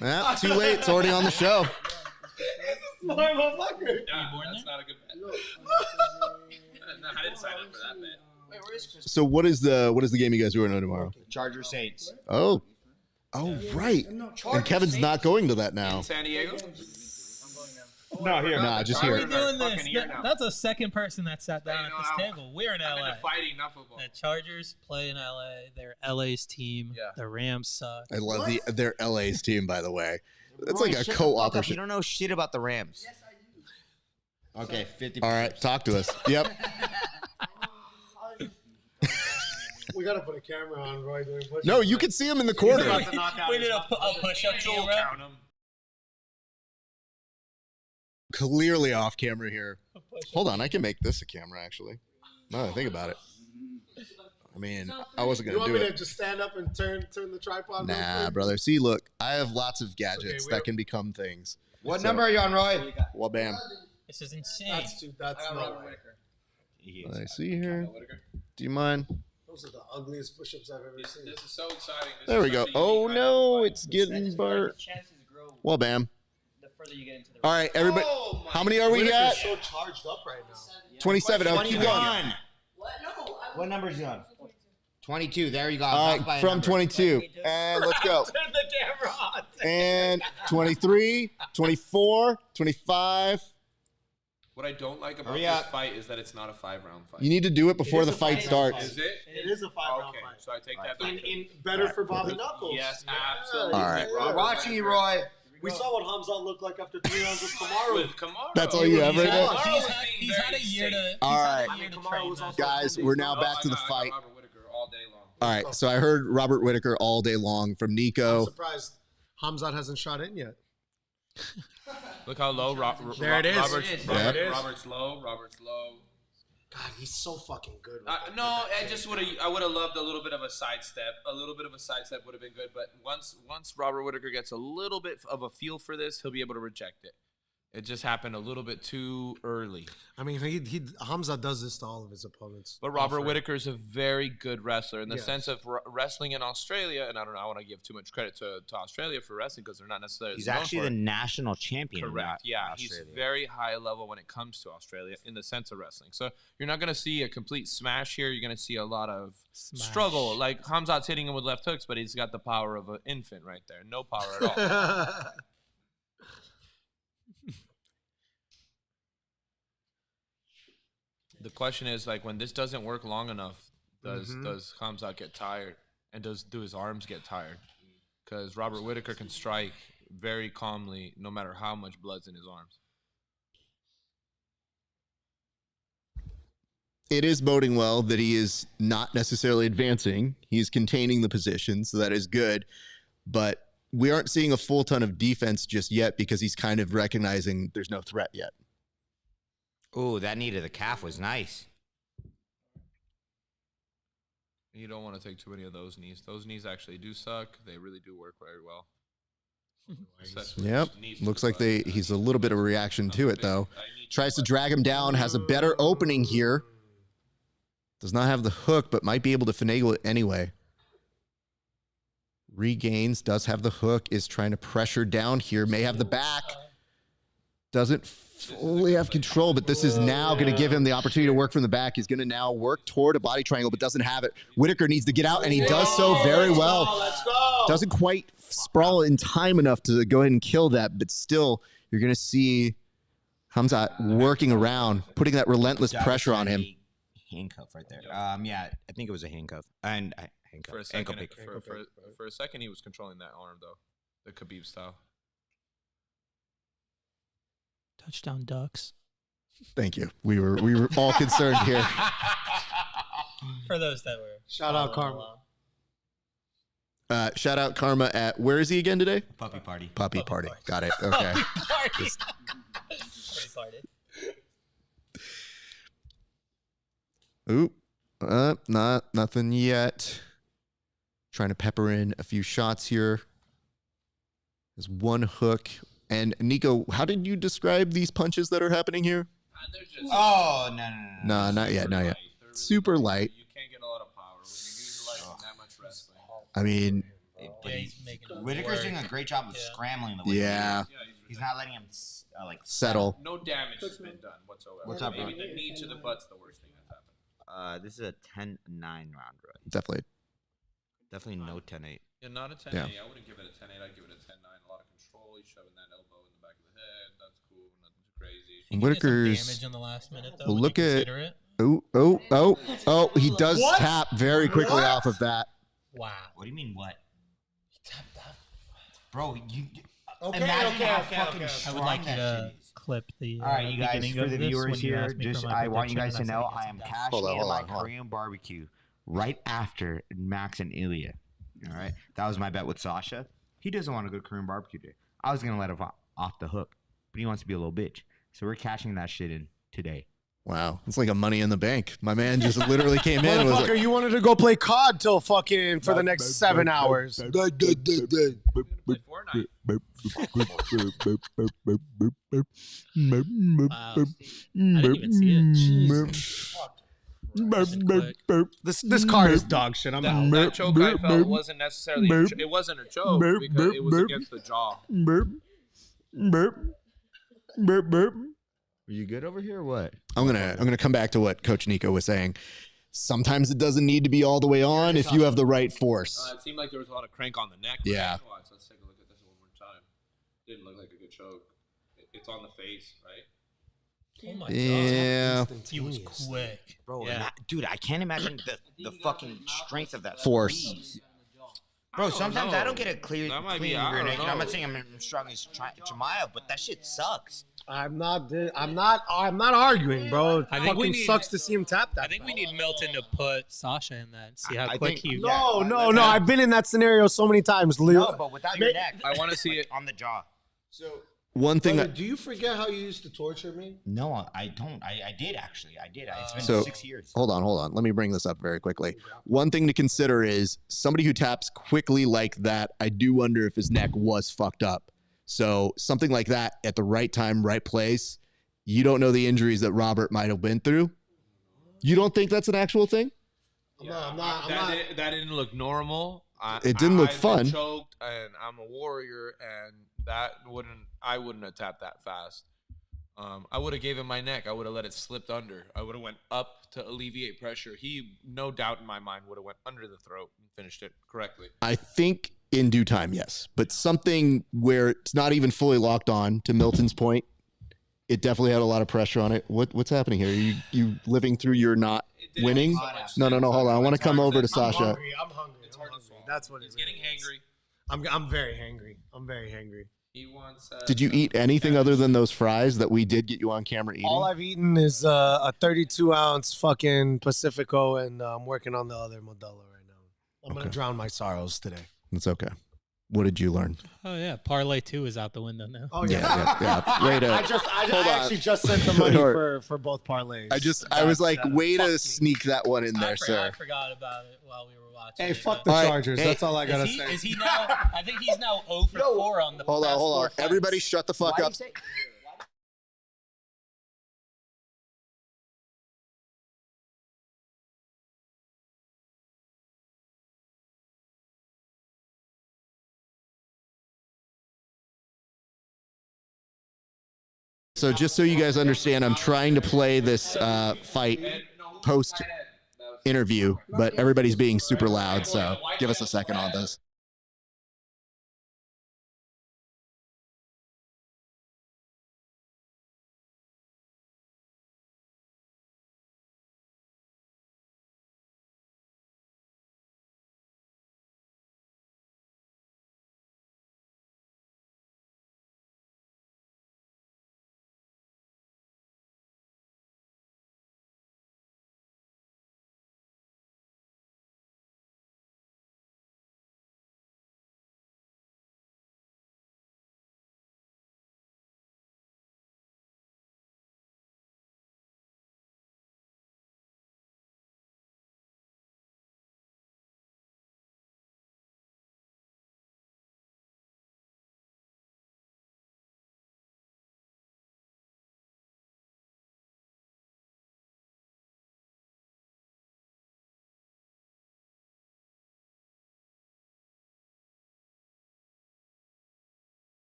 Well, too late. It's already on the show. That's not a good bet. No, I didn't sign up for that bet. Wait, where is Chris? So what is the game you guys are going to tomorrow? Charger Saints. Oh, right. And Kevin's not going to that now. In San Diego? No, here. Nah, just How are here. we doing this? Fucking here now. That's a second person that sat down at know this how- table. We're in I'm LA. into fighting, not football. The Chargers play in LA. They're LA's team. Yeah. The Rams suck. I love their LA's team, by the way. It's Roy, like a shut the fuck co-op. up. You don't know shit about the Rams. Okay, 50. All right, talk to us. Yep. We gotta put a camera on Roy doing push-ups. No, you can see him in the corner. We need a push-up camera. Clearly off camera here. Hold on, I can make this a camera actually. Now that I think about it. I mean, I wasn't You gonna want do me to it. just stand up and turn the tripod? real Nah, quick? brother. See, look, I have lots of gadgets we that have- can become things. What So- number are you on, Roy? Well, bam. This is insane. That's no way. I see here. Do you mind? Those are the ugliest push-ups I've ever seen. This is so exciting. There we go. Oh no, it's getting burnt. Chances grow Well, bam. the further you get into the All right, everybody. How many are we Whittaker's at? so charged up right now. 27. I'll keep going. 21. What? No. What number is he on? 22. There you go. All Off by right, a from number. 22. And let's go. Turn the camera on. And 23, 24, 25. What I don't like about Hurry this up. fight is that it's not a 5-round fight. You need to do it before is the a fight five-round starts. Is it? It is a 5-round Okay, fight. so I take that back. Better for Bobby Knuckles. Yes, Yeah. absolutely. All right. We're watching you, Roy. We saw what Khamzat looked like after 3 rounds with Kamaru. With Kamaru. That's all you have right now? He's had a year to. All right. Kamaru was also Guys, we're now back to the I got fight. Robert Whittaker all day long. All right, so I heard Robert Whittaker all day long from I'm Nico. surprised Khamzat hasn't shot in yet. Look how low There it is. Robert's low. Robert's low. God, he's so fucking good. No, I would have loved a little bit of a sidestep. A little bit of a sidestep would have been good. But once Robert Whittaker gets a little bit of a feel for this, he'll be able to reject it. It just happened a little bit too early. I mean, Khamzat does this to all of his opponents. But Robert Whittaker is a very good wrestler in the Yes. sense of wrestling in Australia. And I don't know, I want to give too much credit to Australia for wrestling because they're not necessarily He's known actually for the it. national champion. in Correct. Yeah, he's Australia. very high level when it comes to Australia in the sense of wrestling. So you're not going to see a complete smash here. You're going to see a lot of struggle. Like Khamzat's hitting him with left hooks, but he's got the power of an infant right there. No power at all. The question is, like, when this doesn't work long enough, does Khamzat get tired, and do his arms get tired? Because Robert Whittaker can strike very calmly, no matter how much blood's in his arms. It is boding well that he is not necessarily advancing. He's containing the position, so that is good. But we aren't seeing a full ton of defense just yet because he's kind of recognizing there's no threat yet. Ooh, that knee to the calf was nice. You don't want to take too many of those knees. Those knees actually do suck. They really do work very well. Yep. Looks like he's a little bit of a reaction to it, though. Tries to drag him down, has a better opening here. Does not have the hook, but might be able to finagle it anyway. Regains, does have the hook, is trying to pressure down here, may have the back. Doesn't fully have control, but this is now going to give him the opportunity to work from the back. He's going to now work toward a body triangle, but doesn't have it. Whittaker needs to get out, and he does so very well. Let's go. Doesn't quite sprawl in time enough to go ahead and kill that, but still, you're going to see Khamzat working around, putting that relentless pressure on him. Handcuff right there. Yeah, I think it was a handcuff. And handcuff. For a Ankle second, pick. for a second, he was controlling that arm though, the Khabib style. Touchdown Ducks. Thank you. We were all concerned here. For those that were. Shout out Karma. Shout out Karma at, where is he again today? Puppy party. Puppy party. Got it. Okay. Party. Party. Oop. Nothing yet. Trying to pepper in a few shots here. There's one hook. And Nico, how did you describe these punches that are happening here? Oh, no. No, not yet. Not yet. Super light. You can't get a lot of power when you're utilizing that much wrestling. I mean, Whittaker's doing a great job of scrambling the way. yeah. He's not letting him Settle. No damage has been done whatsoever. What's up, bro? Maybe the knee to the butt's the worst thing that's happened. This is a 10-9 round, right? Definitely No 10-8. Yeah, not a 10-8. Yeah. I wouldn't give it a 10-8. I'd give it a 10-9. A lot of control. He's shoving that elbow in the back of the head. That's cool. Nothing too crazy. Whittaker's. Damage in the last minute, though. Well, when look you at. consider it. Oh, he does tap very quickly off of that. Wow. What do you mean, what? He tapped that. Bro, you. Okay, imagine okay, how okay, fucking okay. strong I would like you that to shit is. clip the. All right, you guys, beginning for of the this when viewers you here, asked me for just my I want you prediction, guys to and I know said I am against cashing Hold on, in hold my on, hold on. Korean barbecue right after Max and Ilia. All right, that was my bet with Sasha. He doesn't want to go to Korean barbecue day. I was gonna let him off the hook, but he wants to be a little bitch. So we're cashing that shit in today. Wow, it's like a Money in the Bank. My man just literally came in. And was Motherfucker, like, you wanted to go play COD till fucking for the next 7 hours. Play Fortnite. Wow. I didn't even see it. This card is dog shit. I'm out. That choke I felt wasn't necessarily. It wasn't a choke because it was against the jaw. Are you good over here or what? I'm gonna come back to what Coach Nico was saying. Sometimes it doesn't need to be all the way on if you have the right force. It seemed like there was a lot of crank on the neck. Yeah. Watch, let's take a look at this one more time. Didn't look like a good choke. It's on the face, right? Oh my Yeah. god. He was quick. Bro, Yeah. dude, I can't imagine the fucking strength of that Force. squeeze. Bro, sometimes I don't get a clear That might clean be- I rear don't naked. I'm know. not saying I'm strong as Chimaev, but that shit sucks. I'm not arguing, bro. It I think we fucking need- sucks to see him tap that. I think we need Milton to put Sasha in that and see how I quick think- he. No. I've been in that scenario so many times, Leo. No, but without your neck. I want to see it. On the jaw. So, One thing brother, that do you forget how you used to torture me? No, I don't. I did actually. I did. It's been So- 6 years. hold on. Let me bring this up very quickly. One thing to consider is somebody who taps quickly like that. I do wonder if his neck was fucked up. So something like that at the right time, right place. You don't know the injuries that Robert might have been through. You don't think that's an actual thing? I'm not. That didn't look normal. It didn't look I've fun. been choked, and I'm a warrior, and I wouldn't have tapped that fast. I would have gave him my neck. I would have let it slip under. I would have went up to alleviate pressure. He, no doubt in my mind, would have went under the throat and finished it correctly. I think in due time, yes. But something where it's not even fully locked on, to Milton's point, it definitely had a lot of pressure on it. What's happening here? Are you living through your not winning? No, hold on. I want to come over to Sasha. I'm hungry. That's what He's getting hangry. I'm very hangry. I'm very hangry. He wants. Did you eat anything other than those fries that we did get you on camera eating? All I've eaten is a 32-ounce fucking Pacifico, and I'm working on the other Modelo right now. I'm gonna drown my sorrows today. It's okay. What did you learn? Oh yeah, Parlay 2 is out the window now. Oh Yeah. Way to, I hold on. actually just sent the money for both parlays. I was like, way to fuck me. sneak that one in there, I sir. forgot about it while we were watching. Hey, it, fuck but- the All right, Chargers. hey, That's all I gotta Is he, say. is he now? I think he's now 0 for 4 on the. Hold past on. 4 fights. Everybody shut the fuck up. So just so you guys understand, I'm trying to play this fight post interview, but everybody's being super loud. So give us a second on this.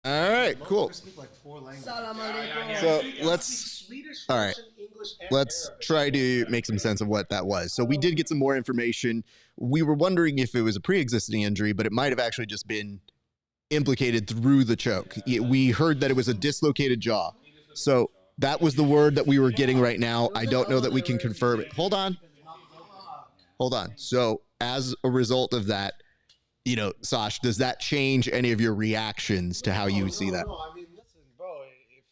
All right, cool. So let's try to make some sense of what that was. So we did get some more information. We were wondering if it was a pre-existing injury, but it might have actually just been implicated through the choke. We heard that it was a dislocated jaw. So that was the word that we were getting right now. I don't know that we can confirm it. Hold on. hold on. So as a result of that, you know, Sash, does that change any of your reactions to how you see that? No, I mean, listen, bro.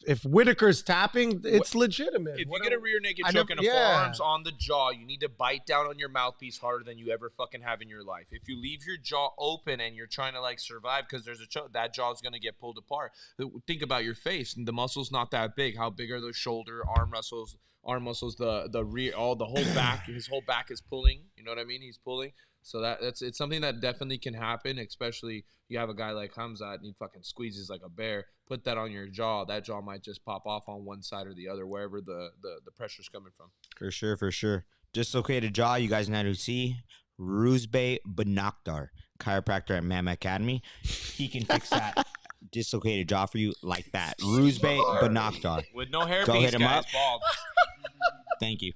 If Whittaker's tapping, it's legitimate. If What you get a rear naked I choke never- and a yeah. forearms on the jaw, you need to bite down on your mouthpiece harder than you ever fucking have in your life. If you leave your jaw open and you're trying to like survive because there's a choke, that jaw is gonna get pulled apart. Think about your face, and the muscle's not that big. How big are those shoulder, arm muscles, the rear, all the whole back. His whole back is pulling. You know what I mean? He's pulling. So it's something that definitely can happen, especially you have a guy like Khamzat and he fucking squeezes like a bear. Put that on your jaw. That jaw might just pop off on one side or the other, wherever the pressure's coming from. For sure. Dislocated jaw, you guys know who to see. Ruzbe Banakhdar, chiropractor at Mama Academy. He can fix that dislocated jaw for you like that. Ruzbe Banakhdar. With no hairpiece, Go hit him guys, up. bald. Thank you.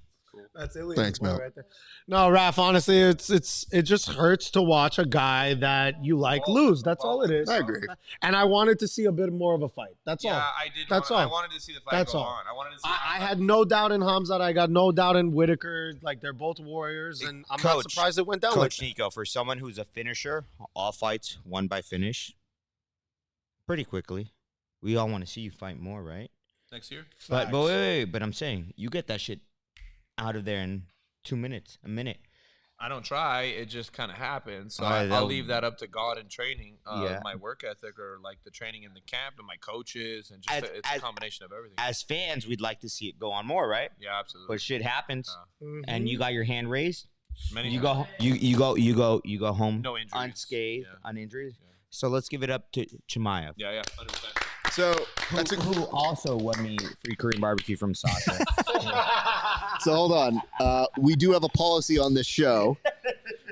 That's Ilia's Thanks, boy Mel. right there. No, Raph, honestly, it just hurts to watch a guy that you like lose. That's all it is. I agree. And I wanted to see a bit more of a fight. That's all. I did. That's all. I wanted to see the fight That's go all. on. I wanted to see. I had no doubt in Khamzat. I got no doubt in Whittaker. Like, they're both warriors, and I'm not Coach, surprised it went down like Coach that. Nico, for someone who's a finisher, all fights won by finish pretty quickly. We all want to see you fight more, right? next year. But wait, but I'm saying you get that shit out of there in 2 minutes, a minute. I don't try. It just kind of happens. So All right, I'll that'll- leave that up to God and training, Yeah. my work ethic, or like the training in the camp and my coaches, and just it's a combination of everything. As fans, we'd like to see it go on more, right? Yeah, absolutely. But shit happens, Mm-hmm. and you got your hand raised. Many You times. go, you go home No injuries. unscathed, Yeah. uninjured. So let's give it up to Chimaev, Yeah, 100%. So that's who also won me free Korean barbecue from Sasha. So hold on. We do have a policy on this show,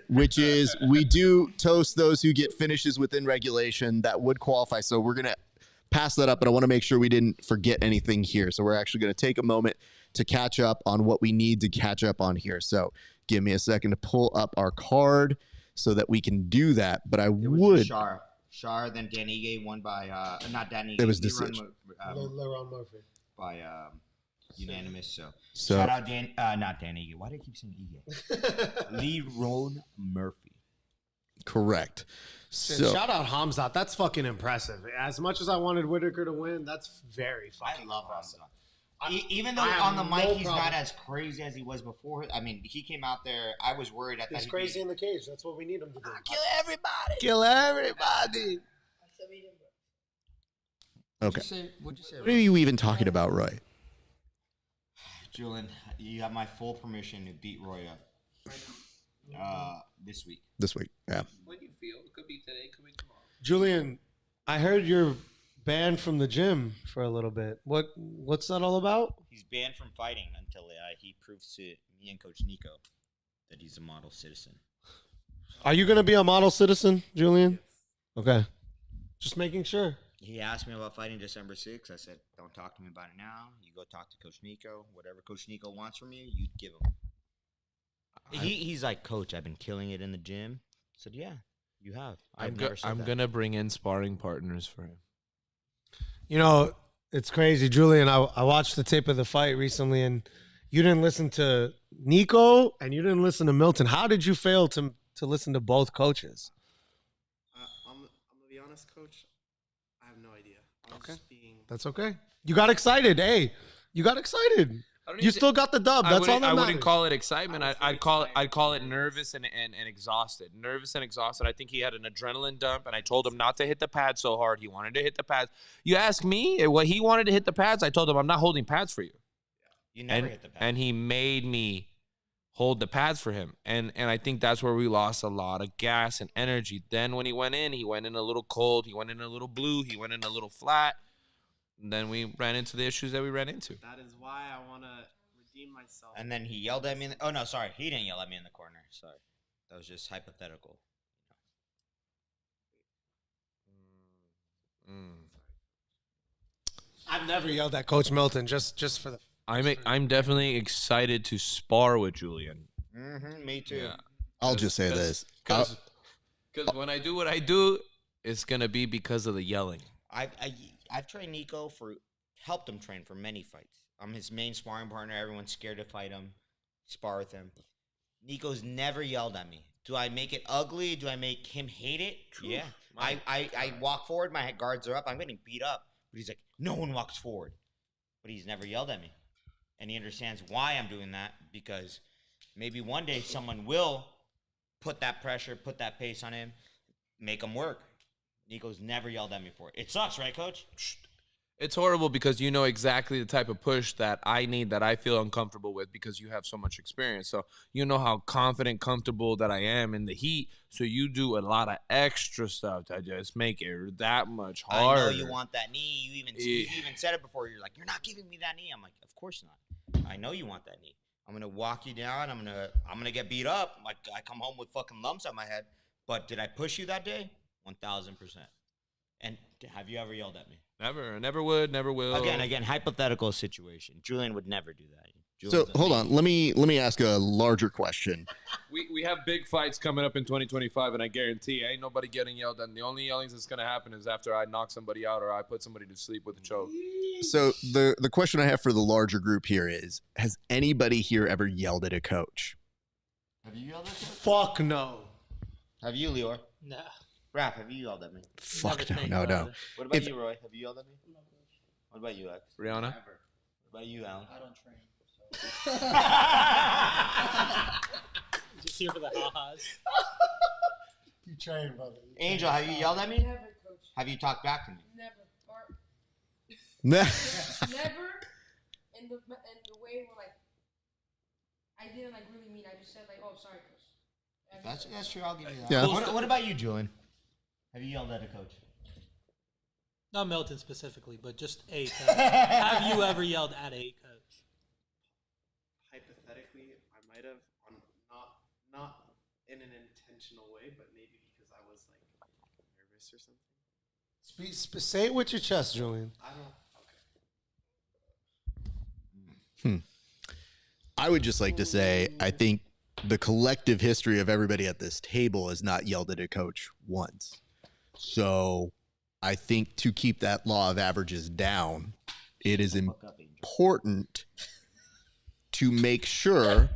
which is we do toast those who get finishes within regulation that would qualify. So we're going to pass that up, but I want to make sure we didn't forget anything here. So we're actually going to take a moment to catch up on what we need to catch up on here. So give me a second to pull up our card so that we can do that. But I would. Shar, then Dan Ige won by not Dan Ige. It was Lerone decision. Lerone Murphy. by unanimous. So So shout out Dan, not Dan Ige. Why do I keep saying Ige? Lerone Murphy. correct. Shit, So shout out Khamzat. That's fucking impressive. As much as I wanted Whittaker to win, that's very fucking I love impressive. Khamzat. Even though I have on the mic no he's problem. not as crazy as he was before. I mean, he came out there. I was worried. I thought He's he'd crazy be, in the cage. That's what we need him to do. kill everybody. Kill everybody. okay. What'd you say? What are you even talking about, Roy? Julian, you have my full permission to beat Roy up this week. This week, yeah. When you feel it could be today, could be tomorrow. Julian, I heard you're banned from the gym for a little bit. What's that all about? He's banned from fighting until he proves to me and Coach Nico that he's a model citizen. Are you going to be a model citizen, Julian? Okay. Just making sure. He asked me about fighting December 6th. I said, don't talk to me about it now. You go talk to Coach Nico. Whatever Coach Nico wants from you, you give him. He's like, Coach, I've been killing it in the gym. I said, yeah, you have. I've never said I'm that. gonna bring in sparring partners for him. You know, it's crazy, Julian. I watched the tape of the fight recently, and you didn't listen to Nico and you didn't listen to Milton. How did you fail to listen to both coaches? I'm gonna be honest, Coach. I have no idea. I was just being. That's okay. You got excited. Hey, you got excited. You still got the dub. That's all that I matters. wouldn't call it excitement. I'd call it nervous and exhausted. Nervous and exhausted. I think he had an adrenaline dump, and I told him not to hit the pads so hard. He wanted to hit the pads. You ask me what he wanted to hit the pads. I told him I'm not holding pads for you. You never hit the pads. And he made me hold the pads for him. And I think that's where we lost a lot of gas and energy. Then when he went in a little cold. He went in a little blue. He went in a little flat. And then we ran into the issues that we ran into. That is why I want to redeem myself. And then he yelled at me. Oh, no, sorry. He didn't yell at me in the corner. Sorry. That was just hypothetical. I've never yelled at Coach Milton, just for the. I'm definitely excited to spar with Julian. Mm-hmm, me too. Yeah. I'll just say this. Because when I do what I do, it's going to be because of the yelling. I've trained Nico helped him train for many fights. I'm his main sparring partner. Everyone's scared to fight him, spar with him. Nico's never yelled at me. Do I make it ugly? Do I make him hate it? True. Yeah. I walk forward. My guards are up. I'm getting beat up. But he's like, no one walks forward. But he's never yelled at me. And he understands why I'm doing that, because maybe one day someone will put that pressure, put that pace on him, make him work. Nico's never yelled at me for it. It sucks, right, Coach? It's horrible because you know exactly the type of push that I need, that I feel uncomfortable with, because you have so much experience. So you know how confident, comfortable that I am in the heat. So you do a lot of extra stuff to just make it that much harder. I know you want that knee. You even said it before. You're like, you're not giving me that knee. I'm like, of course not. I know you want that knee. I'm gonna walk you down. I'm gonna get beat up. Like I come home with fucking lumps on my head. But did I push you that day? 1,000%. And have you ever yelled at me? Never would, never will. Again, hypothetical situation. Julian would never do that. So hold on, let me ask a larger question. We have big fights coming up in 2025, and I guarantee ain't nobody getting yelled at. And the only yelling that's gonna happen is after I knock somebody out or I put somebody to sleep with a choke. So the question I have for the larger group here is: has anybody here ever yelled at a coach? Have you yelled at me? Fuck no. Have you, Lior? No. Raph, have you yelled at me? Fuck Never no. What about you, Roy? Have you yelled at me? What about you, X? Rihanna? What about you, Alan? I don't train. Just here for the ha-has. You train, brother. Angel, have you yelled at me? Never, coach. Have you talked back to me? Never. Or, Nah. never in the way where like I didn't like really mean. I just said like, oh, sorry, coach. That's true. I'll give you that. Yeah. What about you, Julian? Have you yelled at a coach? Not Milton specifically, but just a coach. Have you ever yelled at a coach? Hypothetically, I might have, on not in an intentional way, but maybe because I was like nervous or something. Say it with your chest, Julian. I don't. I would just like to say, I think the collective history of everybody at this table has not yelled at a coach once. So I think to keep that law of averages down, it is important to make sure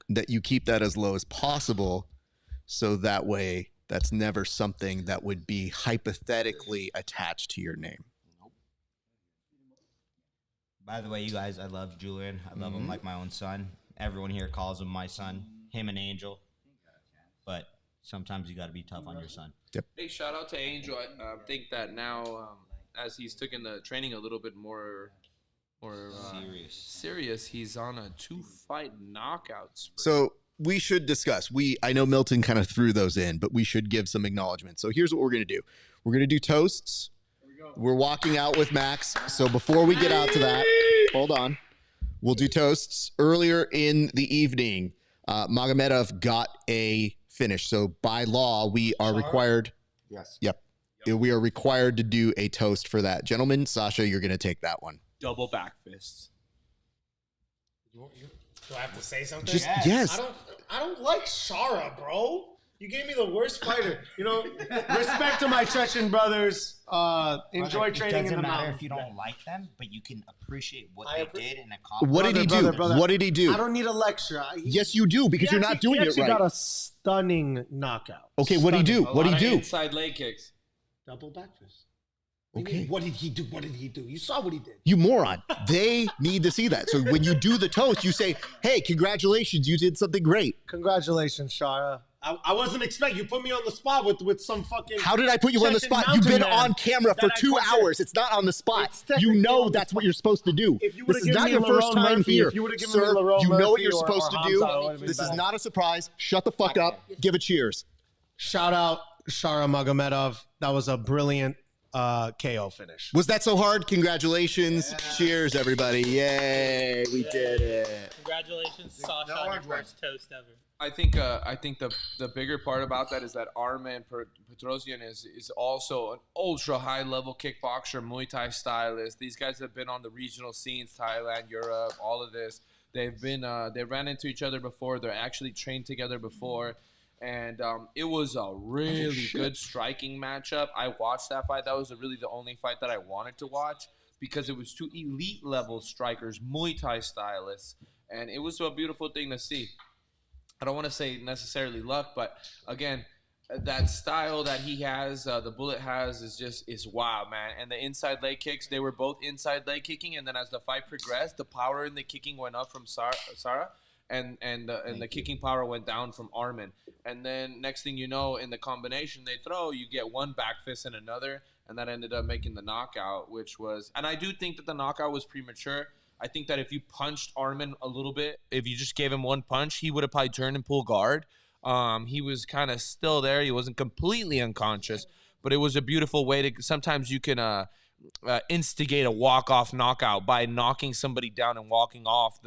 that you keep that as low as possible. So that way, that's never something that would be hypothetically attached to your name. By the way, you guys, I love Julian. I love him like my own son. Everyone here calls him my son. Him and Angel. But sometimes you got to be tough on your son. Hey, shout out to Angel. I think that now, as he's taken the training a little bit more serious, he's on a 2-fight knockout spree. So we should discuss. I know Milton kind of threw those in, but we should give some acknowledgement. So here's what we're going to do. We're going to do toasts. We're walking out with Max. So before we get out to that, hold on. We'll do toasts. Earlier in the evening, Magomed got a finish. So by law, we are required. Yes. Yep. We are required to do a toast for that. Gentlemen, Sasha, you're going to take that one. Double back fists. Do I have to say something? Just yes. I don't like Shara, bro. You gave me the worst fighter. You know, respect to my Chechen brothers. Enjoy training in the mountains. It doesn't matter if you don't like them, but you can appreciate what they did and accomplish. What did he do? What did he do? I don't need a lecture. Yes, you do, because you're not doing it right. He got a stunning knockout. Okay, what did he do? What did he do? Inside leg kicks. Double back fist. Okay. What did he do? What did he do? You saw what he did. You moron. They need to see that. So when you do the toast, you say, hey, congratulations, you did something great. Congratulations, Shara. I wasn't expecting you put me on the spot with some fucking. How did I put you on the spot? You've been on camera for 2 hours. It's not on the spot. You know that's what you're supposed to do. This is not your first time here. Sir, you know what you're supposed to do. This is not a surprise. Shut the fuck up. Give a cheers. Shout out Shara Magomedov. That was a brilliant KO finish. Was that so hard? Congratulations. Yeah. Cheers, everybody. Yay. We did it. Congratulations, Sasha, on your first toast ever. I think the bigger part about that is that Armen Petrosyan is also an ultra high level kickboxer, Muay Thai stylist. These guys have been on the regional scenes, Thailand, Europe, all of this. They've been they ran into each other before. They're actually trained together before. And it was a really good striking matchup. I watched that fight. That was really the only fight that I wanted to watch because it was two elite level strikers, Muay Thai stylists, and it was a beautiful thing to see. I don't want to say necessarily luck, but again, that style that he has, the Bullet has, is wild, man. And the inside leg kicks, they were both inside leg kicking, and then as the fight progressed, the power in the kicking went up from Sarah, and the kicking power went down from Arman. And then next thing you know, in the combination they throw, you get one back fist and another, and that ended up making the knockout, which was, and I do think that the knockout was premature. I think that if you punched Arman a little bit, if you just gave him one punch, he would have probably turned and pulled guard. He was kind of still there. He wasn't completely unconscious, but it was a beautiful way to, sometimes you can instigate a walk-off knockout by knocking somebody down and walking off.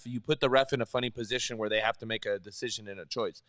You put the ref in a funny position where they have to make a decision and a choice.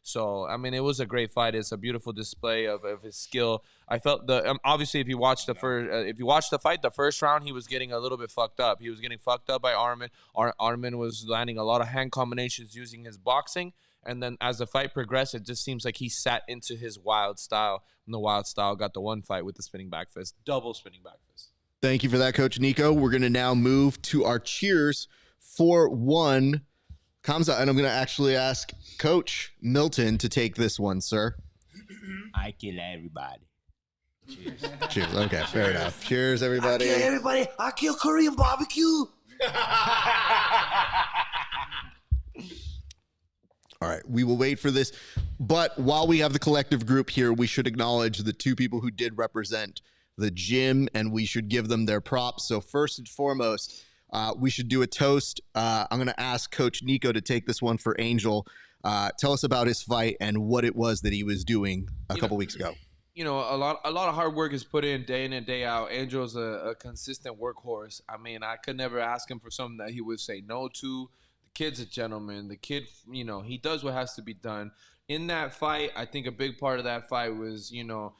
So, I mean, it was a great fight. It's a beautiful display of his skill. I felt obviously if you watch the fight, the first round, he was getting a little bit fucked up. He was getting fucked up by Arman. Arman was landing a lot of hand combinations using his boxing. And then as the fight progressed, it just seems like he sat into his wild style. And the wild style got the one fight with the spinning back fist, double spinning back fist. Thank you for that, Coach Nico. We're going to now move to our cheers for one Khamzat, and I'm going to actually ask Coach Milton to take this one, sir. I kill everybody. Cheers. Cheers. Okay, fair enough. Cheers, everybody. I kill everybody. I kill Korean barbecue. All right, we will wait for this. But while we have the collective group here, we should acknowledge the two people who did represent the gym, and we should give them their props. So first and foremost, we should do a toast. I'm going to ask Coach Nico to take this one for Angel. Tell us about his fight and what it was that he was doing a couple weeks ago. You know, a lot of hard work is put in and day out. Angel's a consistent workhorse. I mean, I could never ask him for something that he would say no to. The kid's a gentleman. The kid, you know, he does what has to be done. In that fight, I think a big part of that fight was, you know,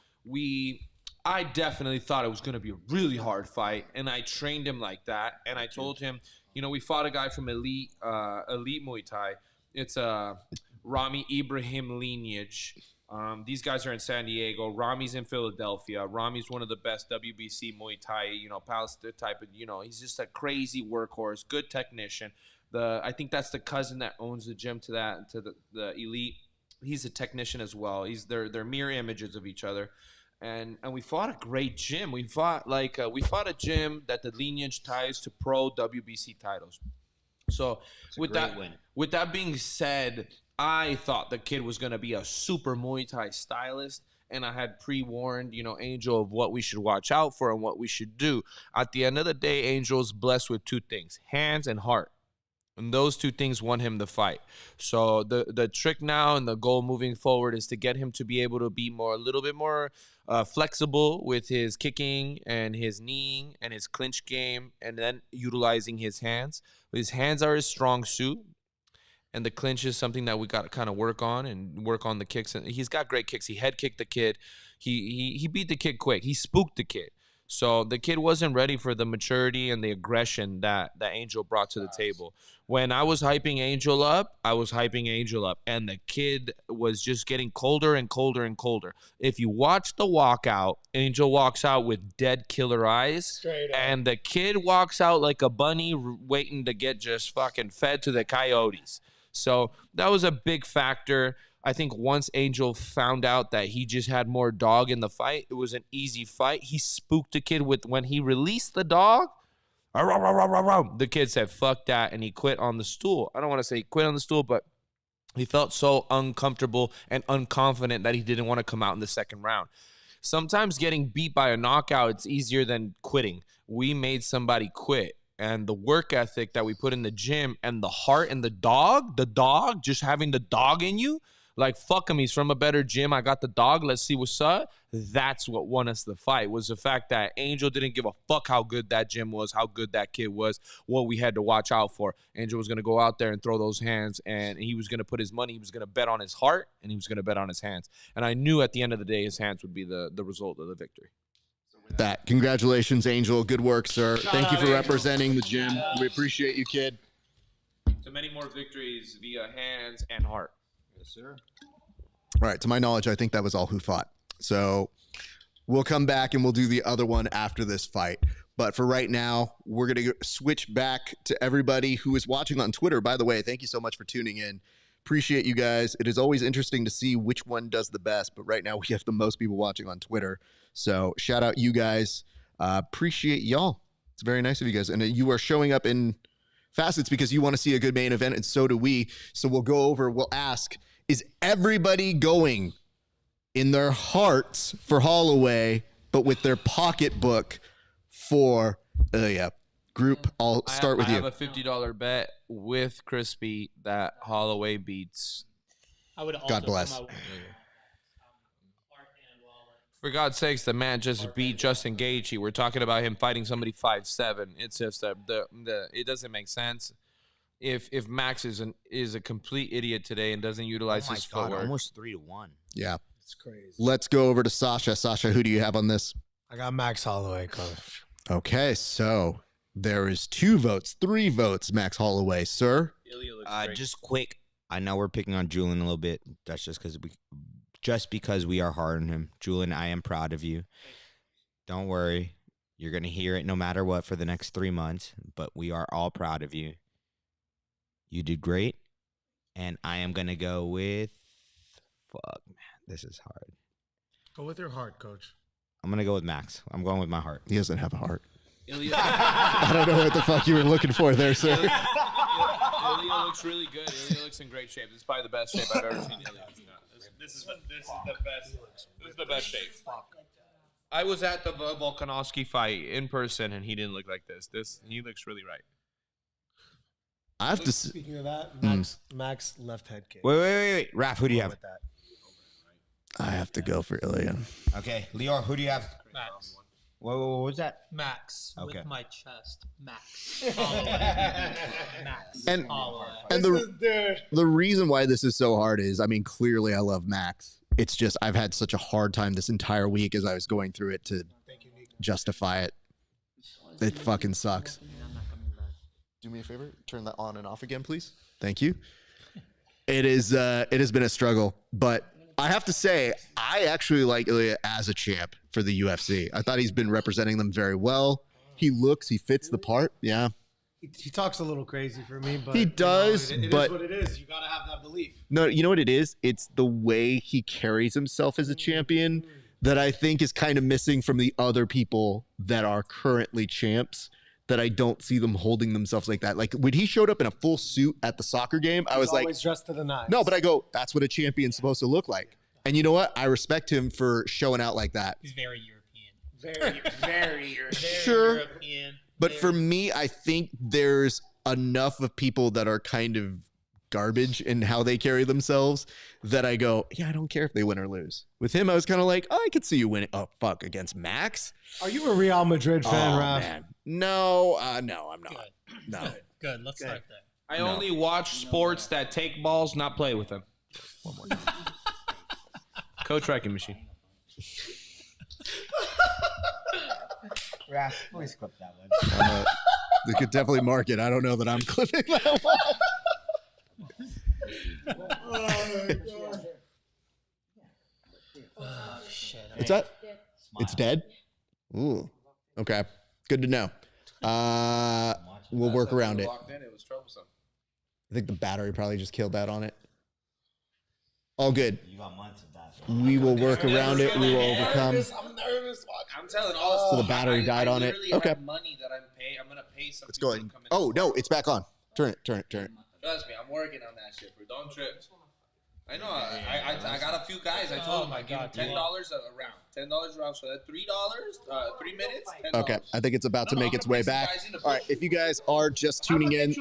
I definitely thought it was going to be a really hard fight, and I trained him like that. And I told him, you know, we fought a guy from elite Muay Thai. It's Rami Ibrahim lineage. These guys are in San Diego. Rami's in Philadelphia. Rami's one of the best WBC Muay Thai, you know, Palestine type of, you know, he's just a crazy workhorse, good technician. I think that's the cousin that owns the gym to the elite. He's a technician as well. They're mirror images of each other. And we fought a great gym. We fought a gym that the lineage ties to pro WBC titles. So with that being said, I thought the kid was going to be a super Muay Thai stylist, and I had pre-warned, you know, Angel of what we should watch out for and what we should do. At the end of the day, Angel's blessed with two things, hands and heart. And those two things won him the fight. So the trick now and the goal moving forward is to get him to be able to be a little bit more flexible with his kicking and his kneeing and his clinch game, and then utilizing his hands. His hands are his strong suit, and the clinch is something that we got to kind of work on the kicks. And he's got great kicks. He head kicked the kid. He beat the kid quick. He spooked the kid. So the kid wasn't ready for the maturity and the aggression that Angel brought to the table. When I was hyping Angel up, and the kid was just getting colder and colder and colder. If you watch the walkout, Angel walks out with dead killer eyes, and the kid walks out like a bunny waiting to get just fucking fed to the coyotes. So that was a big factor. I think once Angel found out that he just had more dog in the fight, it was an easy fight. He spooked the kid when he released the dog. The kid said, fuck that, and he quit on the stool. I don't want to say he quit on the stool, but he felt so uncomfortable and unconfident that he didn't want to come out in the second round. Sometimes getting beat by a knockout, it's easier than quitting. We made somebody quit. And the work ethic that we put in the gym and the heart and the dog, just having the dog in you, like, fuck him, he's from a better gym. I got the dog. Let's see what's up. That's what won us the fight, was the fact that Angel didn't give a fuck how good that gym was, how good that kid was, what we had to watch out for. Angel was going to go out there and throw those hands, and he was going to put his money. He was going to bet on his heart, and he was going to bet on his hands. And I knew at the end of the day his hands would be the result of the victory. That. Congratulations, Angel. Good work, sir. Thank you for representing the gym. We appreciate you, kid. So many more victories via hands and heart. Yes, sir. All right. To my knowledge, I think that was all who fought. So we'll come back and we'll do the other one after this fight. But for right now, we're going to switch back to everybody who is watching on Twitter. By the way, thank you so much for tuning in. Appreciate you guys. It is always interesting to see which one does the best, but right now we have the most people watching on Twitter. So shout out you guys. Appreciate y'all. It's very nice of you guys. And you are showing up in facets because you want to see a good main event, and so do we. So we'll ask, is everybody going in their hearts for Holloway, but with their pocketbook for Ilia? Group, I'll start with you. I have a $50 bet with Crispy that Holloway beats. I would also God bless. come out- For God's sakes, the man just beat Justin Gaethje. We're talking about him fighting somebody 5'7". It's just that it doesn't make sense. If Max is a complete idiot today and doesn't utilize his footwork, almost 3-1. Yeah. It's crazy. Let's go over to Sasha. Sasha, who do you have on this? I got Max Holloway, coach. Okay, so there is 2 votes, 3 votes, Max Holloway. Sir? Just quick. I know we're picking on Julian a little bit. That's just because we are hard on him. Julian, I am proud of you. Don't worry. You're going to hear it no matter what for the next 3 months, but we are all proud of you. You did great. And I am going to go with, this is hard. Go with your heart, coach. I'm going to go with Max. I'm going with my heart. He doesn't have a heart. Ilia, I don't know what the fuck you were looking for there, sir. Ilia looks really good. Ilia looks in great shape. This is probably the best shape I've ever seen Ilia. This is the best. This is the best shape. I was at the Volkanovski fight in person, and he didn't look like this. He looks really right. I have to. Speaking of that, Max left head kick. Wait. Raph, who do you have? I have to go for Ilia. Okay. Lior, who do you have? Max. What was that? Max. Okay. With my chest. Max. Max. And Holloway. the reason why this is so hard is, I mean, clearly I love Max. It's just I've had such a hard time this entire week as I was going through it to justify it. It fucking sucks. Do me a favor, turn that on and off again, please. Thank you. It has been a struggle, but I have to say, I actually like Ilia as a champ for the UFC. I thought he's been representing them very well. He fits the part. Yeah. He talks a little crazy for me, but he does. It but is what it is. You gotta have that belief. No, you know what it is? It's the way he carries himself as a champion that I think is kind of missing from the other people that are currently champs. That I don't see them holding themselves like that. Like when he showed up in a full suit at the soccer game, I was like, always dressed to the nines. No, but I go, that's what a champion's supposed to look like. And you know what? I respect him for showing out like that. He's very European. Very European. Sure. European. But for me, I think there's enough of people that are kind of garbage in how they carry themselves that I go, yeah, I don't care if they win or lose. With him, I was kind of like, oh, I could see you winning. Oh, fuck, against Max? Are you a Real Madrid fan, Raph? Man. No, no, I'm not. Good. No. Good. Let's start there. I only watch sports that take balls, not play with them. One more time. Coach Wrecking Machine. Raph, please clip that one. They could definitely mark it. I don't know that I'm clipping that one. Oh, shit. What's that? It's dead? Ooh. Okay. Good to know. We'll work around it. It was troublesome. I think the battery probably just killed that on it. All good. You got months of that. We will work around it. We will overcome. I'm nervous. I'm telling all. So the battery died on it. Okay. Have money that I'm gonna pay some. Let's go ahead. Oh, no, it's back on. Turn it. Trust me, I'm working on that shit. For don't trip. I know. I got a few guys. I told them I give them $10 a round. $10 a round. So that $3. 3 minutes. $10. Okay. I think it's about to make its way back. All right. If you guys are just tuning in,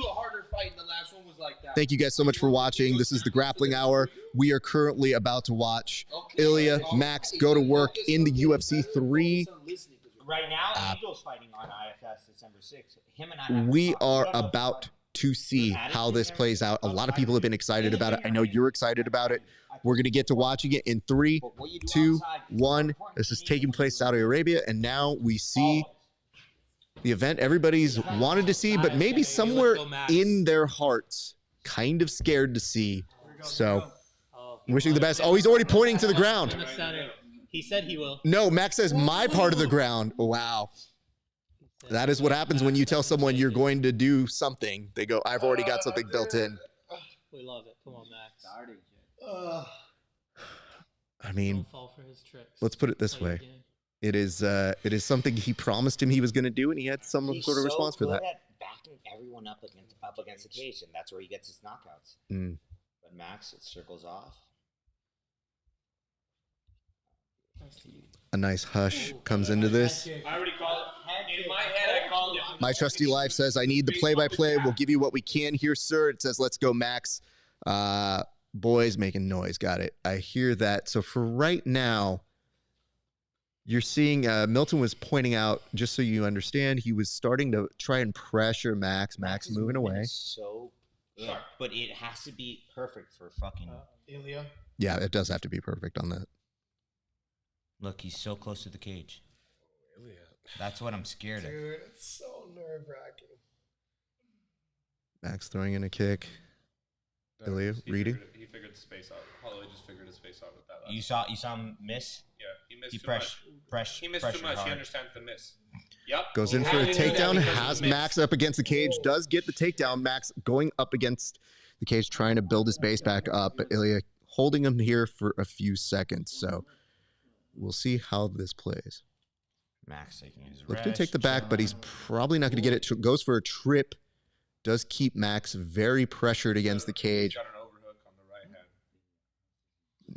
thank you guys so much for watching. This is the Grappling Hour. We are currently about to watch Ilia Max go to work in the UFC 3. Right now, Eagles fighting on IFS December 6th. Him and I. We are about to see how this plays out. A lot of people have been excited about it. I know you're excited about it. We're going to get to watching it in 3, 2, 1. This is taking place in Saudi Arabia, and now we see the event everybody's wanted to see, but maybe somewhere in their hearts kind of scared to see. So wishing the best. Oh, he's already pointing to the ground. He said he will. No, Max says my part of the ground. Wow. That is what happens when you tell someone you're going to do something. They go, I've already got something built in. We love it. Come on, Max. I mean, Don't fall for his tricks. let's put it this Play your way. game. It is something he promised him he was going to do, and he had some He's sort of so response for good that. at backing everyone up against the cage, and that's where he gets his knockouts. Mm. But Max, it circles off. A nice hush comes into this. I already called it. In my head, I called it. My trusty life says, I need the play-by-play. We'll give you what we can here, sir. It says, let's go, Max. Boys making noise. Got it. I hear that. So for right now, you're seeing Milton was pointing out, just so you understand, he was starting to try and pressure Max. Max moving away. So, yeah, but it has to be perfect for fucking Ilia. Yeah, it does have to be perfect on that. Look, he's so close to the cage. That's what I'm scared of. Dude, it's so nerve-wracking. Max throwing in a kick. Ilia reading. He figured the space out. Holloway just figured the space out with that. You saw him miss? Yeah, he missed He too much. He missed too much. Hard. He understands the miss. Yep. Goes in for a takedown. Has Max up against the cage. Does get the takedown. Max going up against the cage, trying to build his base back up. But Ilia holding him here for a few seconds. So we'll see how this plays. Max taking his Looks to take the back, but he's probably not going to get it. Goes for a trip. Does keep Max very pressured against the cage. Got an overhook on the right hand.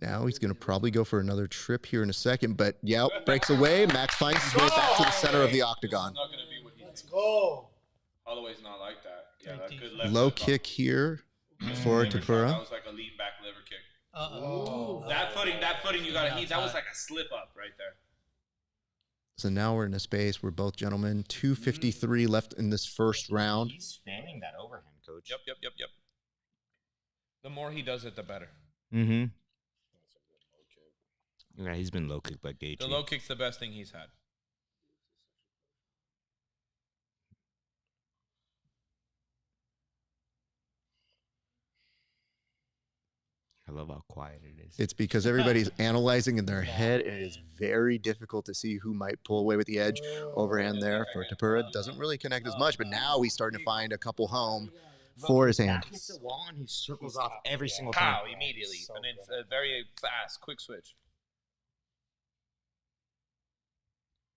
Now he's going to probably go for another trip here in a second. But yeah, breaks away. Max finds his way back to the center of the octagon. It's not going to be what he thinks. Go. Holloway's not like that. Yeah, that good left Low hook. kick here for That Topuria. was like a lean back liver kick. Oh. That footing you got to heat. That was like a slip up right there. So now we're in a space where both gentlemen, 2:53 left in this first round. He's spamming that overhand, coach. Yep. The more he does it, the better. Mm-hmm. Yeah, he's been low kicked by Gage. The low kick's the best thing he's had. I love how quiet it is. It's because everybody's analyzing in their head, and it is very difficult to see who might pull away with the edge. Overhand there for Topuria. Doesn't really connect as much, but now he's starting to find a couple home for his hand. Hits the wall and he circles off every single time. Pow, immediately. And it's a very fast, quick switch.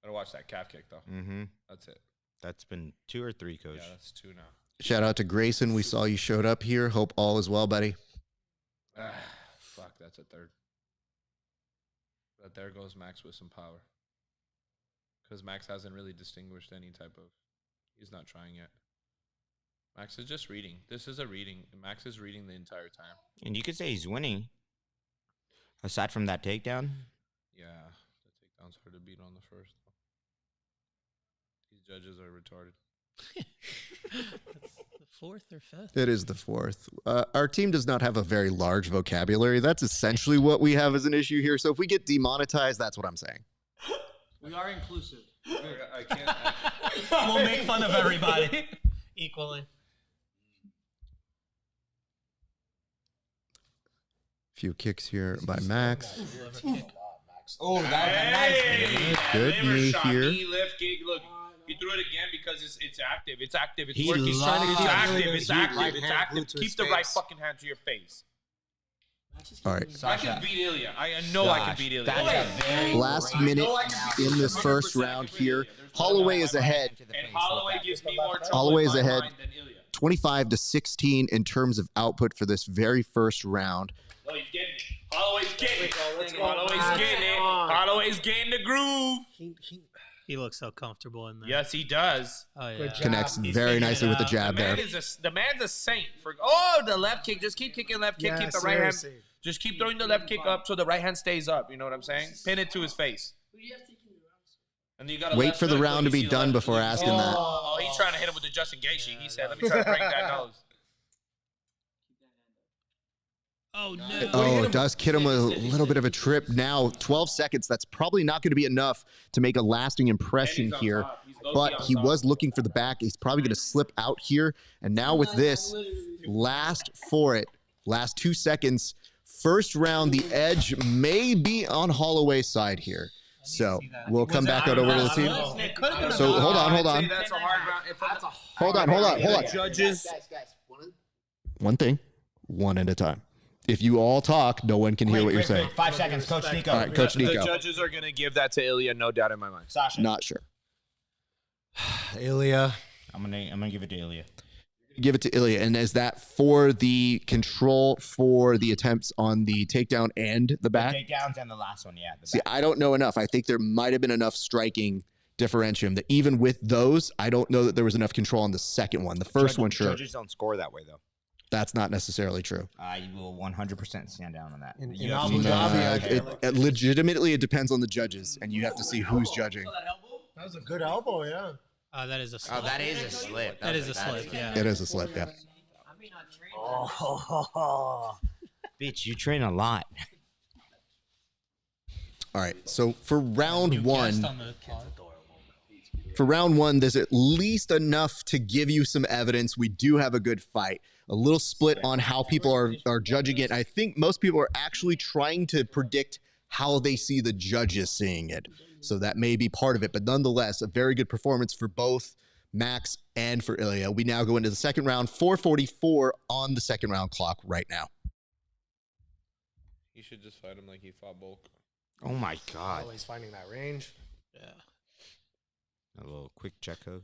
Gotta watch that calf kick, though. Mm-hmm. That's it. That's been 2 or 3, coach. Yeah, that's 2 now. Shout out to Grayson. We saw you showed up here. Hope all is well, buddy. Fuck, that's a third. But there goes Max with some power. Because Max hasn't really distinguished any type of... He's not trying yet. Max is just reading. This is a reading. Max is reading the entire time. And you could say he's winning. Aside from that takedown. Yeah, the takedown's hard to beat on the first. These judges are retarded. The 4th or 5th? It is the 4th. Our team does not have a very large vocabulary. That's essentially what we have as an issue here. So if we get demonetized, that's what I'm saying. We are inclusive. I can't. We'll make fun of everybody equally. Few kicks here by Max. Oh, that was a nice. Good knee here. Knee lift kick. Look, he threw it again because it's active. It's active. It's He working. He's trying to loves it's active. it. It's He active. right It's hand active. glued to Keep his the right face. fucking hand to your face. All right. I can beat Ilia. I know I can beat Ilia. That's a very Last great- minute in this first round here. Holloway is ahead. And Holloway gives me more trouble Holloway in is my ahead. mind than Ilia. 25-16 in terms of output for this very first round. Oh, he's getting it. Holloway's getting it. Let's go. Holloway's getting it. Holloway's getting the groove. He looks so comfortable in there. Yes, he does. Oh, yeah. Connects He's very figuring nicely it with the out. jab there. The man's a saint. The left kick. Just keep kicking left kick. Yeah, keep the right hand. seriously. Just keep throwing the left kick up so the right hand stays up. You know what I'm saying? Pin it to his face. And you gotta Wait left for the hook, round you to be see done left- before asking that. Oh, he's trying to hit him with the Justin Gaethje. He said, "Let me try to break that nose." Oh, no. Oh, it does hit him with a little bit of a trip. Now, 12 seconds. That's probably not going to be enough to make a lasting impression And he's on here. top. He's low-key But on he top. was looking for the back. He's probably going to slip out here. And now with this, last 2 seconds. First round, the edge may be on Holloway's side here. So we'll come back out over to the team. So hold on. That's a hard round. Hold on. Judges. One thing. one at a time. If you all talk, no one can hear what you're saying. 5 seconds, Coach Nico. All right, Coach The Nico. judges are going to give that to Ilia, no doubt in my mind. Sasha. Not sure. Ilia. I'm gonna give it to Ilia. Give it to Ilia. And is that for the control for the attempts on the takedown and the back? The takedowns and the last one, yeah. See, I don't know enough. I think there might have been enough striking differentium that even with those, I don't know that there was enough control on the second one. The first one, sure. Judges don't score that way, though. That's not necessarily true. I will 100% stand down on that. In Abu Dhabi, it legitimately, it depends on the judges, and you have to see who's judging. that was a good elbow, yeah. That is a slip. Oh, that is a slip. That is a slip, yeah. It is a slip, yeah. Oh, bitch, you train a lot. All right, so for round New one, guest on the pod. there's at least enough to give you some evidence. We do have a good fight. A little split on how people are judging it. I think most people are actually trying to predict how they see the judges seeing it. So that may be part of it. But nonetheless, a very good performance for both Max and for Ilia. We now go into the second round, 4:44 on the second round clock right now. You should just fight him like he fought Bulk. Oh, my God. Always finding that range. Yeah. A little quick check hook.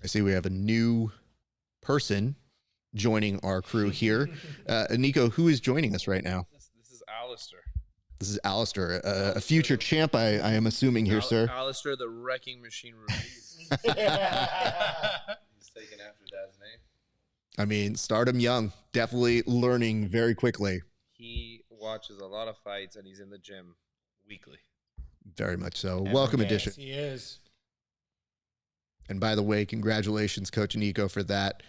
I see we have a new person joining our crew here. Nico, who is joining us right now? This is Alistair. This is Alistair, a future champ, I am assuming here, sir. Alistair, the Wrecking Machine Ruiz. He's taken after Dad's name. I mean, stardom young, definitely learning very quickly. He watches a lot of fights, and he's in the gym weekly. Very much so. Welcome addition. He is. And by the way, congratulations, Coach Nico, for that.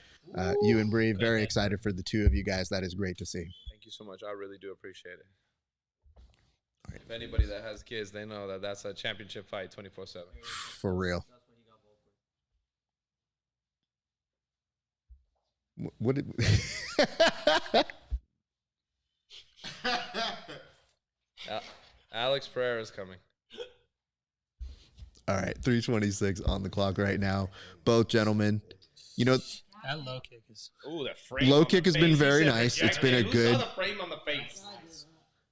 You and Bree, very excited for the two of you guys. That is great to see. Thank you so much. I really do appreciate it. Right. If anybody that has kids, they know that that's a championship fight 24/7. For real. What did Alex Pereira is coming. All right, 3:26 on the clock right now. Both gentlemen, you know, That low kick is. Ooh, the frame. low on kick the has been face. He very said nice. It's been a Who good. saw the frame on the face?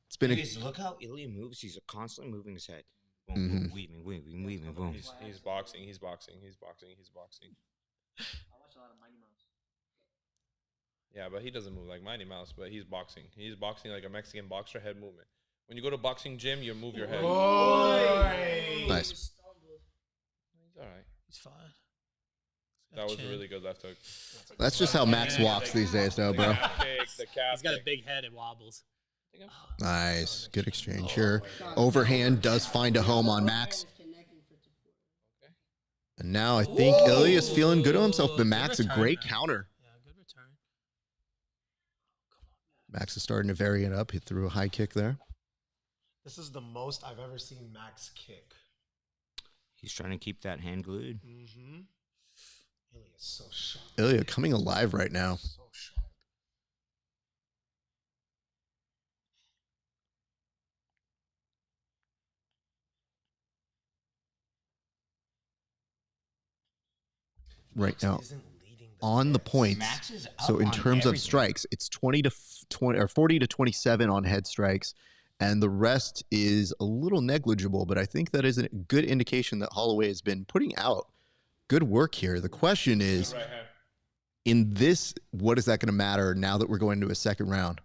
It's been a. Guys, look how Ilia moves. He's constantly moving his head. Boom, Mhm. boom, weaving, boom. He's boxing. He's boxing. He's boxing. He's boxing. I watch a lot of Mighty Mouse. Yeah, but he doesn't move like Mighty Mouse. But he's boxing. He's boxing like a Mexican boxer, head movement. When you go to boxing gym, you move your head. Nice. He's all right. He's fine. That was a really good left hook. That's just how Max walks these days, though, bro. The calf He's got a kick. big head. It wobbles. Nice, good exchange here. Overhand does find a home on Max. And now I think Ilia is feeling good to himself, but Max a great counter. Yeah, good return. Max is starting to vary it up. He threw a high kick there. This is the most I've ever seen Max kick. He's trying to keep that hand glued. Mm-hmm. Ilia is so sharp. Ilia coming alive right now. So sharp. Right now Isn't leading on the points. Max is up So in on terms of everything. strikes, it's 20 to 20 or 40 to 27 on head strikes, and the rest is a little negligible. But I think that is a good indication that Holloway has been putting out good work here. The question is, Right hand. in this, what is that going to matter now that we're going to a second round?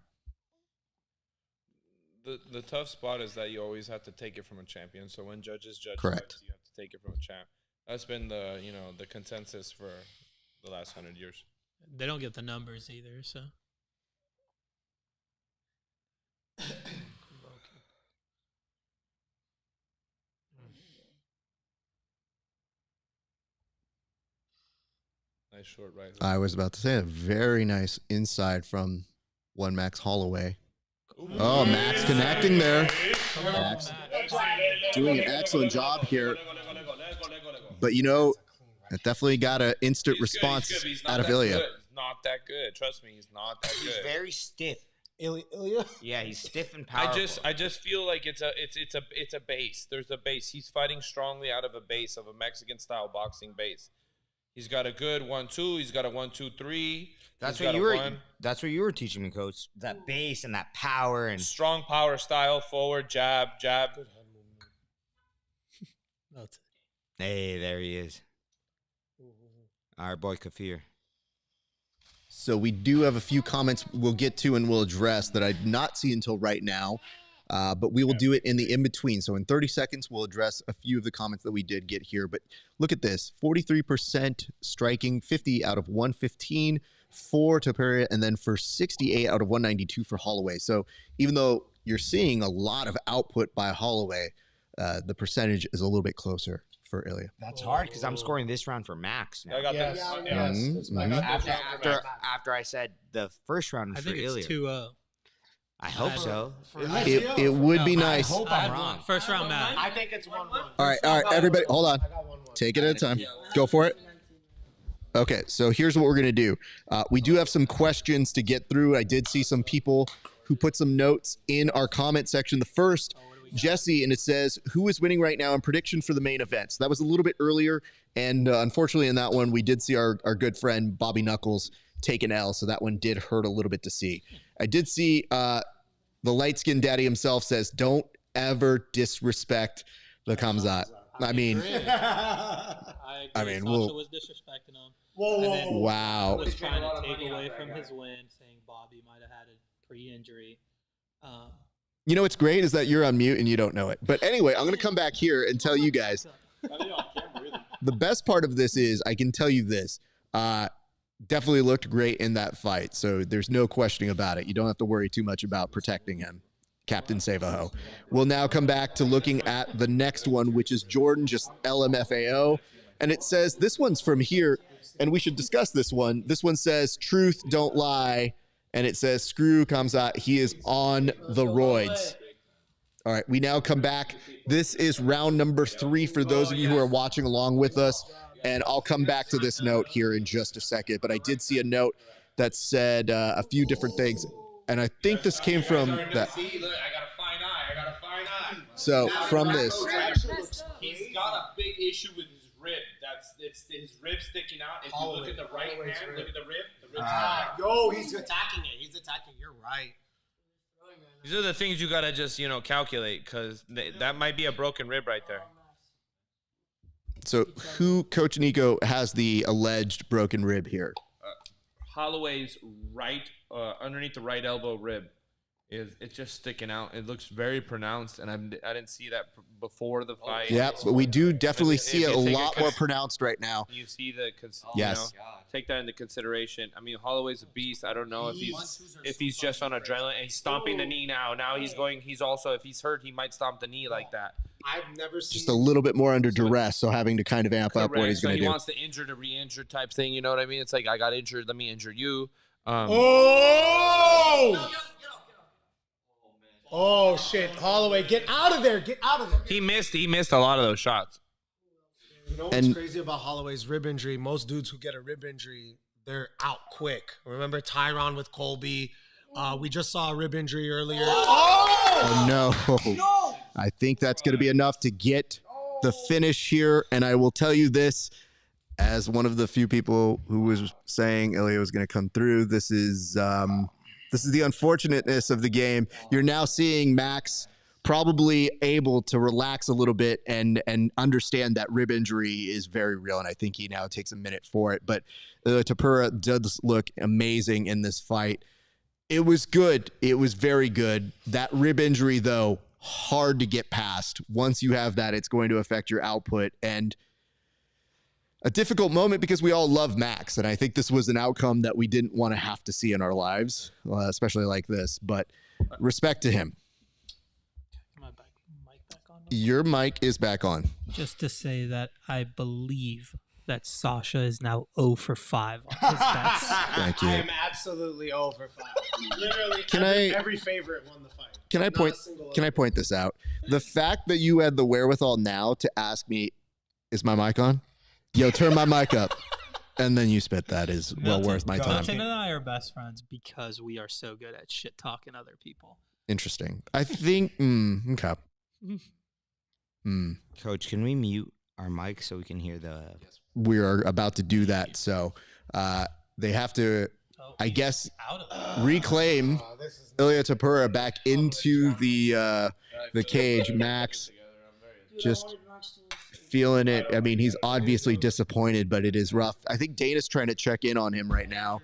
The tough spot is that you always have to take it from a champion. So when judges judge Correct. fights, you have to take it from a champ. That's been the the consensus for the last 100 years. They don't get the numbers either, so. Nice short right. hook. I was about to say a very nice inside from one Max Holloway. Oh, Max connecting there. Max doing an excellent job here. But it definitely got an instant He's good, response he's good, but he's not out of that Ilia. good. He's not that good. Trust me, he's not that He's good. very stiff. Ilia? Yeah, he's stiff and powerful. I just feel like it's a base. There's a base. He's fighting strongly out of a base of a Mexican style boxing base. He's got a good 1-2. He's got a 1-2-3. That's what you were. That's what you were teaching me, coach. That base and that power and strong power style, forward jab. Hey, there he is. Our boy Kafir. So we do have a few comments we'll get to and we'll address that I did not see until right now, but we will do it in the in-between. So in 30 seconds, we'll address a few of the comments that we did get here. But look at this, 43% striking, 50 out of 115 for Topuria, and then for 68 out of 192 for Holloway. So even though you're seeing a lot of output by Holloway, the percentage is a little bit closer for Ilia. That's hard because I'm scoring this round for Max now. I got this. After I said the first round I for think Ilia. it's 2-0. I hope so. It would be nice. I hope I'm wrong. First round, Matt. I think it's 1-1. All right, everybody, hold on. Take it at a time. Go for it. Okay, so here's what we're going to do. We do have some questions to get through. I did see some people who put some notes in our comment section. The first, Jesse, and it says, who is winning right now in prediction for the main event? So that was a little bit earlier, and unfortunately in that one, we did see our good friend Bobby Knuckles take an L, so that one did hurt a little bit to see. I did see the light-skinned daddy himself says, don't ever disrespect the Khamzat. I mean, I mean, Sasha was disrespecting him. Whoa. Wow. Was trying to take away from his win, saying Bobby might have had a pre-injury. You know what's great is that you're on mute and you don't know it. But anyway, I'm going to come back here and tell you guys. The best part of this is I can tell you this. Definitely looked great in that fight. So there's no questioning about it. You don't have to worry too much about protecting him. Captain Savaho. We'll now come back to looking at the next one, which is Jordan, just LMFAO. And it says, this one's from here, and we should discuss this one. This one says, truth, don't lie. And it says, screw Khamzat, he is on the roids. All right, we now come back. This is round number 3 for those of you who are watching along with us. And I'll come back to this note here in just a second. But I did see a note that said a few different things. And I think this came from that. See, look, I got a fine eye. So from this. He's got a big issue with his rib. It's his rib sticking out. If you look at the right hand, look at the rib. The rib's Yo, he's attacking it. He's attacking. You're right. These are the things you gotta just calculate, because that might be a broken rib right there. So who, Coach Nico, has the alleged broken rib here? Holloway's right, underneath the right elbow rib, it's just sticking out. It looks very pronounced, and I didn't see that before the fight. Yeah, but we do definitely see it a lot more pronounced right now. You see the, yes. Take that into consideration. I mean, Holloway's a beast. I don't know if he's just on adrenaline and he's stomping the knee now. Now he's also, if he's hurt, he might stomp the knee like that. I've never seen just a little bit more under duress, so having to kind of amp up what he's going to do. He wants to injure to re-injure type thing. You know what I mean? It's like, I got injured, let me injure you. Oh shit! Holloway, get out of there! Get out of there! He missed a lot of those shots. You know what's crazy about Holloway's rib injury? Most dudes who get a rib injury, they're out quick. Remember Tyron with Colby? We just saw a rib injury earlier. Oh no! I think that's going to be enough to get the finish here. And I will tell you this, as one of the few people who was saying Ilia was going to come through, this is the unfortunateness of the game. You're now seeing Max probably able to relax a little bit and understand that rib injury is very real, and I think he now takes a minute for it. But Topuria does look amazing in this fight. It was good. It was very good. That rib injury, though, hard to get past. Once you have that, it's going to affect your output, and a difficult moment because we all love Max, and I think this was an outcome that we didn't want to have to see in our lives, especially like this, but respect to him. My mic back on? Your mic is back on. Just to say that I believe that Sasha is now 0 for 5 on his bets. Thank you. I am absolutely 0 for 5. Literally, every favorite won the fight. Can I point this out? The fact that you had the wherewithal now to ask me, is my mic on? Yo, turn my mic up. And then you spit that is well worth my time. Milton and I are best friends because we are so good at shit talking other people. Interesting. I think. Okay. Coach, can we mute our mic so we can hear the? We are about to do that, so they have to, I guess, reclaim Ilia Topuria back into the cage. Max just feeling it. I mean, he's obviously disappointed, but it is rough. I think Dana's trying to check in on him right now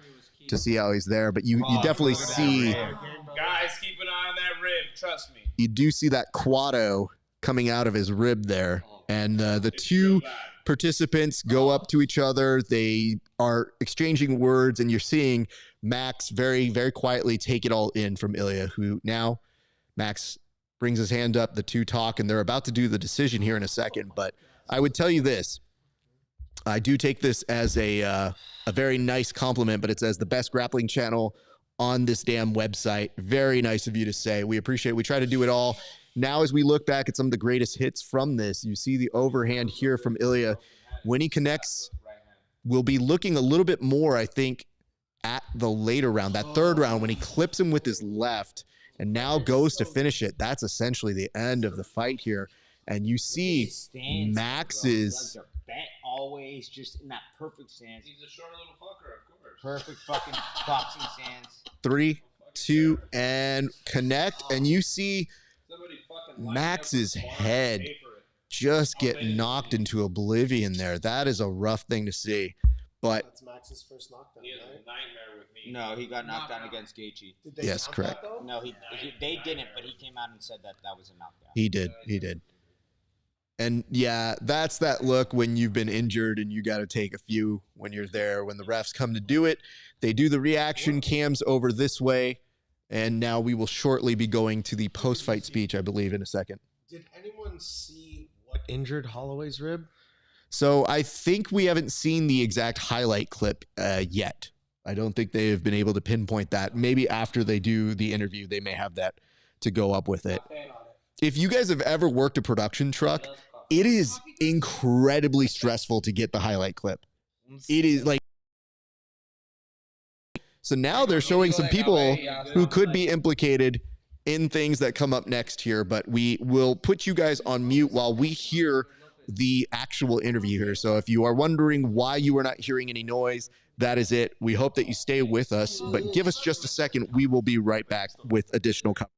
to see how he's there, but you definitely see. Guys, keep an eye on that rib. Trust me. You do see that quado coming out of his rib there, and the two participants go up to each other. They are exchanging words, and you're seeing Max very, very quietly take it all in from Ilia, who now Max brings his hand up. The two talk, and they're about to do the decision here in a second. But I would tell you this. I do take this as a very nice compliment, but it's as the best grappling channel on this damn website. Very nice of you to say. We appreciate it. We try to do it all. Now, as we look back at some of the greatest hits from this, you see the overhand here from Ilia. When he connects, we'll be looking a little bit more, I think, at the later round, that third round, when he clips him with his left and now goes to finish it. That's essentially the end of the fight here. And you see Max's always just in that perfect stance. He's a short little fucker, of course. Perfect fucking boxing stance. 3, 2, and connect. And you see Max's head just get knocked into oblivion there. That is a rough thing to see. But That's Max's first knockdown. He has a nightmare with me. No, he got knocked down against Gaethje. yes, correct. No, they didn't, but he came out and said that was a knockdown. He did. He did. And yeah, that's that look when you've been injured and you got to take a few when you're there. When the refs come to do it, they do the reaction cams over this way. And now we will shortly be going to the post-fight speech, I believe, in a second. Did anyone see what injured Holloway's rib? So I think we haven't seen the exact highlight clip yet. I don't think they have been able to pinpoint that. Maybe after they do the interview, they may have that to go up with it. If you guys have ever worked a production truck, it is incredibly stressful to get the highlight clip. It is like, so now they're showing some people who could be implicated in things that come up next here, but we will put you guys on mute while we hear the actual interview here. So if you are wondering why you are not hearing any noise, that is it. We hope that you stay with us, but give us just a second. We will be right back with additional coverage.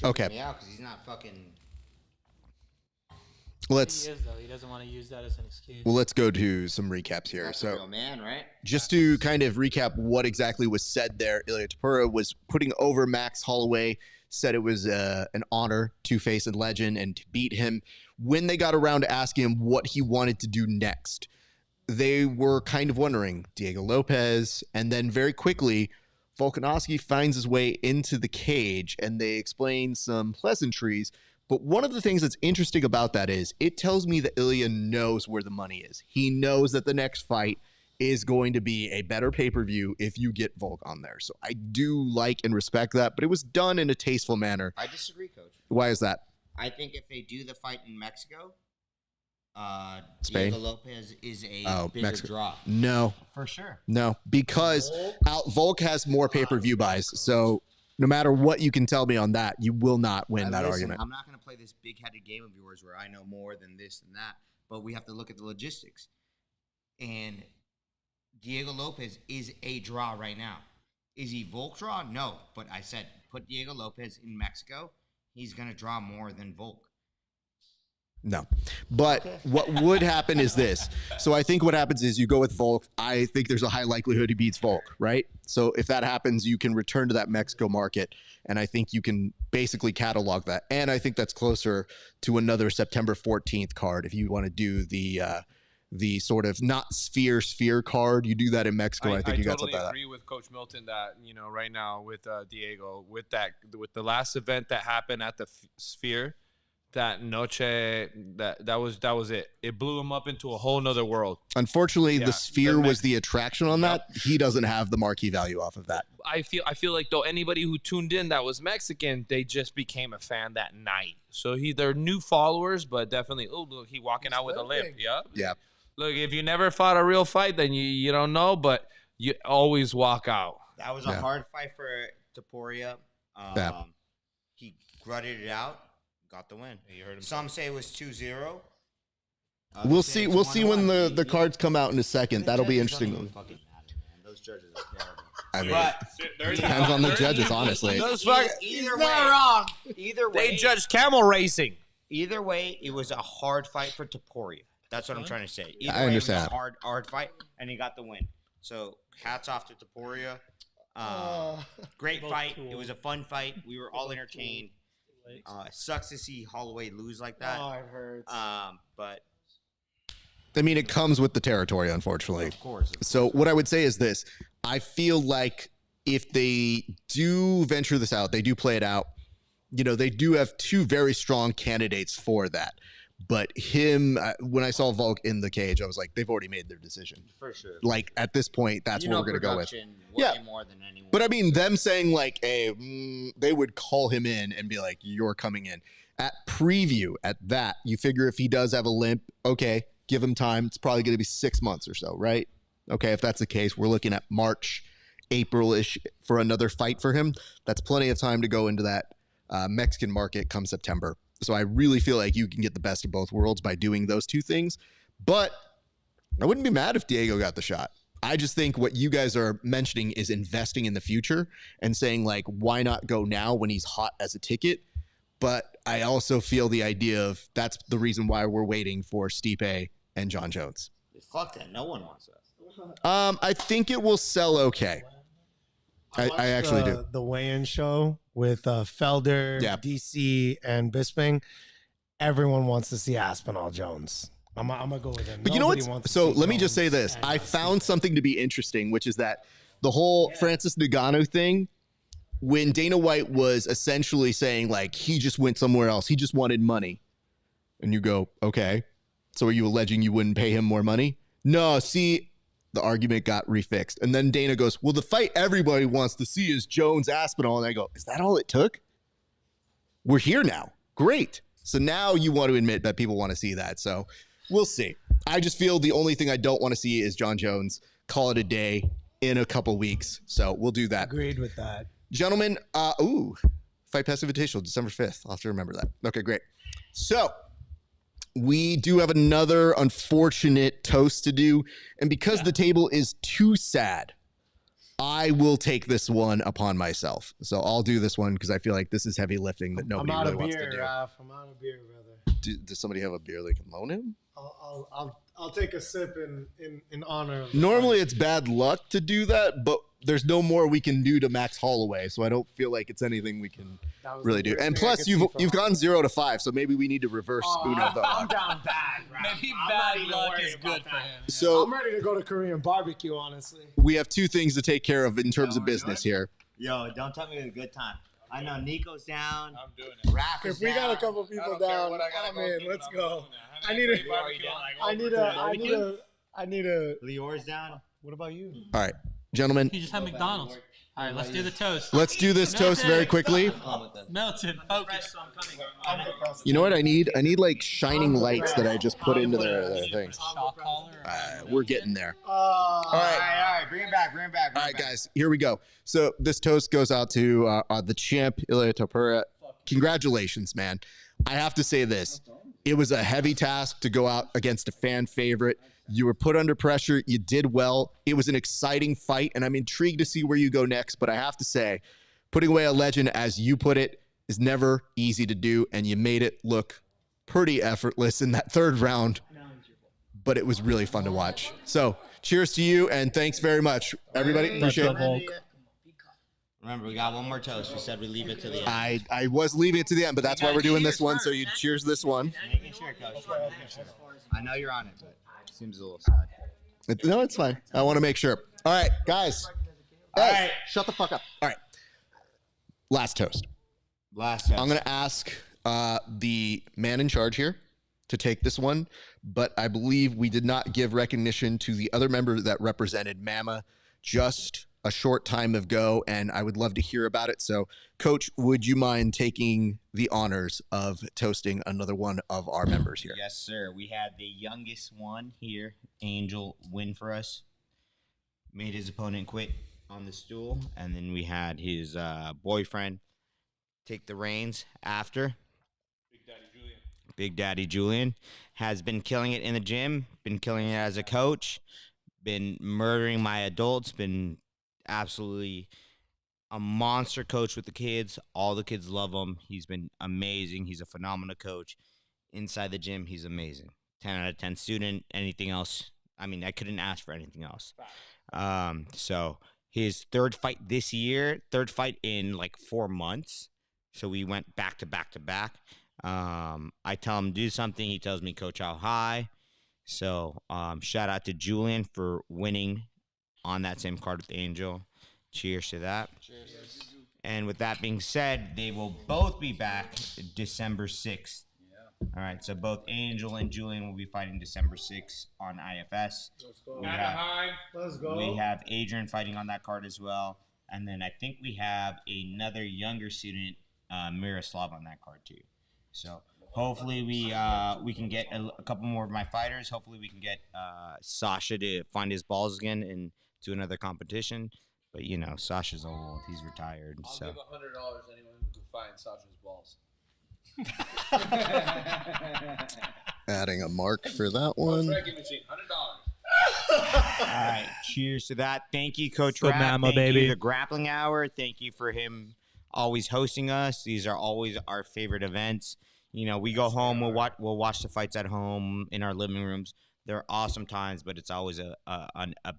tripping Okay. me out because he's not fucking. Let's He is though. He doesn't want to use that as an excuse. well, let's go to some recaps here. That's a So real man, right? just to kind of recap what exactly was said there, Ilia Topuria was putting over Max Holloway, said it was an honor to face a legend and to beat him. When they got around to asking him what he wanted to do next, they were kind of wondering Diego Lopez, and then very quickly, Volkanovski finds his way into the cage, and they explain some pleasantries. But one of the things that's interesting about that is it tells me that Ilia knows where the money is. He knows that the next fight is going to be a better pay-per-view if you get Volk on there. So I do like and respect that, but it was done in a tasteful manner. I disagree, Coach. Why is that? I think if they do the fight in Mexico, Spain? Diego Lopez is a bigger draw. No. For sure. No, because Volk has more pay-per-view buys. So no matter what you can tell me on that, you will not win that argument. I'm not going to play this big-headed game of yours where I know more than this and that, but we have to look at the logistics. And Diego Lopez is a draw right now. Is he Volk draw? No, but I said put Diego Lopez in Mexico. He's going to draw more than Volk. No. But what would happen is this. So I think what happens is you go with Volk. I think there's a high likelihood he beats Volk, right? So if that happens, you can return to that Mexico market, and I think you can basically catalog that. And I think that's closer to another September 14th card if you want to do the sort of not sphere card. You do that in Mexico. I think you got something like that. I totally agree with Coach Milton that, you know, right now with Diego, with the last event that happened at the Sphere, that noche, that was it. It blew him up into a whole nother world. Unfortunately, the Sphere was the attraction on that. He doesn't have the marquee value off of that. I feel like though anybody who tuned in that was Mexican, they just became a fan that night. So they're new followers, but definitely, oh look, he walking out with a limp. Yep. Yeah. Look, if you never fought a real fight, then you don't know, but you always walk out. That was a hard fight for Topuria. He grutted it out, got the win. You heard him. Some say it was 2-0. We'll see. We'll see when the cards come out in a second. That'll be interesting. Fucking matter, man. Those judges are terrible. I mean, depends on the judges, honestly. Either way, either way, they judged camel racing. Either way, it was a hard fight for Topuria. That's what I'm trying to say. Either I understand. It was a hard fight, and he got the win. So hats off to Topuria. Great fight. It was a fun fight. We were all entertained. Sucks to see Holloway lose like that. Oh, it hurts. But I mean, it comes with the territory, unfortunately. Of course. So what I would say is this. I feel like if they do venture this out, they do play it out, you know, they do have two very strong candidates for that. But him, when I saw Volk in the cage, I was like, they've already made their decision. For sure. Like, at this point, that's what we're going to go with. Yeah. More than anyone. But I mean, them saying like, hey, they would call him in and be like, you're coming in. At preview, at that, you figure if he does have a limp, okay, give him time. It's probably going to be 6 months or so, right? Okay, if that's the case, we're looking at March, April-ish for another fight for him. That's plenty of time to go into that Mexican market come September. So I really feel like you can get the best of both worlds by doing those two things. But I wouldn't be mad if Diego got the shot. I just think what you guys are mentioning is investing in the future and saying, like, why not go now when he's hot as a ticket? But I also feel the idea of that's the reason why we're waiting for Stipe and John Jones. Fuck that. No one wants us. I think it will sell okay. I actually do. The weigh-in show with Felder, DC, and Bisping. Everyone wants to see Aspinall Jones. I'm gonna go with him. But you know what? So let me just say this. I found something to be interesting, which is that the whole Francis Ngannou thing, when Dana White was essentially saying, like, he just went somewhere else. He just wanted money. And you go, okay. So are you alleging you wouldn't pay him more money? No, see, the argument got refixed. And then Dana goes, well, the fight everybody wants to see is Jones Aspinall. And I go, is that all it took? We're here now. Great. So now you want to admit that people want to see that. So we'll see. I just feel the only thing I don't want to see is John Jones. Call it a day in a couple weeks. So we'll do that. Agreed with that. Gentlemen, Fight Pass Invitational, December 5th. I'll have to remember that. Okay, great. So we do have another unfortunate toast to do. And because the table is too sad, I will take this one upon myself. So I'll do this one because I feel like this is heavy lifting that nobody really wants to do. Raph. I'm out of beer, brother. Does somebody have a beer they can loan him? I'll take a sip in honor of Normally it's bad luck to do that, but there's no more we can do to Max Holloway, so I don't feel like it's anything we can really do. And plus, you've gone 0 to 5, so maybe we need to reverse Uno the I'm down bad, Raph. Maybe bad luck is good for him. So I'm ready to go to Korean barbecue, honestly. we have 2 things to take care of in terms of business here. Yo, don't tell me it's a good time. I know Nico's down. I'm doing it. Raph is If we got a down. couple people down, I'm in. Let's go. I need a. Lior's down. What about you? All right, gentlemen, He just had McDonald's. All right, let's do the toast. let's do this toast very quickly. Milton, focus. You know what I need? I need like shining lights that I just put into their things. We're getting there. All right. Bring it back. All right, guys, here we go. So this toast goes out to the champ, Ilia Topuria. Congratulations, man. I have to say this. It was a heavy task to go out against a fan favorite. You were put under pressure. You did well. It was an exciting fight, and I'm intrigued to see where you go next. But I have to say, putting away a legend, as you put it, is never easy to do, and you made it look pretty effortless in that 3rd round. But it was really fun to watch. So cheers to you, and thanks very much, everybody. Appreciate it. Remember, we got one more toast. We said we leave it to the end. I was leaving it to the end, but that's why we're doing this one. So you cheers this one. Making sure, Coach. I know you're on it, but it seems a little sad. No, it's fine. I want to make sure. All right, guys. All Hey, right. shut the fuck up. All right. Last toast. Last toast. I'm going to ask the man in charge here to take this one, but I believe we did not give recognition to the other member that represented Mama just a short time ago, and I would love to hear about it. So, Coach, would you mind taking the honors of toasting another one of our members here? Yes, sir. We had the youngest one here, Angel, win for us. Made his opponent quit on the stool, and then we had his boyfriend take the reins after. Big Daddy Julian has been killing it in the gym, been killing it as a coach, been murdering my adults, been absolutely a monster coach with the kids. All the kids love him. He's been amazing. He's a phenomenal coach. Inside the gym, he's amazing. 10 out of 10 student. Anything else? I mean, I couldn't ask for anything else. So his 3rd fight this year, 3rd fight in like 4 months. So we went back to back to back. I tell him to do something. He tells me, Coach, how high. So shout out to Julian for winning on that same card with Angel. Cheers to that. Cheers. And with that being said, they will both be back December 6th. Yeah. All right, so both Angel and Julian will be fighting December 6th on IFS. Let's go. Let's go. We have Adrian fighting on that card as well. And then I think we have another younger student, Miroslav, on that card too. So hopefully we can get a couple more of my fighters. Hopefully we can get Sasha to find his balls again and do another competition. But you know, Sasha's old; he's retired. I'll so give $100 anyone who can find Sasha's balls. Adding a mark for that one. Tracking machine, $100. all right, cheers to that. Thank you, Coach Good Rapp. mama, Thank baby. you, the Grappling Hour. Thank you for him always hosting us. These are always our favorite events. You know, we go home, we'll watch the fights at home in our living rooms. They're awesome times, but it's always a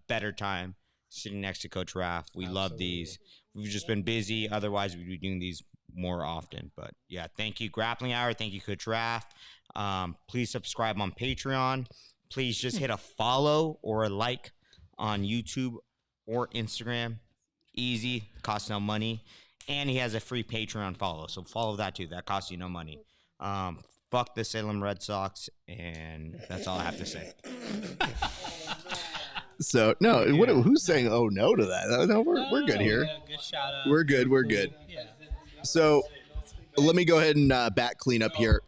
better time sitting next to Coach Raff. We love these. We've just been busy. Otherwise, we'd be doing these more often. But, yeah, thank you, Grappling Hour. Thank you, Coach Raff. Please subscribe on Patreon. Please just hit a follow or a like on YouTube or Instagram. Easy. Costs no money. And he has a free Patreon follow. So follow that, too. That costs you no money. Fuck the Salem Red Sox, and that's all I have to say. So no, who's saying oh no to that? No, we're good here. Yeah, good shout out. We're good. Yeah. So let me go ahead and back clean up here.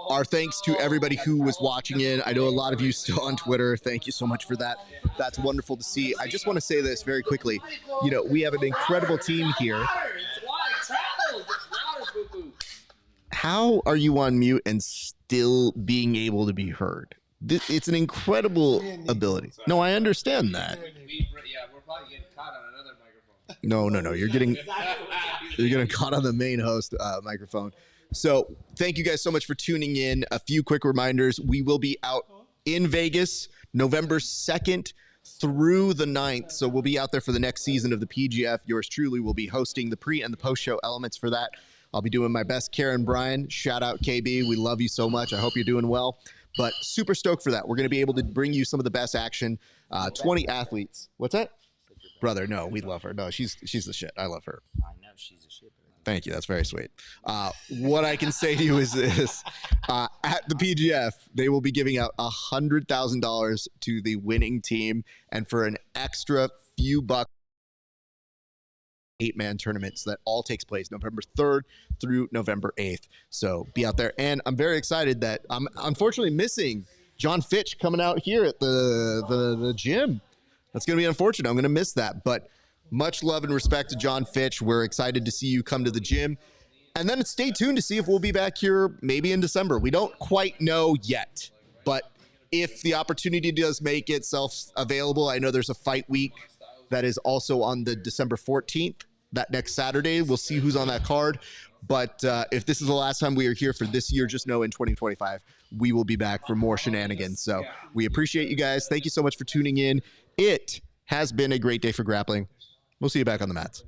Our thanks to everybody who was watching in. I know a lot of you still on Twitter. Thank you so much for that. That's wonderful to see. I just want to say this very quickly. You know, we have an incredible team here. How are you on mute and still being able to be heard? It's an incredible ability. No, I understand that. Yeah, we're probably getting caught on another microphone. No. You're getting caught on the main host microphone. So thank you guys so much for tuning in. A few quick reminders. We will be out in Vegas November 2nd through the 9th. So we'll be out there for the next season of the PGF. Yours truly will be hosting the pre and the post show elements for that. I'll be doing my best. Karen, Brian, shout out KB. We love you so much. I hope you're doing well. But super stoked for that. We're going to be able to bring you some of the best action. 20 athletes. What's that? Brother, no, we love her. No, she's the shit. I love her. I know she's a shit. Thank you. That's very sweet. What I can say to you is this. At the PGF, they will be giving out $100,000 to the winning team. And for an extra few bucks, 8-man tournaments that all takes place November 3rd through November 8th. So be out there. And I'm very excited that I'm unfortunately missing John Fitch coming out here at the gym. That's going to be unfortunate. I'm going to miss that. But much love and respect to John Fitch. We're excited to see you come to the gym. And then stay tuned to see if we'll be back here maybe in December. We don't quite know yet. But if the opportunity does make itself available, I know there's a fight week that is also on the December 14th. That next Saturday, we'll see who's on that card. But if this is the last time we are here for this year, just know in 2025, we will be back for more shenanigans. So we appreciate you guys. Thank you so much for tuning in. It has been a great day for grappling. We'll see you back on the mats.